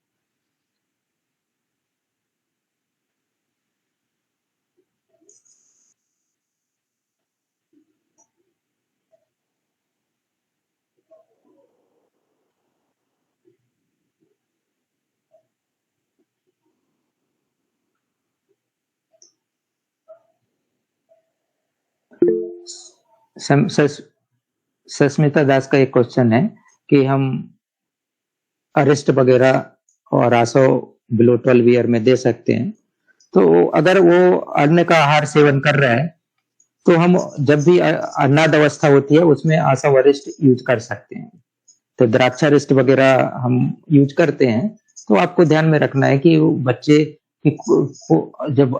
सस्मिता दास का एक क्वेश्चन है कि हम अरिस्ट वगैरह और आसो बिलो 12 ईयर में दे सकते हैं। तो अगर वो अन्न का आहार सेवन कर रहा है तो हम जब भी अन्नाद अवस्था होती है उसमें आशा वरिष्ठ यूज कर सकते हैं। तो द्राक्षारिष्ट वगैरह हम यूज करते हैं। तो आपको ध्यान में रखना है कि बच्चे को जब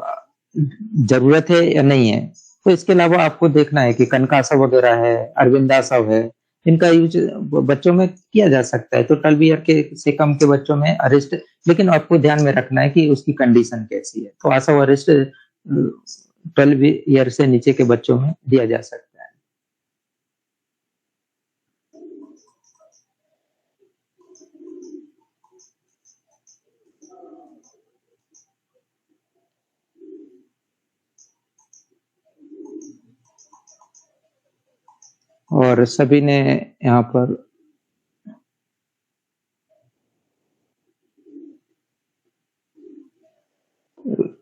जरूरत है या नहीं है। तो इसके अलावा आपको देखना है कि कनकासव वगैरह है, अरविंदासव है, इनका यूज बच्चों में किया जा सकता है। तो 12 ईयर के से कम के बच्चों में अरिष्ट, लेकिन आपको ध्यान में रखना है कि उसकी कंडीशन कैसी है। तो आशा अरिष्ट 12 ईयर से नीचे के बच्चों में दिया जा सकता है। और सभी ने यहाँ पर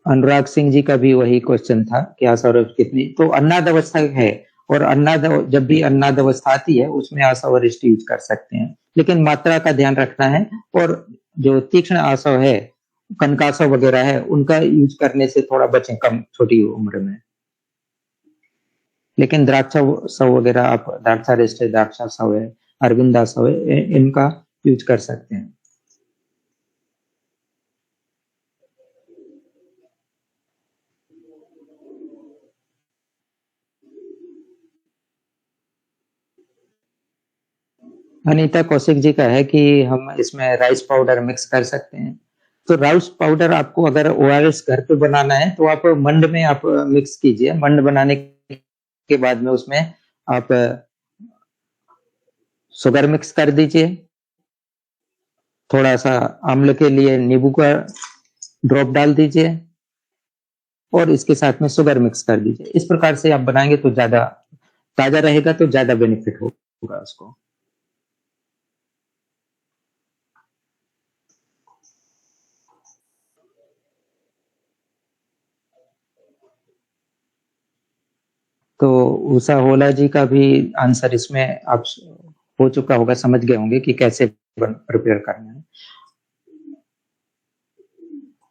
अनुराग सिंह जी का भी वही क्वेश्चन था कि आशावरिष्ठ कितनी। तो अन्नाद अवस्था है और अन्नाद जब भी अन्नाद अवस्था आती है उसमें आशावरिष्ठ यूज कर सकते हैं, लेकिन मात्रा का ध्यान रखना है। और जो तीक्ष्ण आशव है, कनकासव वगैरह है, उनका यूज करने से थोड़ा बचें कम छोटी उम्र में। लेकिन द्राक्षासव वगैरह आप द्राक्षारिष्ट है, द्राक्षासव है, अरविंदासव है, इनका यूज कर सकते हैं। अनीता कौशिक जी का है कि हम इसमें राइस पाउडर मिक्स कर सकते हैं। तो राइस पाउडर आपको अगर ओआरएस घर पे बनाना है तो आप मंड में आप मिक्स कीजिए। मंड बनाने के बाद में उसमें आप शुगर मिक्स कर दीजिए, थोड़ा सा अम्ल के लिए नींबू का ड्रॉप डाल दीजिए और इसके साथ में शुगर मिक्स कर दीजिए। इस प्रकार से आप बनाएंगे तो ज्यादा ताजा रहेगा, तो ज्यादा बेनिफिट होगा उसको। तो उषा होला जी का भी आंसर इसमें आप हो चुका होगा, समझ गए होंगे कि कैसे प्रिपेयर करना है।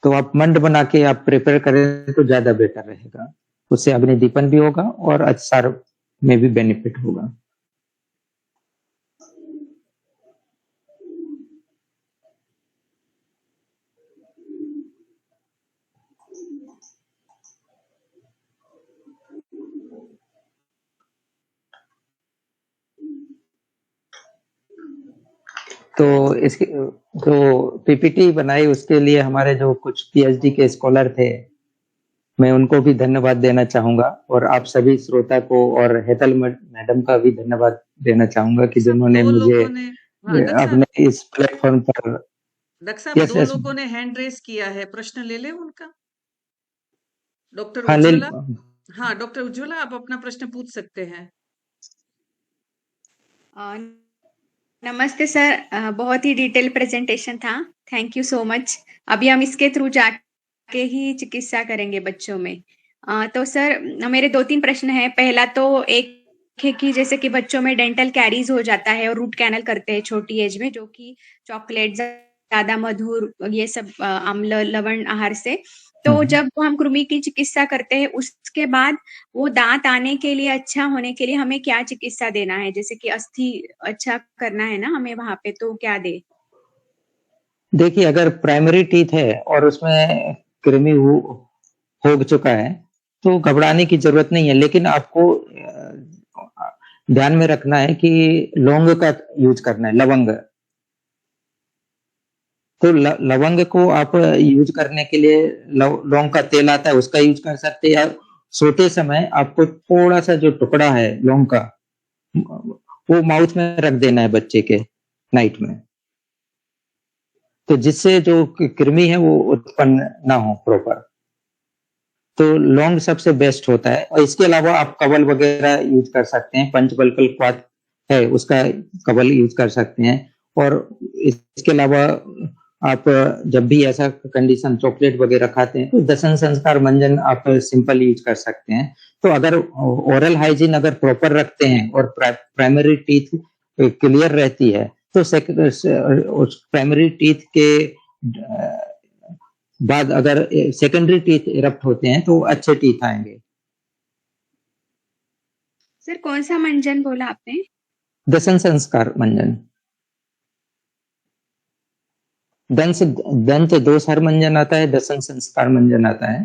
तो आप मंड बना के आप प्रिपेयर करें तो ज्यादा बेटर रहेगा, उससे अग्निदीपन भी होगा और अचार में भी बेनिफिट होगा। तो इसकी जो पीपीटी बनाई उसके लिए हमारे जो कुछ पीएचडी के स्कॉलर थे, मैं उनको भी धन्यवाद देना चाहूँगा और आप सभी श्रोता को और हेतल मैडम का भी धन्यवाद देना चाहूँगा कि डॉक्टर साहब जिन्होंने 2 मुझे लोगों ने हाँ, डॉक्टर साहब अपने इस प्लेटफ़ॉर्म पर डॉक्टर साहब यस, 2 यस। लोगों ने हैंड रेज़ किया है, प्रश्न ले लें उनका? डॉक्टर हाँ, उज्ज्वला हाँ, डॉक्टर उज्ज्वला आप अपना प्रश्न पूछ सकते हैं। अ, नमस्ते सर, बहुत ही डिटेल प्रेजेंटेशन था। Thank you so much. अभी हम इसके थ्रू जाके ही चिकित्सा करेंगे बच्चों में। तो सर मेरे 2-3 प्रश्न हैं। पहला तो एक है कि जैसे कि बच्चों में डेंटल कैरीज हो जाता है और रूट कैनल करते हैं छोटी एज में, जो कि चॉकलेट ज़्यादा मधुर ये सब अम्ल लवण आहार से। तो जब हम कृमि की चिकित्सा करते हैं उसके बाद वो दाँत आने के लिए, अच्छा होने के लिए हमें क्या चिकित्सा देना है? जैसे कि अस्थि अच्छा करना है ना हमें वहाँ पे, तो क्या दें? देखिए, अगर प्राइमरी टीथ है और उसमें कृमि हो चुका है, तो घबराने की ज़रूरत नहीं है। लेकिन आपको ध्यान में रखना है कि लौंग का यूज़ करना है, लवंग। तो लवंग को आप यूज़ करने के लिए लौंग का तेल आता है, उसका यूज़ कर सकते हैं, या सोते समय आपको थोड़ा-सा जो टुकड़ा है लौंग का, वो माउथ में रख देना है बच्चे के नाइट में। तो जिससे जो कृमि है वो उत्पन्न ना हो प्रॉपर। तो लौंग सबसे बेस्ट होता है और इसके अलावा आप कवल वगैरह यूज़ कर सकते हैं, पंचबल्कल क्वाथ है उसका कवल यूज़ कर सकते हैं और इसके अलावा आप जब भी ऐसा कंडीशन चॉकलेट वगैरह खाते हैं, तो दशन संस्कार मंजन आप सिंपल यूज़ कर सकते हैं। तो अगर ओरल हाइजीन अगर प्रॉपर रखते हैं और प्राइमरी टीथ क्लियर रहती है, तो उस प्राइमरी टीथ के बाद अगर सेकेंडरी टीथ इरप्ट होते हैं तो अच्छे टीथ आएंगे। सर कौन-सा मंजन बोला आपने? दशन संस्कार मंजन। दंत दोषहर मंजन आता है, दशन संस्कार मंजन आता है।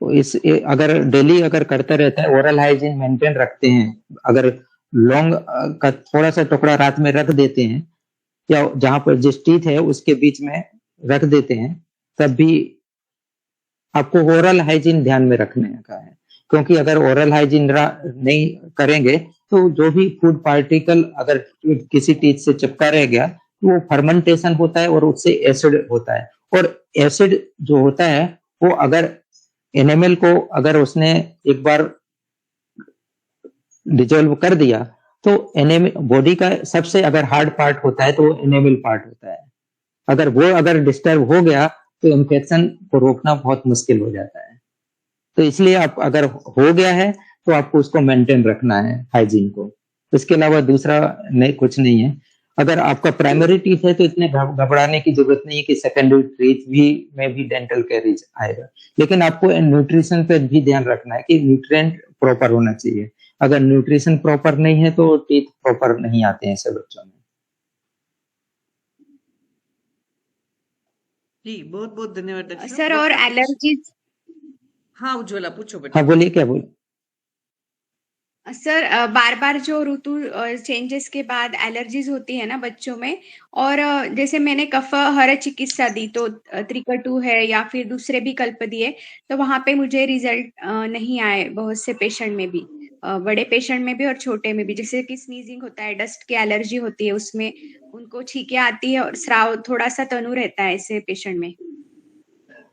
तो अगर डेली अगर करते रहते हैं, ओरल हाइजीन मेंटेन रखते हैं, अगर लौंग का थोड़ा सा टुकड़ा रात में रख देते हैं या जहां पर जिस टीथ है उसके बीच में रख देते हैं, तब भी आपको ओरल हाइजीन ध्यान में रखने का है, क्योंकि अगर ओरल हाइजीन नहीं करेंगे तो जो भी फूड पार्टिकल अगर किसी टीथ से चिपका रह गया तो वो फर्मेंटेशन होता है और उससे एसिड होता है, और एसिड जो होता है वो अगर एनिमल को अगर उसने एक बार डिजोल्व कर दिया तो एनिमल बॉडी का सबसे अगर हार्ड पार्ट होता है तो वो एनिमल पार्ट होता है। अगर वो अगर डिस्टर्ब हो गया तो इन्फेक्शन को रोकना बहुत मुश्किल हो जाता है। तो इसलिए आप अगर हो गया है तो आपको उसको मेंटेन रखना है हाइजीन को। इसके अलावा दूसरा नहीं, कुछ नहीं है। अगर आपका प्राइमरी टीथ है तो इतने घबराने की जरूरत नहीं है कि सेकेंडरी टीथ भी में भी डेंटल कैरीज आएगा। लेकिन आपको न्यूट्रिशन पे भी ध्यान रखना है कि न्यूट्रिएंट प्रॉपर होना चाहिए। अगर न्यूट्रिशन प्रॉपर नहीं है तो टीथ प्रॉपर नहीं आते हैं ऐसे बच्चों में। जी, बहुत-बहुत धन्यवाद डॉक्टर साहब। सर और डॉक्टर एलर्जीज़? हाँ, उज्ज्वला पूछो बेटा। हाँ, बोलिए क्या बोल सर बार-बार जो ऋतु चेंजेस के बाद एलर्जीज़ होती है ना बच्चों में, और जैसे मैंने कफहर चिकित्सा दी तो त्रिकटु है या फिर दूसरे विकल्प दिए, तो वहाँ पे मुझे रिज़ल्ट नहीं आए बहुत से पेशेंट में भी। बड़े पेशेंट में भी और छोटे में भी, जैसे कि स्नीज़िंग होता है, डस्ट की एलर्जी होती है, उसमें उनको छींकें आती है और स्राव थोड़ा-सा तनु रहता है ऐसे पेशेंट में।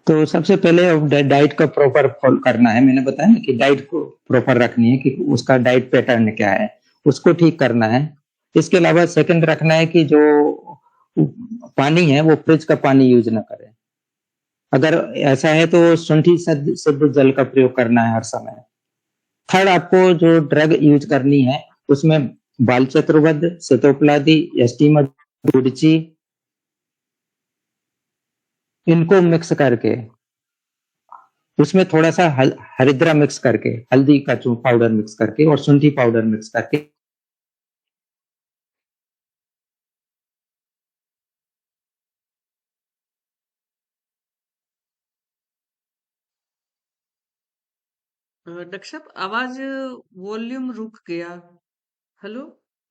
तो सबसे पहले अब डाइट का प्रॉपर फॉलो करना है। मैंने बताया ना कि डाइट को प्रॉपर रखनी है कि उसका डाइट पैटर्न क्या है, उसको ठीक करना है। इसके अलावा सेकंड रखना है कि जो पानी है वो फ्रिज का पानी यूज ना करें। अगर ऐसा है तो शुंठी शुद्ध जल का प्रयोग करना है हर समय। थर्ड, आपको जो ड्रग यूज करनी है उसमें बाल चतुर्वद, सितोप्लादी, एस्टीमा, गुडची, इनको मिक्स करके उसमें थोड़ा-सा हरिद्रा मिक्स करके, हल्दी का पाउडर मिक्स करके और शुंठी पाउडर मिक्स करके डॉक्टर साहब आवाज़ वॉल्यूम रुक गया। Hello,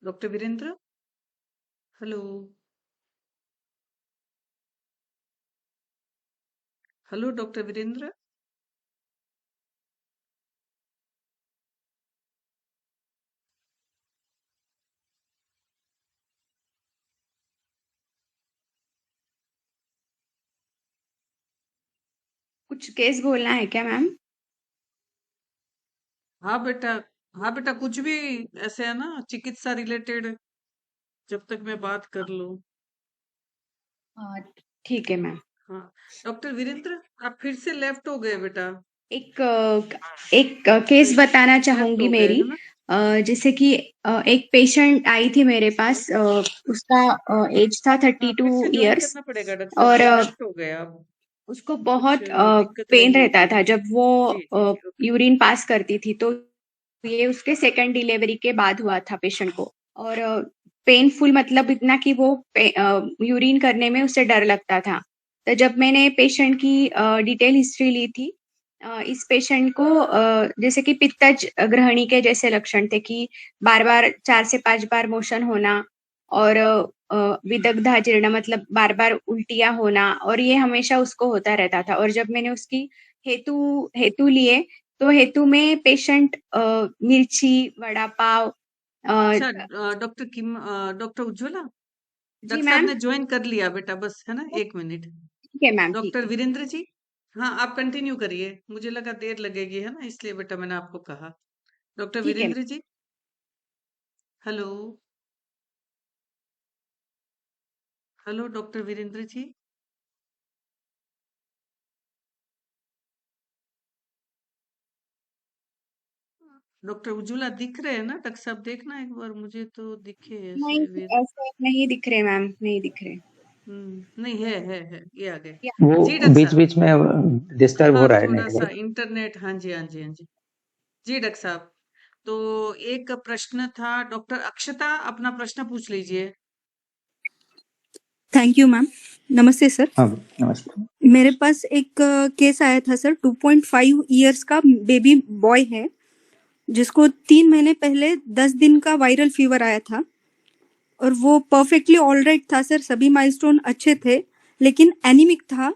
doctor Virendra? Hello? Hello doctor Virendra. कुछ केस बोलना है क्या मैम? हाँ बेटा, हाँ बेटा, कुछ भी ऐसे है ना चिकित्सा रिलेटेड, जब तक मैं बात कर लूं। हाँ, ठीक है मैम। हाँ डॉक्टर वीरेंद्र, आप फिर से लेफ्ट हो गए बेटा। एक केस नहीं, बताना लेफ्ट चाहूंगी हो गए मेरी। है ना। जैसे कि एक पेशेंट आई थी मेरे पास, उसका एज था हाँ 32 फिर से ज्वाइन इयर्स करना पड़ेगा डॉक्टर साहब, और ये लेफ्ट हो गए आप। उसको कुछ बहुत दिक्कत पेन रही रहता होगी। था जब वो जी जी जी, ओके। यूरिन पास करती थी। तो ये उसके सेकंड डिलीवरी के बाद हुआ था पेशेंट को। और पेनफुल मतलब इतना कि वो यूरिन करने में उसे डर लगता था। तो जब मैंने पेशेंट की डिटेल हिस्ट्री ली थी, इस पेशेंट को जैसे कि पित्तज ग्रहणी के जैसे लक्षण थे कि बार बार 4 से 5 बार मोशन होना और विदग्धाजीर्ण मतलब बार बार उल्टियां होना, और ये हमेशा उसको होता रहता था। और जब मैंने उसकी हेतु हेतु लिए तो हेतु में पेशेंट मिर्ची, वड़ा पाव। अच्छा डॉक्टर उज्ज्वला, जी डॉक्टर साहब मैम। ने ज्वाइन कर लिया बेटा, बस है ना, 1 मिनट। ठीक है मैम, ठीक डॉक्टर है। वीरेंद्र जी, हाँ आप कंटिन्यू करिए, मुझे लगा देर लगेगी है ना, इसलिए बेटा मैंने आपको कहा। डॉक्टर ठीक है। Virendra ji, hello. Hello doctor Virendra ji. Doctor Ujjwala दिख रहे हैं ना, डॉक्टर साहब देखना एक बार, मुझे तो दिखे नहीं, ऐसे वीर। ऐसे नहीं दिख रहे मैम, नहीं दिख रहे। नहीं, है ये आ गए। या जी वो डॉक्टर बीच साहब। बीच में डिस्टर्ब हो हाँ रहा है थोड़ा सा नेटवर्क। इंटरनेट, हाँ जी हाँ जी हाँ जी। जी डॉक्टर साहब, तो एक प्रश्न था, डॉक्टर अक्षता अपना प्रश्न पूछ लीजिए। Thank you ma'am. नमस्ते सर। हाँ नमस्ते। मेरे पास एक केस आया था सर। 2.5 इयर्स का बेबी बॉय है जिसको 3 महीने पहले 10 दिन का वायरल फीवर आया था और वो परफेक्टली ऑलराइट था सर। सभी माइलस्टोन अच्छे थे लेकिन एनीमिक था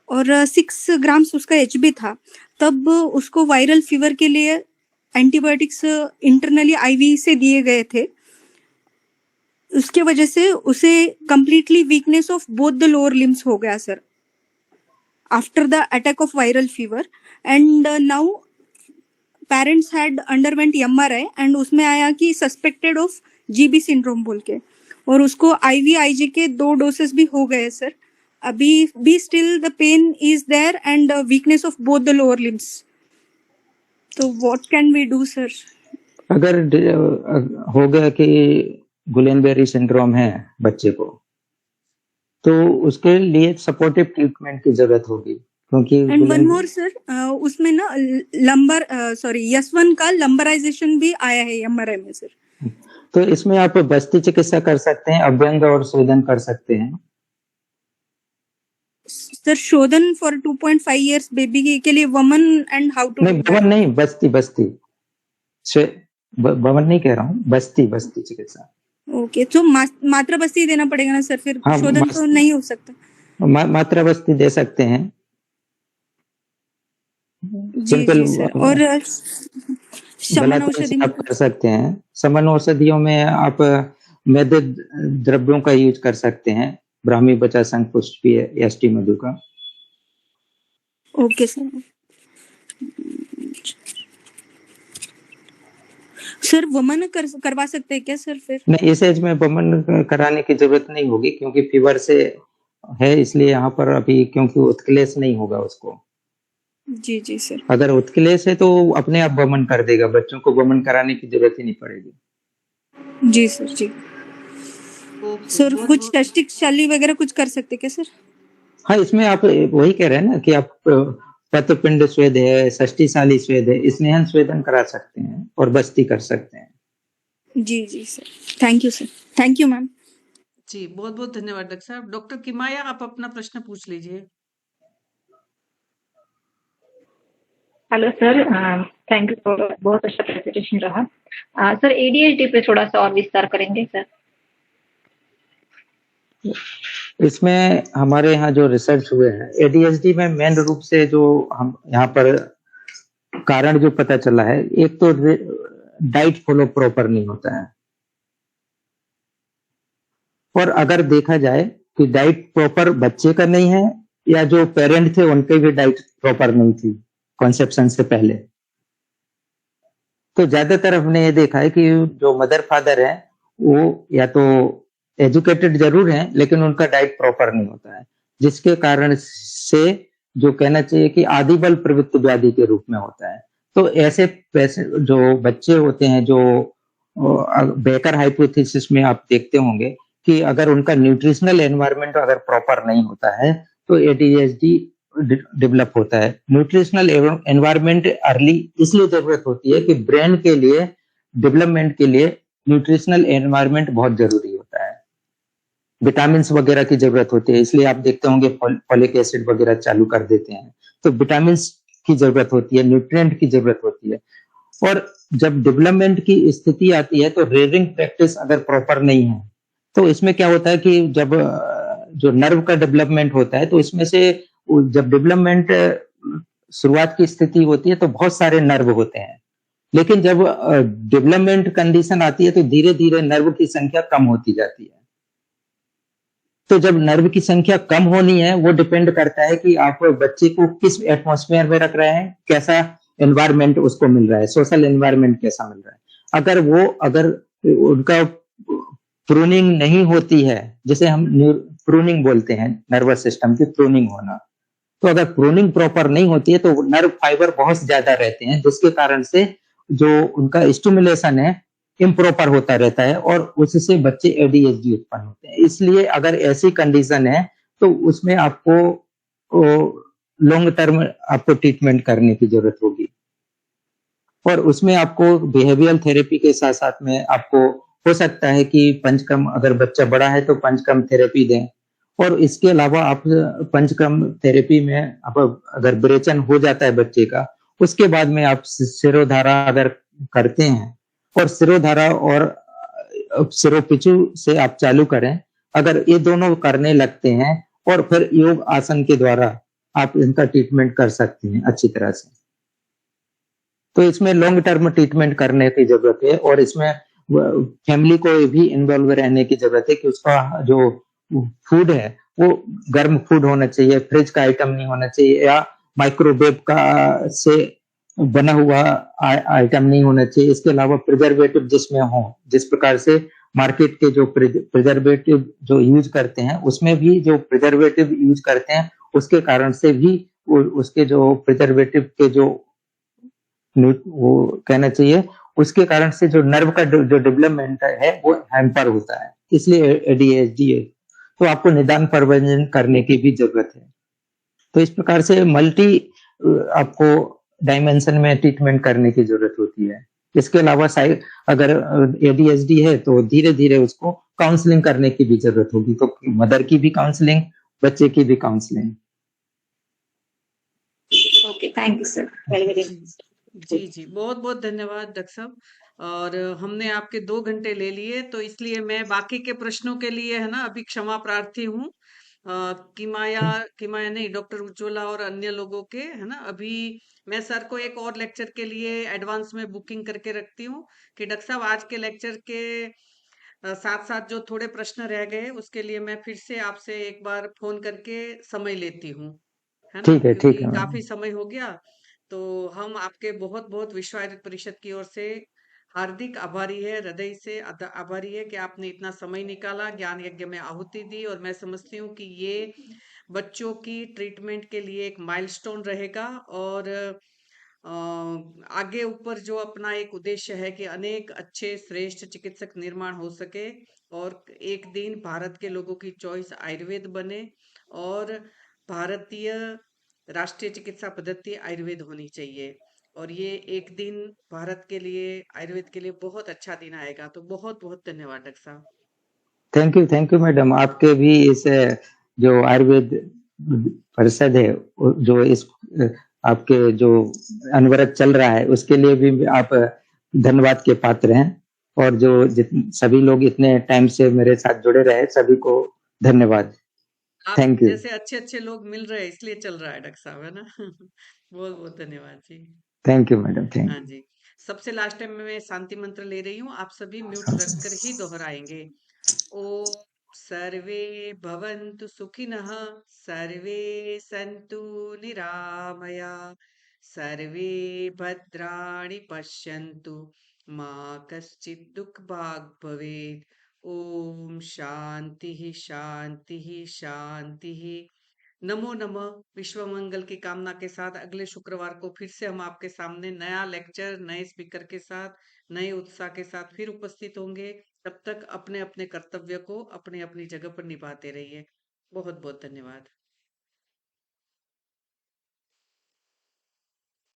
और 6 ग्राम्स उसका एचबी था। तब उसको वायरल फीवर के लिए एंटीबायोटिक्स इंटरनली आईवी से दिए गए थे। उसके वजह से उसे completely weakness of both the lower limbs हो गया sir after the attack of viral fever. And now parents had underwent MRI and उसमें आया कि सस्पेक्टेड ऑफ जीबी सिंड्रोम बोल के, और उसको आईवी के 2 डोसेस भी हो गए सर। अभी भी still the pain is there and weakness of both the lower limbs. तो what can we do sir? अगर हो गया कि गुलेनबेरी सिंड्रोम है बच्चे को, तो उसके लिए सपोर्टिव ट्रीटमेंट की जरूरत होगी, क्योंकि एंड वन मोर सर, उसमें ना लंबर यस1 का लंबराइजेशन भी आया है एमआरआई में सर। तो इसमें आप बस्ती चिकित्सा कर सकते हैं, अभ्यंग और शोधन कर सकते हैं। सर शोधन फॉर 2.5 इयर्स बेबी के लिए वमन एंड हाउ टू नहीं डू भवन दैट? नहीं, बस्ती भवन नहीं कह रहा हूँ, बस्ती चिकित्सा। ओके, तो मात्रा बस्ती देना पड़ेगा ना सर, फिर हाँ शोधन तो नहीं हो सकता। मात्रा बस्ती दे सकते हैं। जी सिंपल जी सर। और शमन गलातिन औषधि से में आप कर कुछ? सकते हैं। समन औषधियों में आप मैद द्रव्यों का यूज कर सकते हैं, ब्राह्मी बचा संघ पुष्पी एसटी मधु का। Okay sir. सर वमन करवा सकते हैं क्या सर फिर? नहीं, इस एज में वमन कराने की जरूरत नहीं होगी, क्योंकि फीवर से है, इसलिए यहाँ पर अभी क्योंकि उत्क्लेश नहीं होगा उसको। जी जी सर। अगर उत्क्लेश है तो अपने आप वमन कर देगा, बच्चों को वमन कराने की जरूरत ही नहीं पड़ेगी। जी सर जी। ओके, सर बहुत कुछ बहुत। टेस्टिक शैली वगैरह कुछ कर सकते हैं क्या सर? हाँ, इसमें आप वही कह रहे हैं ना कि आप पत्रपिंड स्वेद है, षष्टिशाली स्वेद है, स्नेहन स्वेदन करा सकते हैं और बस्ती कर सकते हैं। जी जी सर। Thank you sir. Thank you ma'am. जी बहुत बहुत धन्यवाद डॉक्टर साहब। डॉक्टर किमाया, आप अपना प्रश्न पूछ लीजिए। Hello sir, thank you for बहुत अच्छा प्रेजेंटेशन रहा। सर एडीएचडी पे थोड़ा सा और विस्तार करेंगे सर? इसमें हमारे यहाँ जो रिसर्च हुए हैं एडीएचडी में मेन रूप से जो हम यहाँ पर कारण जो पता चला है, एक तो डाइट फॉलो प्रॉपर नहीं होता है, और अगर देखा जाए कि डाइट प्रॉपर बच्चे का नहीं है या जो पेरेंट थे उनके भी डाइट प्रॉपर नहीं थी कॉन्सेप्शन से पहले, तो ज्यादातर हमने ये देखा है कि जो मदर फादर है वो या तो एजुकेटेड जरूर हैं लेकिन उनका डाइट प्रॉपर नहीं होता है, जिसके कारण से जो कहना चाहिए कि आदिबल प्रवृत्त व्याधि के रूप में होता है। तो ऐसे जो बच्चे होते हैं जो बेकर हाइपोथेसिस में आप देखते होंगे कि अगर उनका न्यूट्रिशनल एनवायरनमेंट अगर प्रॉपर नहीं होता है तो एडीएचडी डेवलप होता है। न्यूट्रिशनल एनवायरनमेंट अर्ली इसलिए जरूरत होती है कि ब्रेन के लिए डेवलपमेंट के लिए न्यूट्रिशनल एनवायरनमेंट बहुत जरूरी होता है, विटामिन वगैरह की जरूरत होती है, इसलिए आप देखते होंगे फॉलिक एसिड वगैरह चालू कर देते हैं, तो विटामिन की जरूरत होती है, न्यूट्रिएंट की जरूरत होती है। और जब डेवलपमेंट की स्थिति आती है तो रेयरिंग प्रैक्टिस अगर प्रॉपर नहीं है तो इसमें क्या होता है कि जब जो नर्व का डेवलपमेंट होता है तो इसमें से जब डेवलपमेंट शुरुआत की स्थिति होती है तो बहुत सारे नर्व होते हैं, लेकिन जब डेवलपमेंट कंडीशन आती है तो धीरे धीरे नर्व की संख्या कम होती जाती है। तो जब नर्व की संख्या कम होनी है वो डिपेंड करता है कि आप बच्चे को किस एटमॉस्फेयर में रख रहे हैं, कैसा एनवायरनमेंट उसको मिल रहा है, सोशल एनवायरनमेंट कैसा मिल रहा है। अगर उनका प्रूनिंग नहीं होती है, जैसे हम प्रूनिंग बोलते हैं, नर्वस सिस्टम की प्रूनिंग होना, तो अगर प्रूनिंग प्रॉपर नहीं होती है तो नर्व फाइबर बहुत ज्यादा रहते हैं, जिसके कारण से जो उनका स्टिमुलेशन है इम्प्रॉपर होता रहता है और उससे बच्चे एडीएचडी उत्पन्न होते हैं। इसलिए अगर ऐसी कंडीशन है तो उसमें आपको लॉन्ग टर्म आपको ट्रीटमेंट करने की जरूरत होगी, और उसमें आपको बिहेवियरल थेरेपी के साथ साथ में आपको हो सकता है कि पंचकर्म, अगर बच्चा बड़ा है तो पंचकर्म थेरेपी दें, और इसके अलावा आप पंचकर्म थेरेपी में आप अगर विरेचन हो जाता है बच्चे का, उसके बाद में आप सिरोधारा अगर करते हैं और सिरोधारा और सिरोपिचू से आप चालू करें, अगर ये दोनों करने लगते हैं और फिर योग आसन के द्वारा आप इनका ट्रीटमेंट कर सकते हैं अच्छी तरह से। तो इसमें लॉन्ग टर्म ट्रीटमेंट करने की जरूरत है और इसमें फैमिली को भी इन्वॉल्व रहने की जरूरत है कि उसका जो फूड है वो गर्म फूड होना चाहिए, फ्रिज का आइटम नहीं होना चाहिए या माइक्रोवेव का से बना हुआ आइटम नहीं होना चाहिए। इसके अलावा प्रिजर्वेटिव जिसमें हो, जिस प्रकार से मार्केट के जो प्रिजर्वेटिव जो यूज करते हैं उसमें भी जो प्रिजर्वेटिव यूज करते हैं उसके कारण से भी उसके जो प्रिजर्वेटिव के जो वो कहना चाहिए उसके कारण से जो नर्व का जो डेवलपमेंट है वो हैम्पर होता है, इसलिए एडीएचडी है। तो आपको निदान प्रबंधन करने की भी जरूरत है। तो इस प्रकार से मल्टी आपको डायमेंशन में ट्रीटमेंट करने की जरूरत होती है। इसके अलावा अगर एडीएचडी है तो धीरे धीरे उसको काउंसलिंग करने की भी जरूरत होगी, तो मदर की भी काउंसलिंग, बच्चे की भी counselling. Okay, thank you sir, very very. जी, बहुत-बहुत धन्यवाद डॉक्टर साहब। और हमने आपके 2 घंटे ले लिए, तो इसलिए मैं बाकी के प्रश्नों के लिए है ना अभी क्षमा प्रार्थी हूँ। किमाया नहीं, डॉक्टर उज्ज्वला और अन्य लोगों के है ना, अभी मैं सर को एक और लेक्चर के लिए एडवांस में बुकिंग करके रखती हूँ कि डॉक्टर साहब आज के लेक्चर के साथ-साथ जो थोड़े प्रश्न रह गए उसके लिए मैं फिर से आपसे एक बार फोन करके समय लेती हूँ, है ना? ठीक है, ठीक क्योंकि है मैडम। काफी समय हो गया, तो हम आपके बहुत-बहुत विश्व आयुर्वेद परिषद की ओर से हार्दिक आभारी है, हृदय से आभारी है कि आपने इतना समय निकाला, ज्ञान यज्ञ में आहुति दी, और मैं समझती हूँ कि ये बच्चों की ट्रीटमेंट के लिए एक माइलस्टोन रहेगा, और आगे ऊपर जो अपना एक उद्देश्य है कि अनेक अच्छे श्रेष्ठ चिकित्सक निर्माण हो सके और एक दिन भारत के लोगों की चॉइस आयुर्वेद बने और भारतीय राष्ट्रीय चिकित्सा पद्धति आयुर्वेद होनी चाहिए, और ये एक दिन भारत के लिए आयुर्वेद के लिए बहुत अच्छा दिन आएगा। तो बहुत बहुत धन्यवाद डॉक्टर साहब। Thank you madam. आपके भी इस जो आयुर्वेद परिषद है जो इस आपके जो अनवरत चल रहा है उसके लिए भी आप धन्यवाद के पात्र हैं, और जो सभी लोग इतने टाइम से मेरे साथ जुड़े रहे सभी को धन्यवाद। आप थैंक यू जैसे अच्छे-अच्छे लोग मिल रहे हैं इसलिए चल रहा है डॉक्टर साहब, है ना? बहुत-बहुत धन्यवाद जी। थैंक यू मैडम थैंक हाँ जी। सबसे लास्ट टाइम में मैं शांति मंत्र ले रही हूँ, आप सभी म्यूट रखकर ही दोहराएँगे। ओम सर्वे भवन्तु सुखिनः, सर्वे सन्तु निरामया, सर्वे भद्राणि पश्यन्तु, मा कश्चित् दुःखभाग् भवेत्। ओम शांतिः शांतिः शांतिः। नमो नमः। विश्व मंगल की कामना के साथ अगले शुक्रवार को फिर से हम आपके सामने नया लेक्चर नए स्पीकर के साथ नए उत्साह के साथ फिर उपस्थित होंगे। तब तक अपने अपने कर्तव्य को अपने अपनी जगह पर निभाते रहिए। बहुत बहुत धन्यवाद।